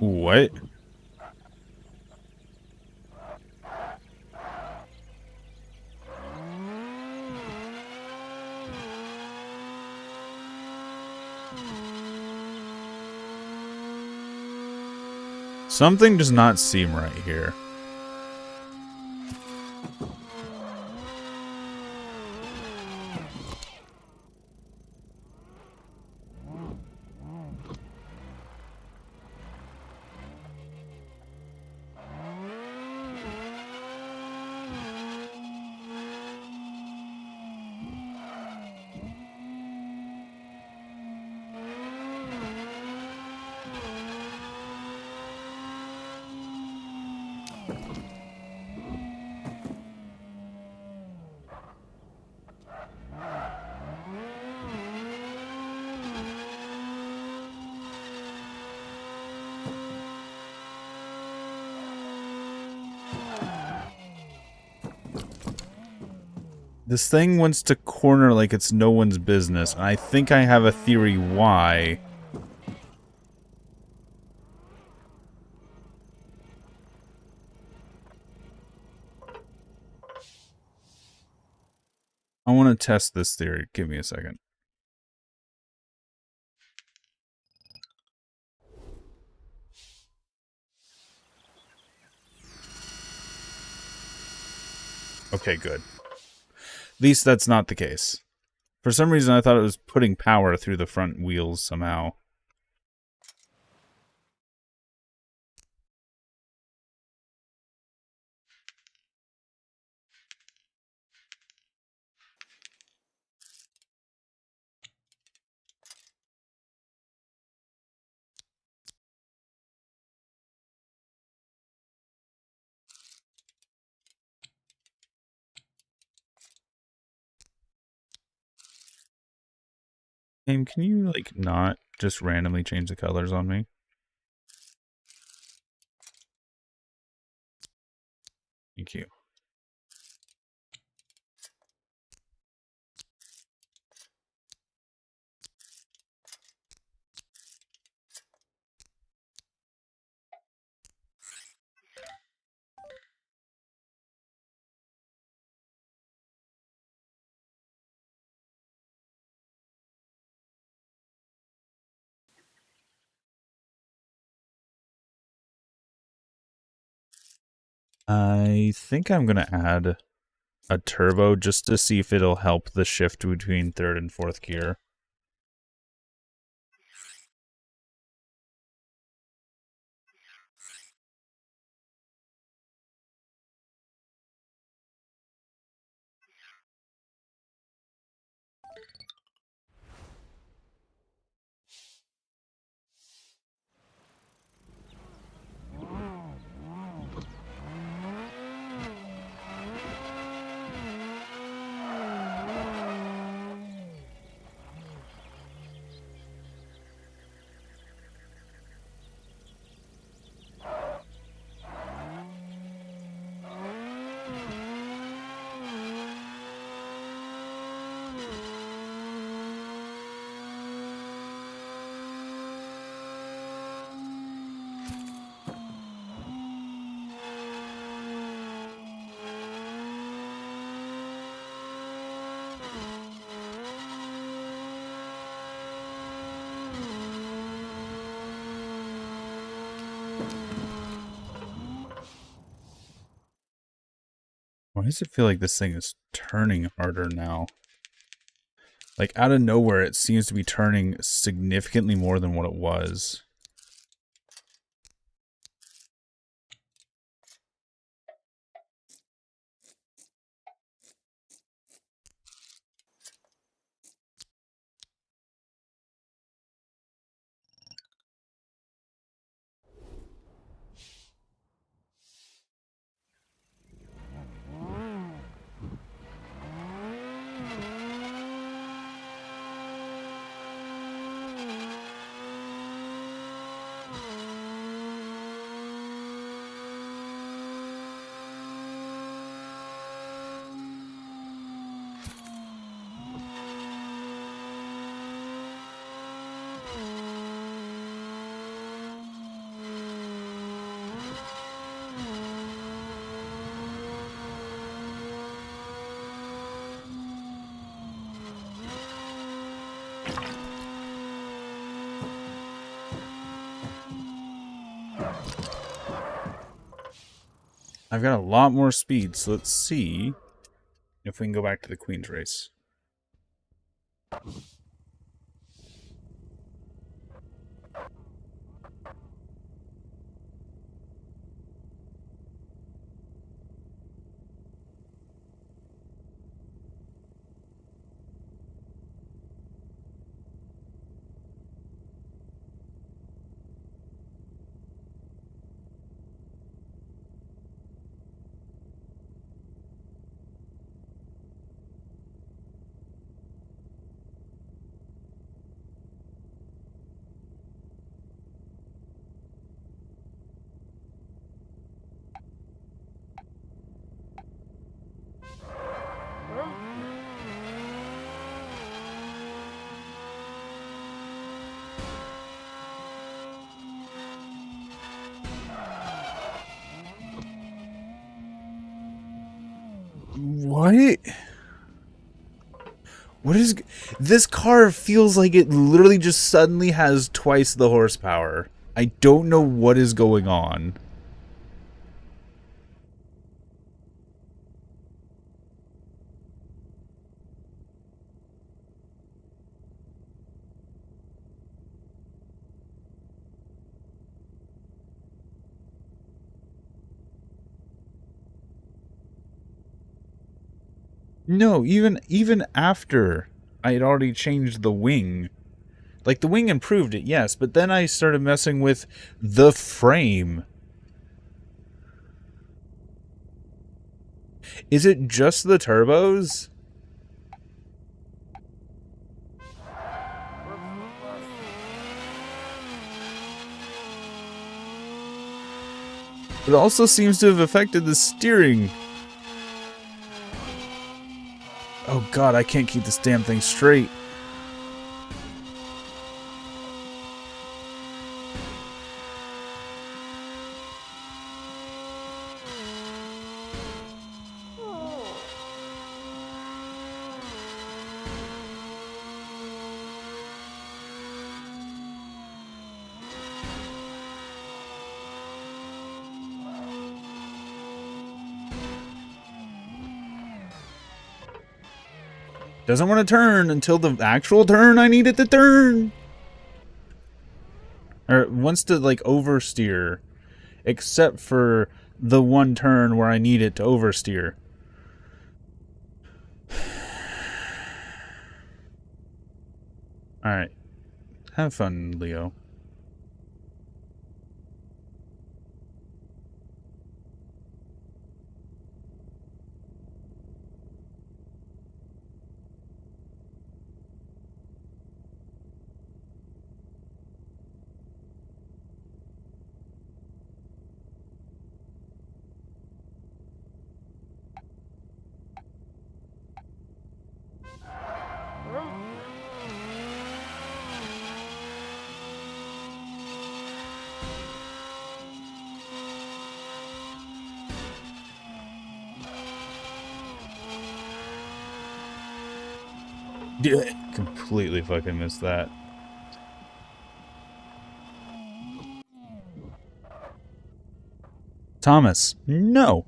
What? Something does not seem right here. This thing wants to corner like it's no one's business, and I think I have a theory why. I want to test this theory. Give me a second. Okay, good. At least that's not the case. For some reason, I thought it was putting power through the front wheels somehow. Game, can you, like, not just randomly change the colors on me? Thank you. I think I'm gonna add a turbo just to see if it'll help the shift between third and fourth gear. Why does it feel like this thing is turning harder now? Like, out of nowhere, it seems to be turning significantly more than what it was. I've got a lot more speed, so let's see if we can go back to the Queen's race. What? What is... This car feels like it literally just suddenly has twice the horsepower. I don't know what is going on. No, even after I had already changed the wing. Like, the wing improved it, yes, but then I started messing with the frame. Is it just the turbos? It also seems to have affected the steering. Oh god, I can't keep this damn thing straight. Doesn't want to turn until the actual turn I need it to turn. Or it wants to, like, oversteer. Except for the one turn where I need it to oversteer. Alright. Have fun, Leo. Completely fucking missed that. Thomas, no.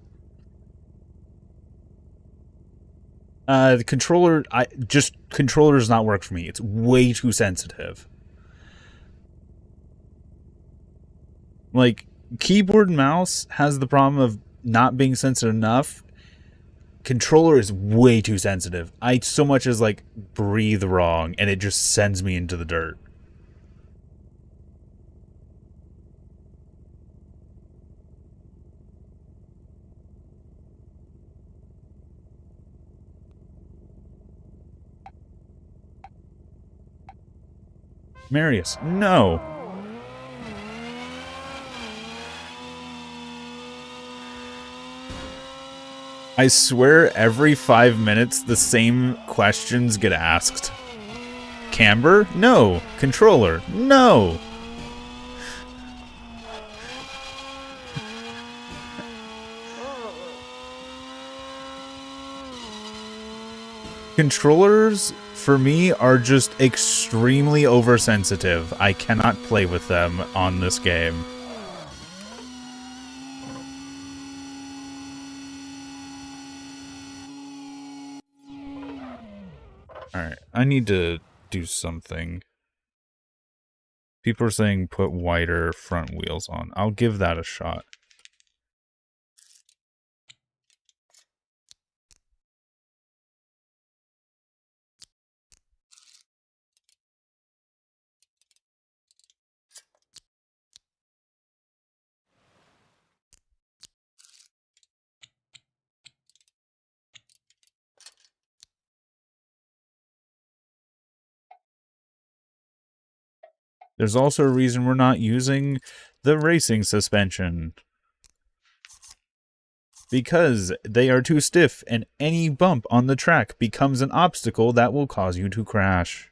The controller, controller does not work for me. It's way too sensitive. Like, keyboard and mouse has the problem of not being sensitive enough. Controller is way too sensitive. I so much as like breathe wrong and it just sends me into the dirt. Marius, no. I swear every 5 minutes the same questions get asked. Camber? No. Controller? No. Controllers, for me, are just extremely oversensitive. I cannot play with them on this game. Alright, I need to do something. People are saying put wider front wheels on. I'll give that a shot. There's also a reason we're not using the racing suspension. Because they are too stiff and any bump on the track becomes an obstacle that will cause you to crash.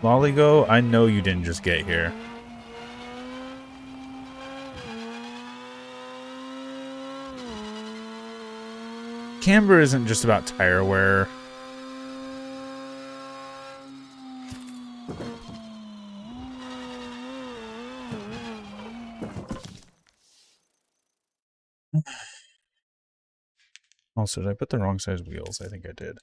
Lollygo, I know you didn't just get here. Camber isn't just about tire wear. Also, did I put the wrong size wheels? I think I did.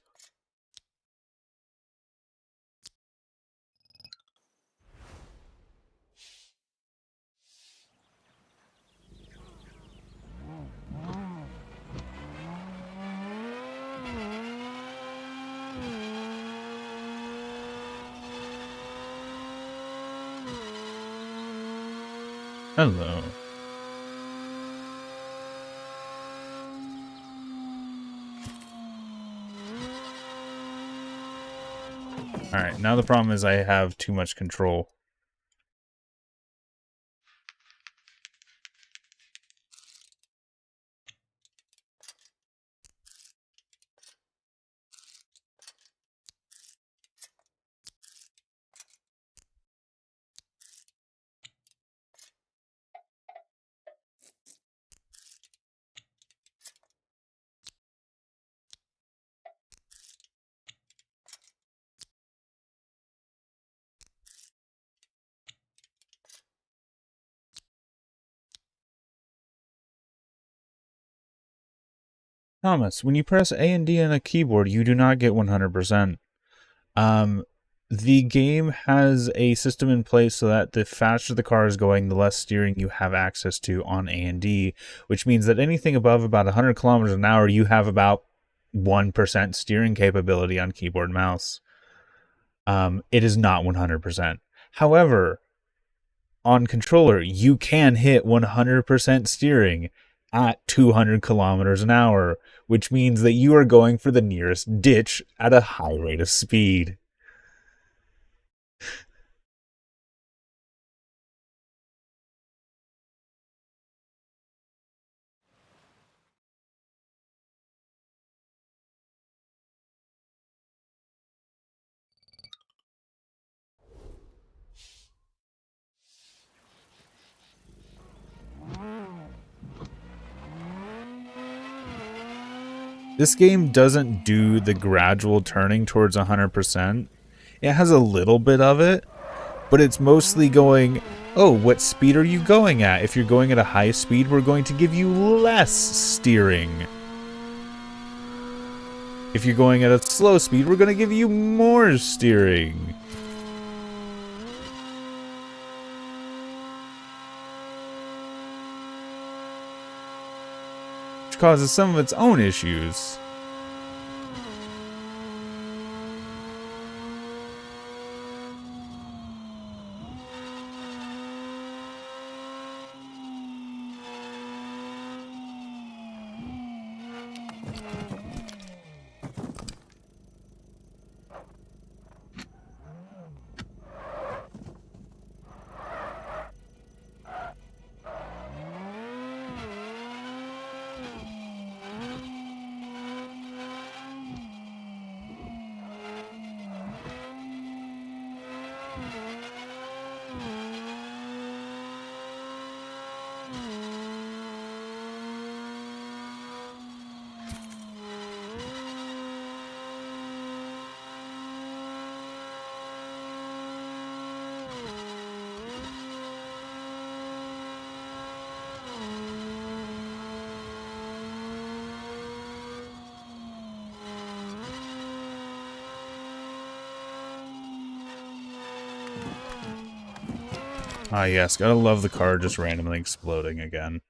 Hello. Alright, now the problem is I have too much control. Thomas, when you press A and D on a keyboard, you do not get 100%. The game has a system in place so that the faster the car is going, the less steering you have access to on A and D, which means that anything above about 100 kilometers an hour, you have about 1% steering capability on keyboard and mouse. It is not 100%. However, on controller, you can hit 100% steering at 200 kilometers an hour, which means that you are going for the nearest ditch at a high rate of speed. This game doesn't do the gradual turning towards 100%. It has a little bit of it, but it's mostly going, oh, what speed are you going at? If you're going at a high speed, we're going to give you less steering. If you're going at a slow speed, we're going to give you more steering. Which causes some of its own issues. Ah, yes, gotta love the car just randomly exploding again.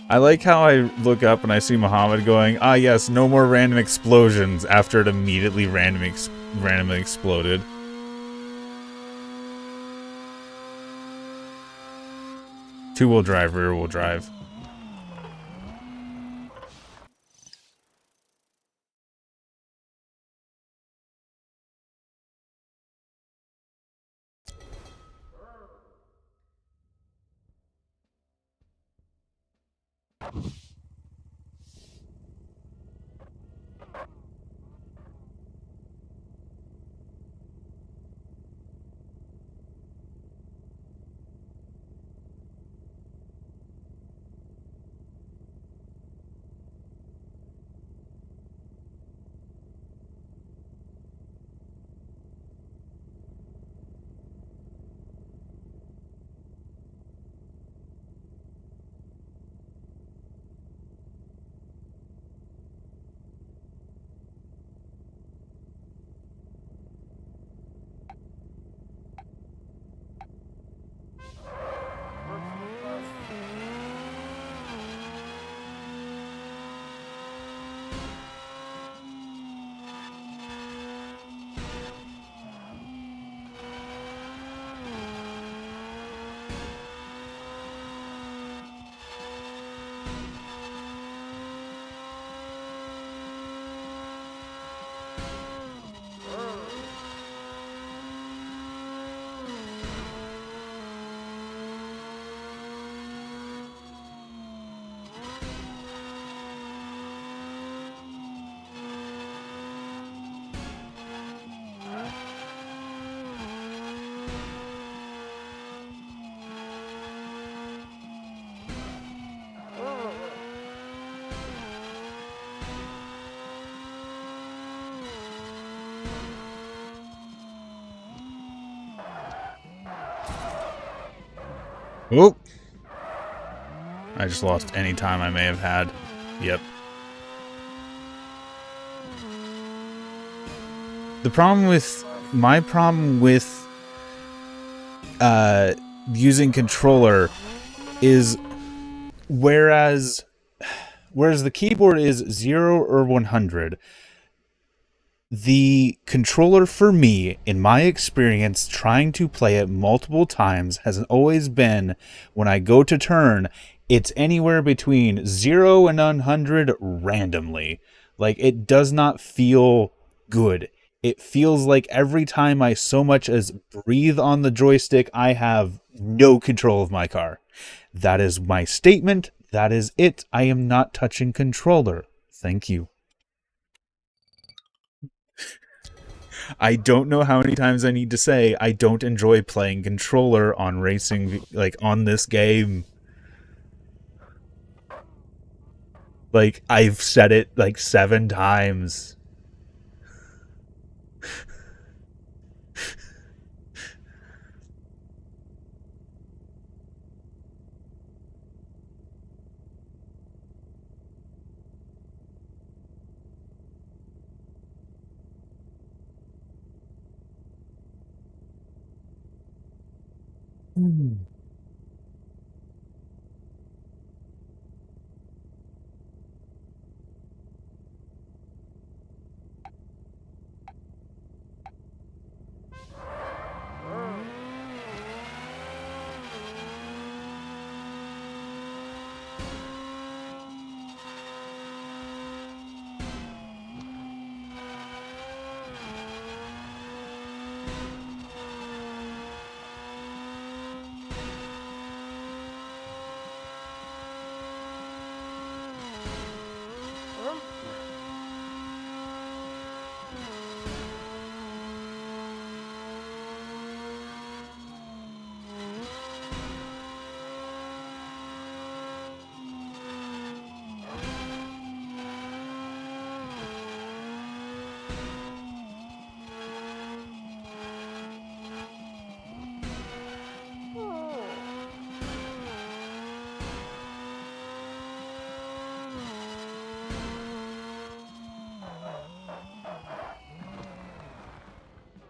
I like how I look up and I see Muhammad going, ah yes, no more random explosions, after it immediately randomly exploded. Two-wheel drive, rear-wheel drive. Oop! I just lost any time I may have had. Yep. My problem with using controller is whereas the keyboard is 0 or 100, the controller for me, in my experience, trying to play it multiple times, has always been, when I go to turn, it's anywhere between 0 and 100 randomly. Like, it does not feel good. It feels like every time I so much as breathe on the joystick, I have no control of my car. That is my statement. That is it. I am not touching controller. Thank you. I don't know how many times I need to say I don't enjoy playing controller on racing, like on this game. Like, I've said it like 7 times.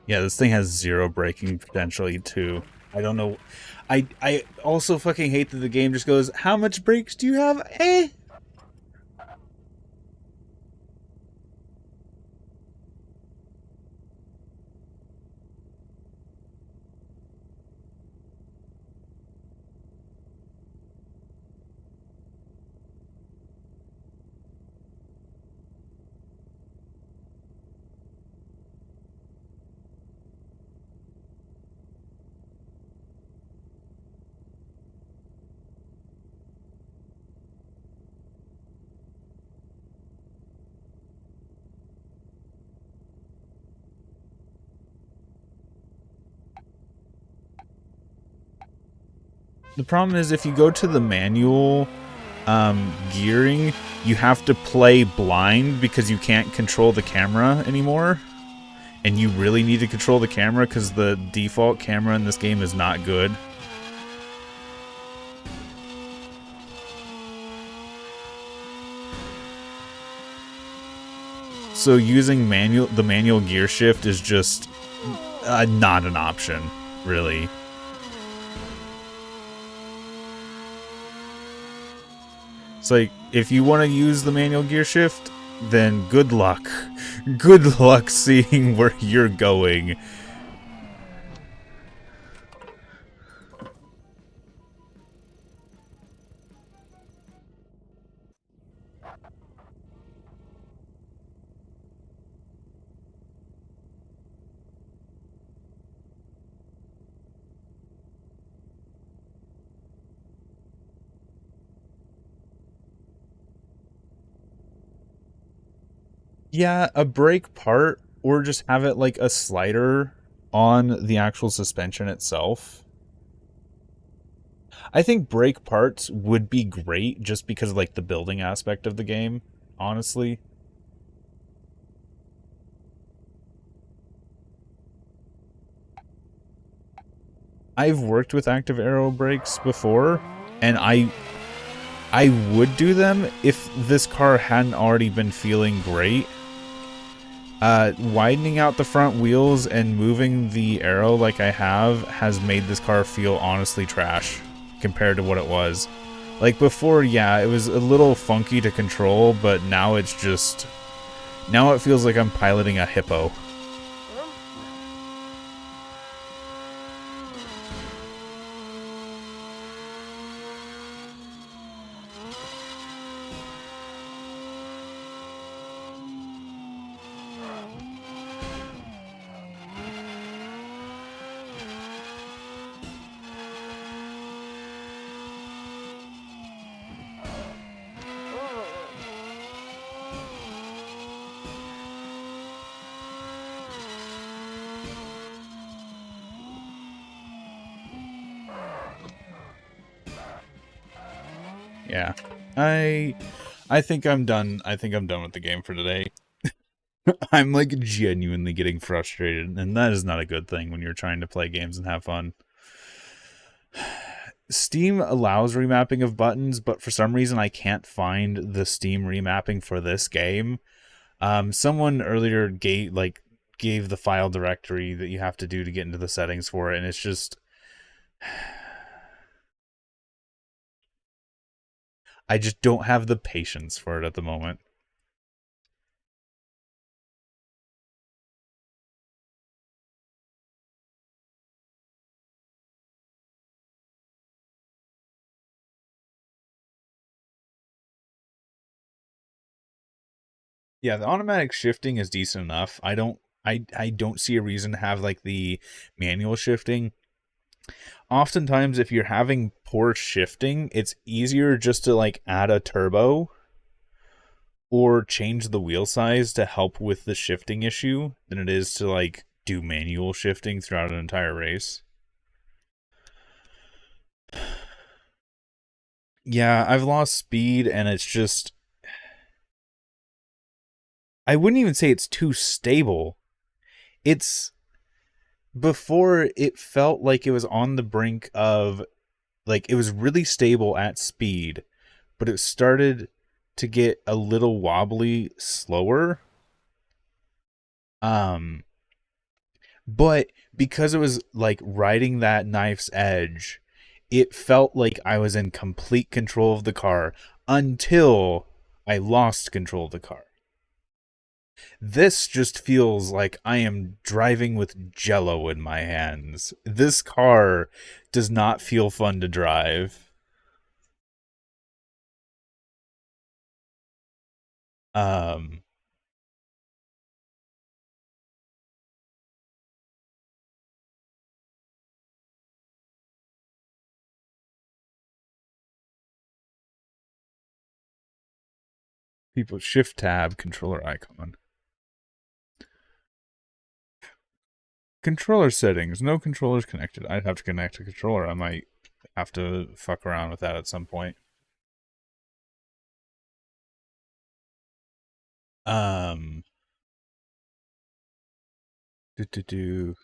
Yeah, this thing has 0 braking potential too. I don't know. I also fucking hate that the game just goes, how much brakes do you have? Eh. The problem is if you go to the manual gearing, you have to play blind because you can't control the camera anymore. And you really need to control the camera because the default camera in this game is not good. So using the manual gear shift is just not an option, really. It's like, if you want to use the manual gear shift, then good luck. Good luck seeing where you're going. Yeah, a brake part, or just have it like a slider on the actual suspension itself. I think brake parts would be great just because of like the building aspect of the game, honestly. I've worked with active aero brakes before, and I would do them if this car hadn't already been feeling great. Widening out the front wheels and moving the aero like I have has made this car feel honestly trash compared to what it was. Like before, yeah, it was a little funky to control, but now it's just... now it feels like I'm piloting a hippo. Yeah. I I think I'm done. I think I'm done with the game for today. I'm like genuinely getting frustrated, and that is not a good thing when you're trying to play games and have fun. Steam allows remapping of buttons, but for some reason I can't find the Steam remapping for this game. Someone earlier gave the file directory that you have to do to get into the settings for it, and it's just I just don't have the patience for it at the moment. Yeah, the automatic shifting is decent enough. I don't see a reason to have like the manual shifting. Oftentimes if you're having poor shifting, it's easier just to like add a turbo or change the wheel size to help with the shifting issue than it is to like do manual shifting throughout an entire race. Yeah, I've lost speed and it's just I wouldn't even say it's too stable. It's before it felt like it was on the brink of like it was really stable at speed, but it started to get a little wobbly slower. Um but because it was like riding that knife's edge, it felt like I was in complete control of the car until I lost control of the car. This just feels like I am driving with jello in my hands. This car does not feel fun to drive. Um, People shift tab controller icon. Controller settings. No controllers connected. I'd have to connect a controller. I might have to fuck around with that at some point. Um, do do do.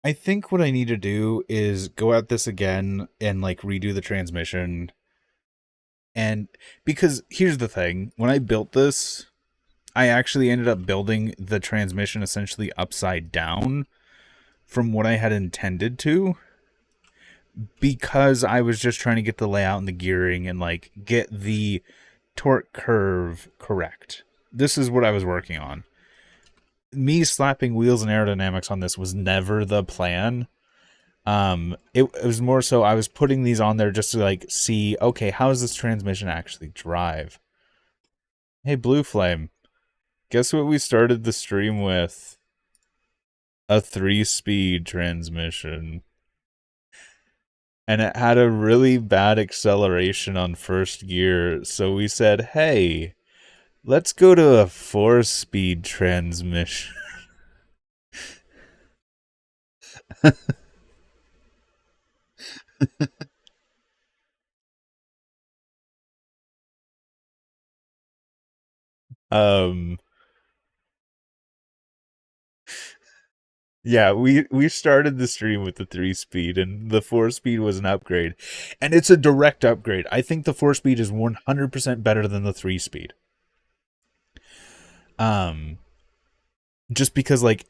I think what I need to do is go at this again and like redo the transmission. And because here's the thing, when I built this, I actually ended up building the transmission essentially upside down from what I had intended to because I was just trying to get the layout and the gearing and like get the torque curve correct. This is what I was working on. Me slapping wheels and aerodynamics on this was never the plan. It was more so I was putting these on there just to like see, okay, how does this transmission actually drive? Hey, Blue Flame, guess what we started the stream with? A 3-speed transmission. And it had a really bad acceleration on first gear, so we said, hey, let's go to a 4-speed transmission. um Yeah, we started the stream with the 3-speed, and the 4-speed was an upgrade, and it's a direct upgrade. I think the 4-speed is 100% better than the 3-speed. Um, just because like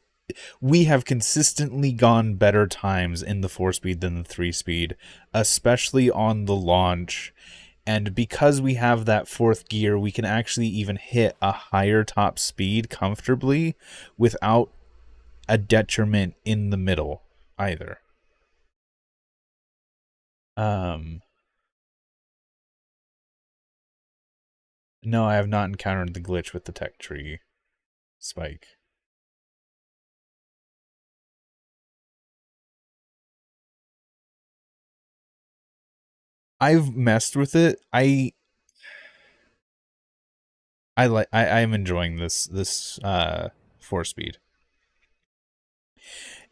we have consistently gone better times in the 4-speed than the 3-speed, especially on the launch. And because we have that fourth gear, we can actually even hit a higher top speed comfortably without a detriment in the middle either. Um, no, I have not encountered the glitch with the tech tree spike. I've messed with it. I'm enjoying this 4-speed.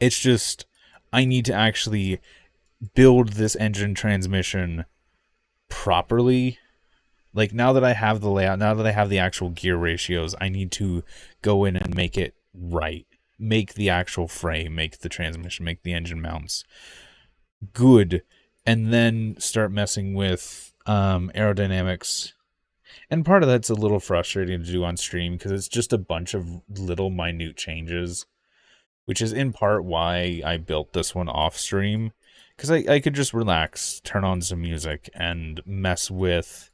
It's just I need to actually build this engine transmission properly. Like, now that I have the layout, now that I have the actual gear ratios, I need to go in and make it right. Make the actual frame, make the transmission, make the engine mounts good, and then start messing with aerodynamics. And part of that's a little frustrating to do on stream because it's just a bunch of little minute changes, which is in part why I built this one off stream. Because I could just relax, turn on some music, and mess with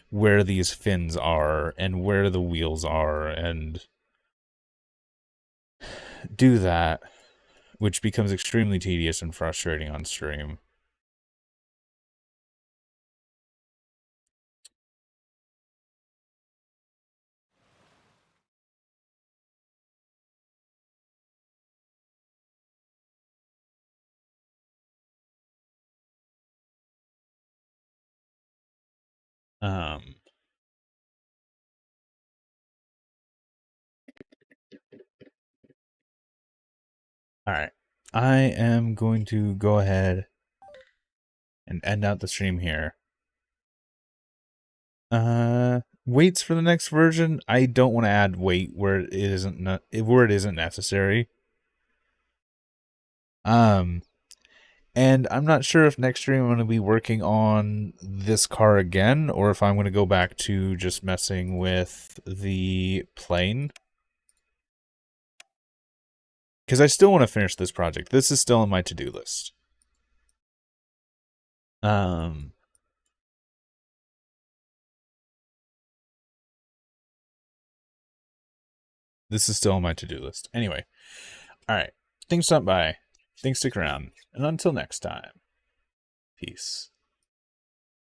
where these fins are and where the wheels are and do that, which becomes extremely tedious and frustrating on stream. Um, all right. I am going to go ahead and end out the stream here. Weights for the next version. I don't want to add weight where it isn't necessary. And I'm not sure if next stream I'm going to be working on this car again, or if I'm going to go back to just messing with the plane. Because I still want to finish this project. This is still on my to-do list. This is still on my to-do list. Anyway, all right. Thanks for stopping by. Thanks, stick around. And until next time, peace.